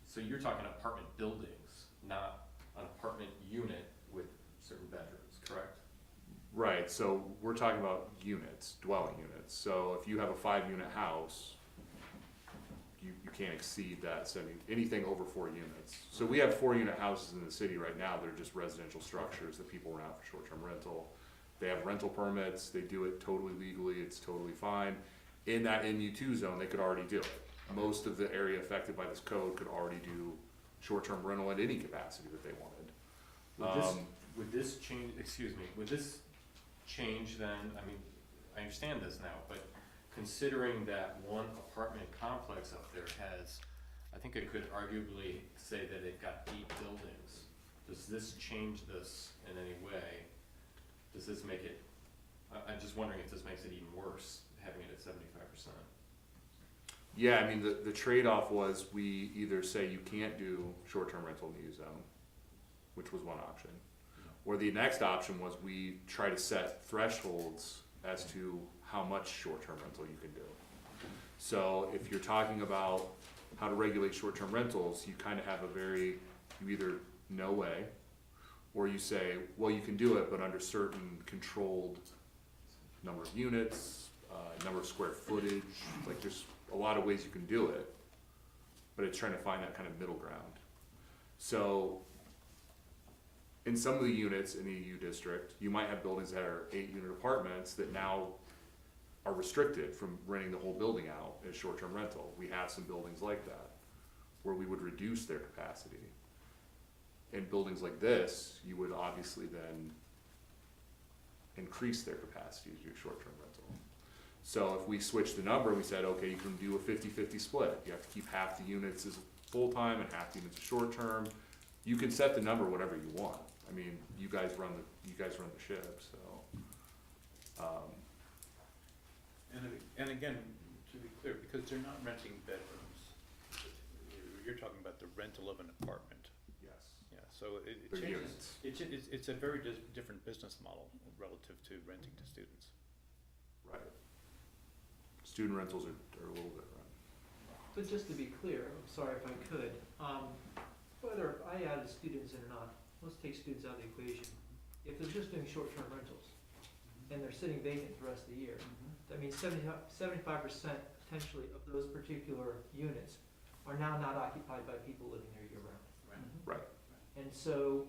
So you're talking apartment buildings, not an apartment unit with certain bedrooms, correct? Right, so we're talking about units, dwelling units. So if you have a 5-unit house, you can't exceed that 70, anything over 4 units. So we have 4-unit houses in the city right now that are just residential structures that people rent out for short-term rental. They have rental permits, they do it totally legally, it's totally fine. In that MU2 zone, they could already do it. Most of the area affected by this code could already do short-term rental at any capacity that they wanted. Would this change, excuse me, would this change then, I mean, I understand this now, but considering that one apartment complex up there has, I think I could arguably say that it got 8 buildings. Does this change this in any way? Does this make it, I'm just wondering if this makes it even worse, having it at 75%. Yeah, I mean, the trade-off was we either say you can't do short-term rental in the U zone, which was one option. Or the next option was we try to set thresholds as to how much short-term rental you can do. So if you're talking about how to regulate short-term rentals, you kind of have you either no way, or you say, well, you can do it, but under certain controlled number of units, number of square footage, like there's a lot of ways you can do it, but it's trying to find that kind of middle ground. So in some of the units in the EU district, you might have buildings that are 8-unit apartments that now are restricted from renting the whole building out as short-term rental. We have some buildings like that, where we would reduce their capacity. In buildings like this, you would obviously then increase their capacity to do short-term rental. So if we switched the number and we said, okay, you can do a 50-50 split, you have to keep half the units as full-time and half the units as short-term, you can set the number whatever you want. I mean, you guys run the ship, so. And again, to be clear, because they're not renting bedrooms, you're talking about the rental of an apartment. Yes. Yeah, so it They're changes, it's a very different business model relative to renting to students. Right. Student rentals are a little different. But just to be clear, I'm sorry if I could, whether I added students in or not, let's take students out of the equation. If they're just doing short-term rentals and they're sitting vacant the rest of the year, that means 75% potentially of those particular units are now not occupied by people living there year-round. Right. And so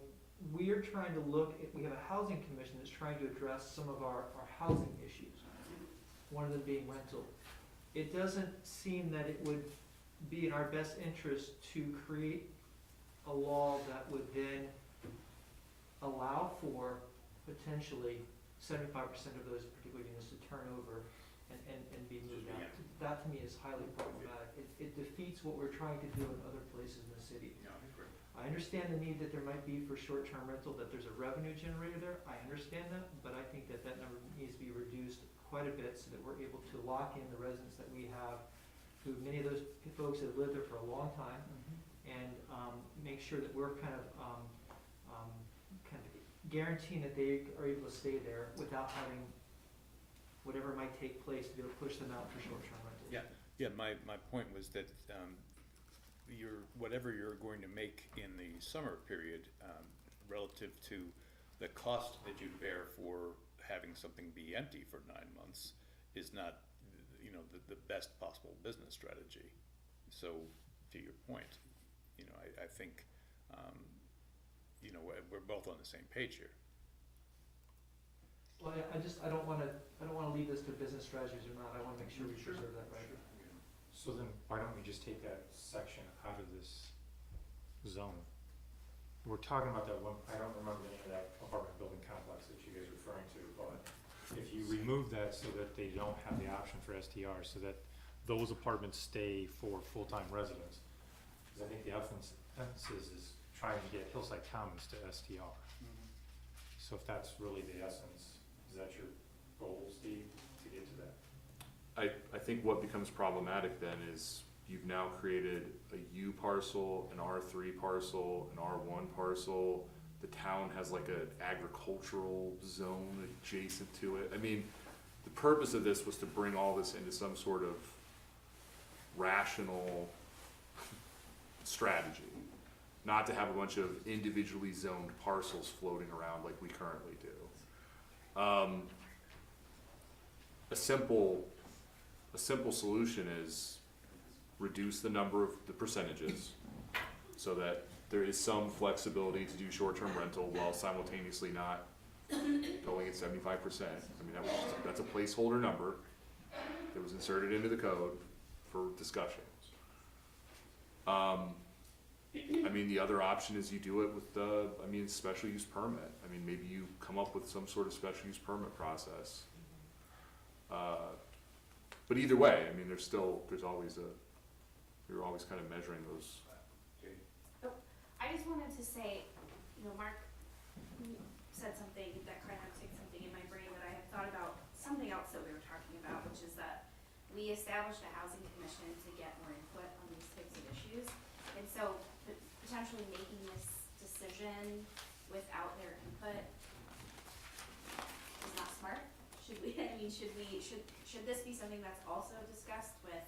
we're trying to look at, we have a housing commission that's trying to address some of our housing issues, one of them being rental. It doesn't seem that it would be in our best interest to create a law that would then allow for potentially 75% of those particular units to turn over and be moved out. That to me is highly problematic. It defeats what we're trying to do in other places in the city. Yeah, I agree. I understand the need that there might be for short-term rental, that there's a revenue generator there. I understand that, but I think that number needs to be reduced quite a bit so that we're able to lock in the residents that we have, who many of those folks have lived there for a long time, and make sure that we're kind of guaranteeing that they are able to stay there without having whatever might take place to be able to push them out for short-term rentals. Yeah, my point was that whatever you're going to make in the summer period, relative to the cost that you bear for having something be empty for 9 months is not, the best possible business strategy. So, to your point, I think, we're both on the same page here. Well, I don't wanna leave this to business strategies or not. I wanna make sure we preserve that right. So then why don't we just take that section out of this zone? We're talking about that one, I don't remember the name of that apartment building complex that you guys are referring to, but if you remove that so that they don't have the option for STR, so that those apartments stay for full-time residents, because I think the emphasis is trying to get Hillside Commons to STR. So if that's really the essence, is that your goal, Steve, to get to that? I think what becomes problematic then is you've now created a U parcel, an R3 parcel, an R1 parcel. The town has like an agricultural zone adjacent to it. I mean, the purpose of this was to bring all this into some sort of rational strategy, not to have a bunch of individually zoned parcels floating around like we currently do. A simple solution is reduce the number of the percentages so that there is some flexibility to do short-term rental while simultaneously not going at 75%. I mean, that's a placeholder number that was inserted into the code for discussion. I mean, the other option is you do it with the, special use permit. I mean, maybe you come up with some sort of special use permit process. But either way, I mean, you're always kind of measuring those. I just wanted to say, Mark said something that kind of took something in my brain that I had thought about, something else that we were talking about, which is that we established a housing commission to get more input on these types of issues. And so potentially making this decision without their input is not smart. Should this be something that's also discussed with,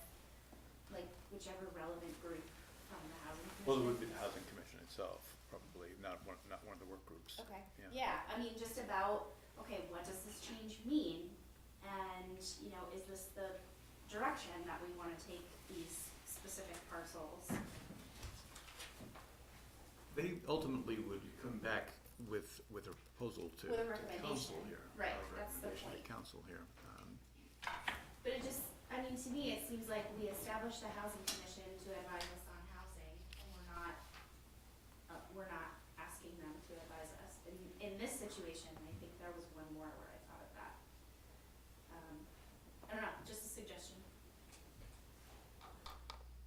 like, whichever relevant group from the housing commission? Well, it would be the housing commission itself, probably, not one of the work groups. Okay, yeah, I mean, just about, okay, what does this change mean? And, is this the direction that we wanna take these specific parcels? They ultimately would come back with a proposal to With a council recommendation. here. Right, a that's the recommendation to point. council here. But to me, it seems like we established the housing commission to advise us on housing, and we're not asking them to advise us. In this situation, I think there was one more where I thought of that. I don't know, just a suggestion.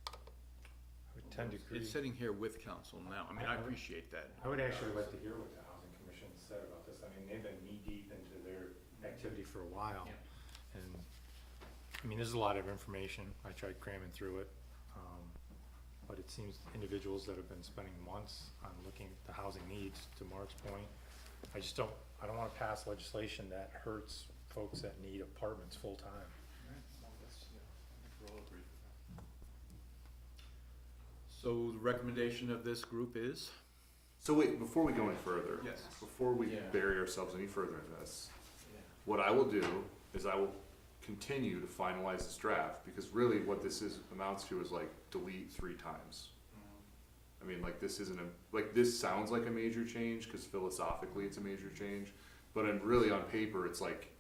I would tend to agree. It's sitting here with council now. I mean, I appreciate that. I would actually like to hear what the housing commission said about this. I mean, they've been knee-deep into their activity for a while. And, there's a lot of information. I tried cramming through it. But it seems individuals that have been spending months on looking at the housing needs, to Mark's point, I don't wanna pass legislation that hurts folks that need apartments full-time. So the recommendation of this group is? So wait, before we go any further, Yes. before we bury ourselves any further in this, what I will do is I will continue to finalize this draft, because really what this amounts to is like delete 3 times. I mean, like, this isn't this sounds like a major change, because philosophically it's a major change, but really on paper it's like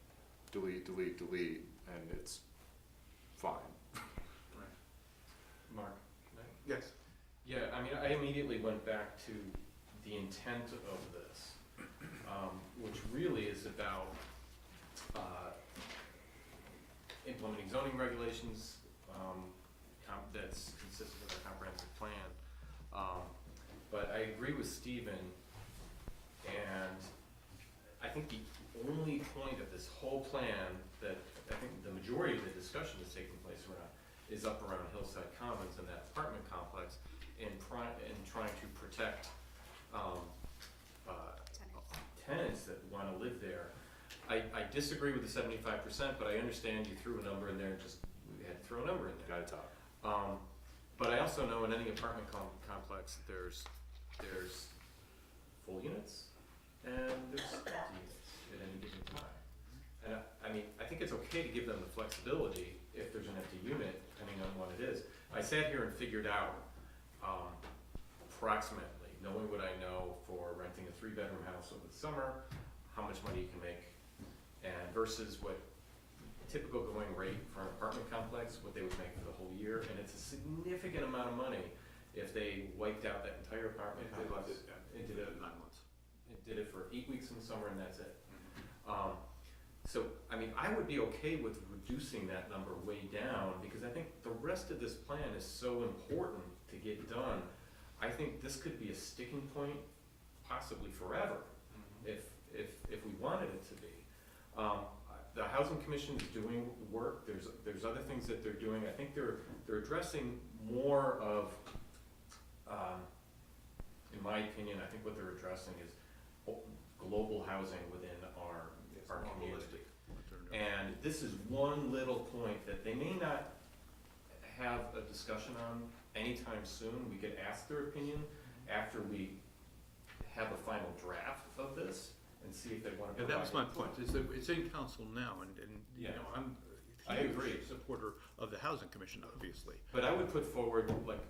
delete, delete, delete, and it's fine. Mark, can I? Yes. Yeah, I immediately went back to the intent of this, which really is about implementing zoning regulations that's consistent with a comprehensive plan. But I agree with Stephen, and I think the only point of this whole plan that I think the majority of the discussion is taking place around is up around Hillside Commons and that apartment complex, in trying to protect tenants that want to live there. I disagree with the 75%, but I understand you threw a number in there, we had to throw a number in there. Got to talk. But I also know in any apartment complex, there's full units and there's empty units at any given time. And I think it's okay to give them the flexibility if there's an empty unit, depending on what it is. I sat here and figured out approximately, knowing what I know for renting a 3-bedroom house over the summer, how much money you can make, and versus what typical going rate for an apartment complex, what they would make for the whole year, and it's a significant amount of money if they wiped out that entire apartment complex and did it 9 months. It did it for 8 weeks in the summer, and that's it. So, I would be okay with reducing that number way down, because I think the rest of this plan is so important to get done. I think this could be a sticking point, possibly forever, if we wanted it to be. The Housing Commission is doing work. There's other things that they're doing. I think they're addressing more of, in my opinion, I think what they're addressing is global housing within our community. And this is one little point that they may not have a discussion on anytime soon. We could ask their opinion after we have a final draft of this and see if they want to Yeah, provide. that was my point, is that it's in council now, and, you Yeah. know, I'm I a huge agree. supporter of the housing commission, obviously. But I would put forward, like,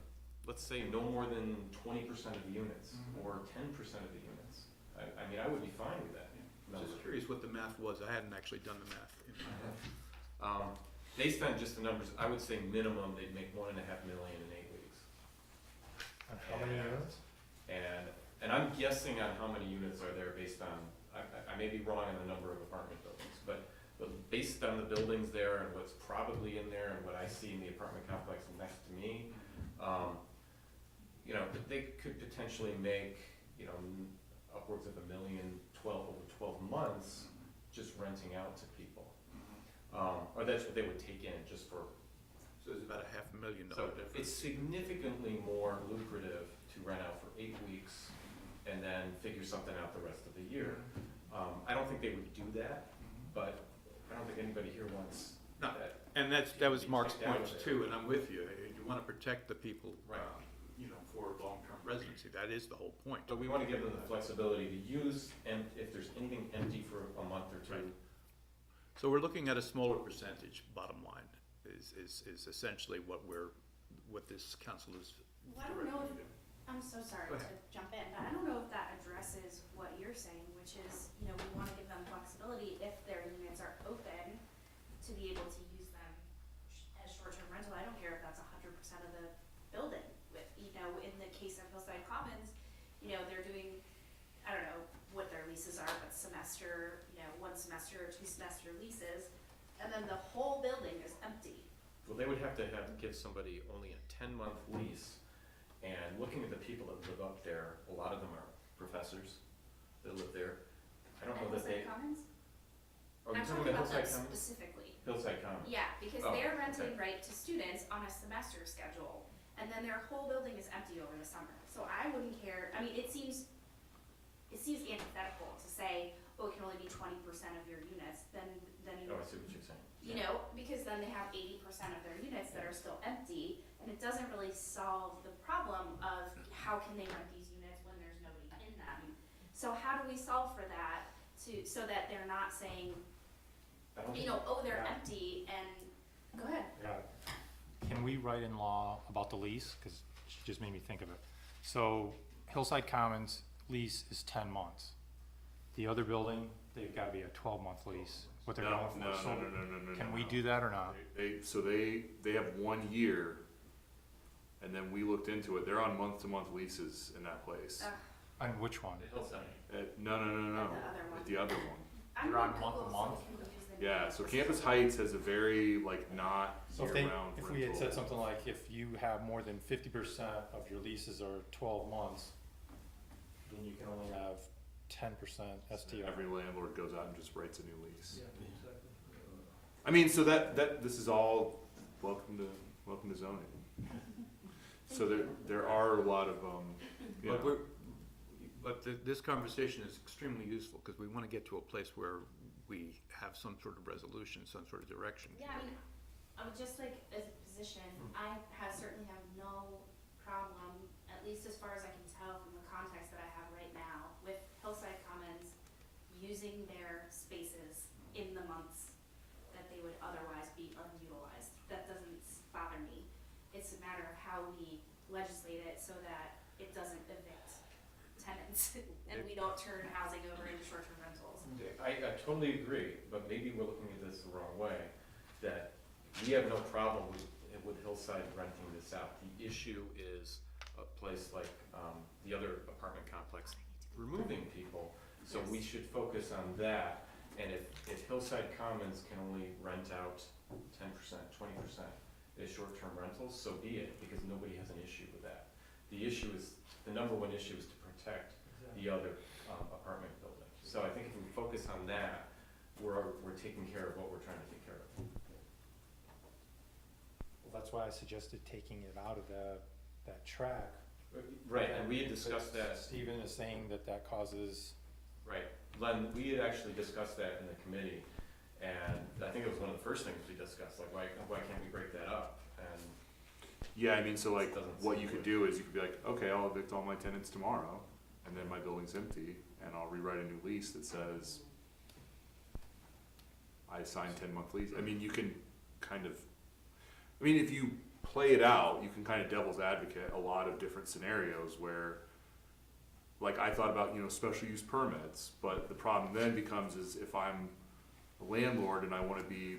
let's say no more than 20% of the units, or 10% of the units. I mean, I would be fine with that I'm number. just curious what the math was, I hadn't actually done the math in my head. Based on just the numbers, I would say minimum, they'd make 1.5 million in 8 weeks. And how many units? And I'm guessing on how many units are there based on, I may be wrong on the number of apartment buildings, but based on the buildings there and what's probably in there and what I see in the apartment complex next to me, you know, they could potentially make, you know, upwards of $1 million over 12 months just renting out to people. Or that's what they would take in just for. So it's about $500,000 So difference. it's significantly more lucrative to rent out for 8 weeks and then figure something out the rest of the year. I don't think they would do that, but I don't think anybody here wants No, that. and that was be Mark's kicked out point of there. too, and I'm with you. You want to protect the people, Right. you know, for long-term residency. That is the whole point. But we want to give them the flexibility to use, and if there's anything empty for a month or two. Right. So we're looking at a smaller percentage, bottom line, is essentially what this council is Well, I don't know directing you to do. I'm so sorry Go to ahead. jump in, but I don't know if that addresses what you're saying, which is, you know, we wanna give them flexibility if their units are open to be able to use them as short-term rental. I don't care if that's 100% of the building. With, you know, in the case of Hillside Commons, you know, they're doing, I don't know what their leases are, but semester, you know, 1 semester or 2 semester leases, and then the whole building is empty. Well, they would have to give somebody only a 10-month lease, and looking at the people that live up there, a lot of them are professors that live there. I don't know that they. Hillside Commons? Are you I'm talking talking about about them Hillside Commons? specifically. Hillside Commons. Yeah, because Oh, they're renting okay. right to students on a semester schedule, and then their whole building is empty over the summer. So I wouldn't care, I mean, it seems antithetical to say, oh, it can only be 20% of your units, then you, Oh, I see what you're saying. you know, because then they have 80% of their units that are still empty, and it doesn't really solve the problem of how can they rent these units when there's nobody in them. So how do we solve for that so that they're not saying, I don't you think- know, oh, they're yeah. empty, and, go ahead. Yeah. Can we write in law about the lease? Because she just made me think of it. So Hillside Commons lease is 10 months. The other building, they've got to be a 12-month lease, what they're going for. No. So can we do that or not? They have 1 year, and then we looked into it. They're on month-to-month leases in that place. On which one? The Hillside. No. other one. At the other one. I'm You're on gonna month to Google month? so we can use the Yeah, name. so Campus Heights has a very, like, not So year-round if we had rental. said something like, if you have more than 50% of your leases are 12 months, then you can only have 10% STR. Every landlord goes out and just writes a new lease. Yeah, exactly. I mean, so that this is all welcome to zoning. So there are a lot of you But know, this conversation is extremely useful, because we want to get to a place where we have some sort of resolution, some sort of direction. Yeah, I mean, I would just like, as a position, I certainly have no problem, at least as far as I can tell from the context that I have right now, with Hillside Commons using their spaces in the months that they would otherwise be unutilized. That doesn't bother me. It's a matter of how we legislate it so that it doesn't evict tenants and we don't turn housing over into short-term rentals. I totally agree, but maybe we're looking at this the wrong way, that we have no problem with Hillside renting this out. The issue is a place like the other apartment complex removing people, so we should focus on that. And if Hillside Commons can only rent out 10%, 20% as short-term rentals, so be it, because nobody has an issue with that. The issue is, the number one issue is to protect the other apartment buildings. So I think if we focus on that, we're taking care of what we're trying to take care of. Well, that's why I suggested taking it out of that track. Right, and we had discussed that. Stephen is saying that causes. Right, Len, we had actually discussed that in the committee, And I think it was one of the first things we discussed, like, why can't we break that up? And Yeah, I mean, so like, Doesn't what seem you could good. do is you could be like, okay, I'll evict all my tenants tomorrow, and then my building's empty, and I'll rewrite a new lease that says, I signed 10-month lease. I mean, you can kind of, I mean, if you play it out, you can kind of devil's advocate a lot of different scenarios where, like, I thought about, special use permits, but the problem then becomes is if I'm a landlord and I wanna be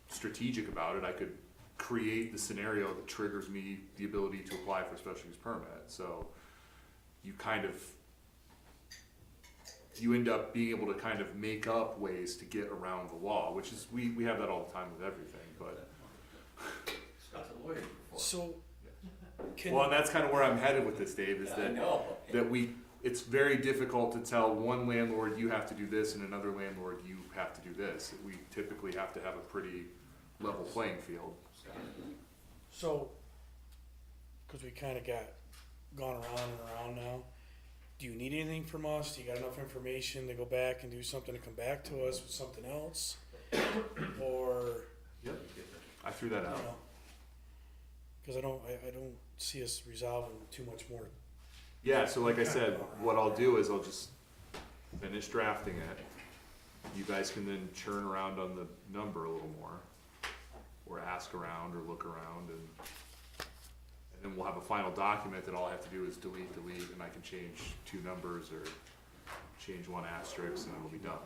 strategic about it, I could create the scenario that triggers me the ability to apply for a special use permit. So you you end up being able to kind of make up ways to get around the law, which is, we have that all the time with everything, but. Scott's a lawyer before. So, Well, and that's kind of where I'm headed with this, Dave, is Yeah, I know. that it's very difficult to tell one landlord you have to do this and another landlord you have to do this. We typically have to have a pretty level playing field. So, because we kind of gone around and around now, do you need anything from us? Do you got enough information to go back and do something to come back to us with something else? Or, Yep. I threw that out. because I don't see us resolving too much more. Yeah, so like I said, what I'll do is I'll just finish drafting it. You guys can then churn around on the number a little more, or ask around, or look around, and then we'll have a final document that all I have to do is delete, and I can change 2 numbers, or change 1 asterisk, and then we'll be done.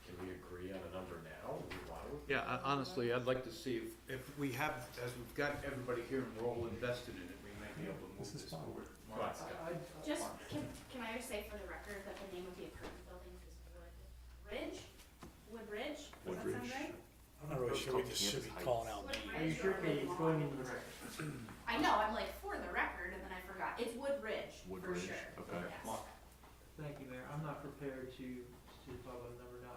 can we agree on a number now? Do we want to? Yeah, honestly, I'd like to see if we have, as we've got everybody here and we're all invested in it, we may be able to move this forward. Come on, Scott. Just, can I just say for the record that the name of the apartment building is Woodridge? Woodridge? Does that sound Woodridge. right? I'm not really sure we just should be calling out. Are you sure, Katie, it's going into the record? I know, I'm like, for the record, and then I forgot. It's Woodridge, for Woodridge, sure. okay. Yes. Thank you, Mayor. I'm not prepared to talk about a number now.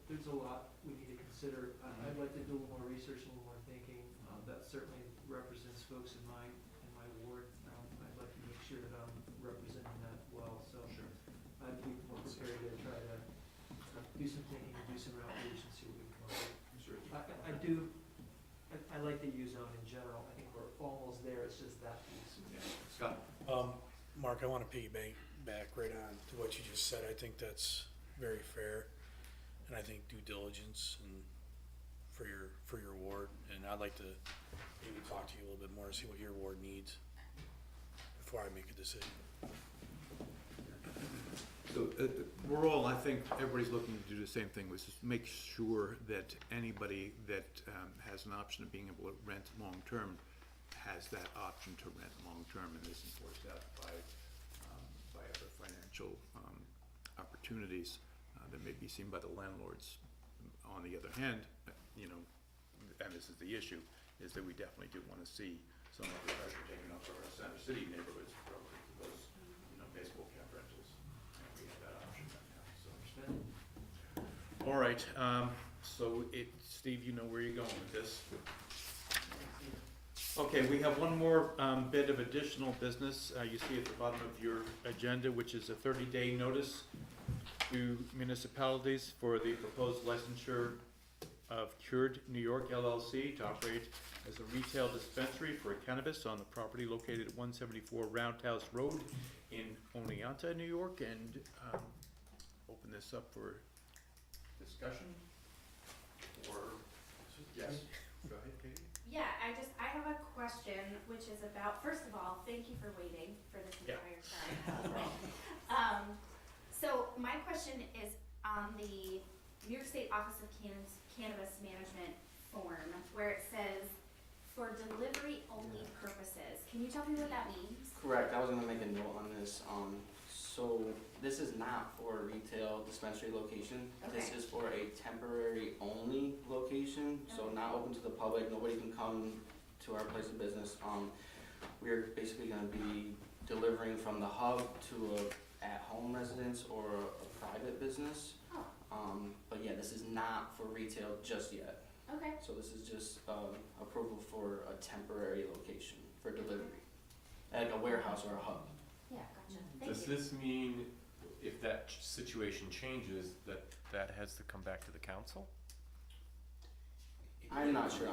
There's a lot we need to consider. I'd like to do a little more research, a little more thinking. That certainly represents folks in my ward. I'd like to make sure that I'm representing that well, so. Sure. I'd be more prepared to try to do some thinking and do some outreach and see what we can come up with. I like the U zone in general. I think we're almost there. It's just that piece. Scott? Mark, I want to piggyback right on to what you just said. I think that's very fair, and I think due diligence and for your ward. And I'd like to maybe talk to you a little bit more, see what your ward needs before I make a decision. So, we're all, I think, everybody's looking to do the same thing, which is make sure that anybody that has an option of being able to rent long-term has that option to rent long-term and isn't forced out by other financial opportunities that may be seen by the landlords. On the other hand, and this is the issue, is that we definitely do want to see some of the pressure taken off of our center city neighborhoods relative to those, baseball cap rentals. And we have that option right now, so. All right, so Steve, you know where you're going with this. Okay, we have one more bit of additional business. You see at the bottom of your agenda, which is a 30-day notice to municipalities for the proposed licensure of Cured New York LLC to operate as a retail dispensary for cannabis on the property located at 174 Roundhouse Road in Oneonta, New York, and open this up for discussion. Or, yes, go ahead, Katie. Yeah, I have a question, which is about, first of all, thank you for waiting for this Yeah. entire time. So my question is on the New York State Office of Cannabis Management form, where it says, for delivery only purposes. Can you tell me what that means? Correct, I was gonna make a note on this. So this is not for a retail dispensary location. This Okay. is for a temporary only location, so Okay. not open to the public, nobody can come to our place of business. We're basically gonna be delivering from the hub to a at-home residence or a private business. Oh, But yeah, this is not for retail just yet. okay. So this is just approval for a temporary location for delivery, like a warehouse or a hub. Yeah, gotcha. Does Thank you. this mean if that situation changes, that that has to come back to the council? I'm not sure.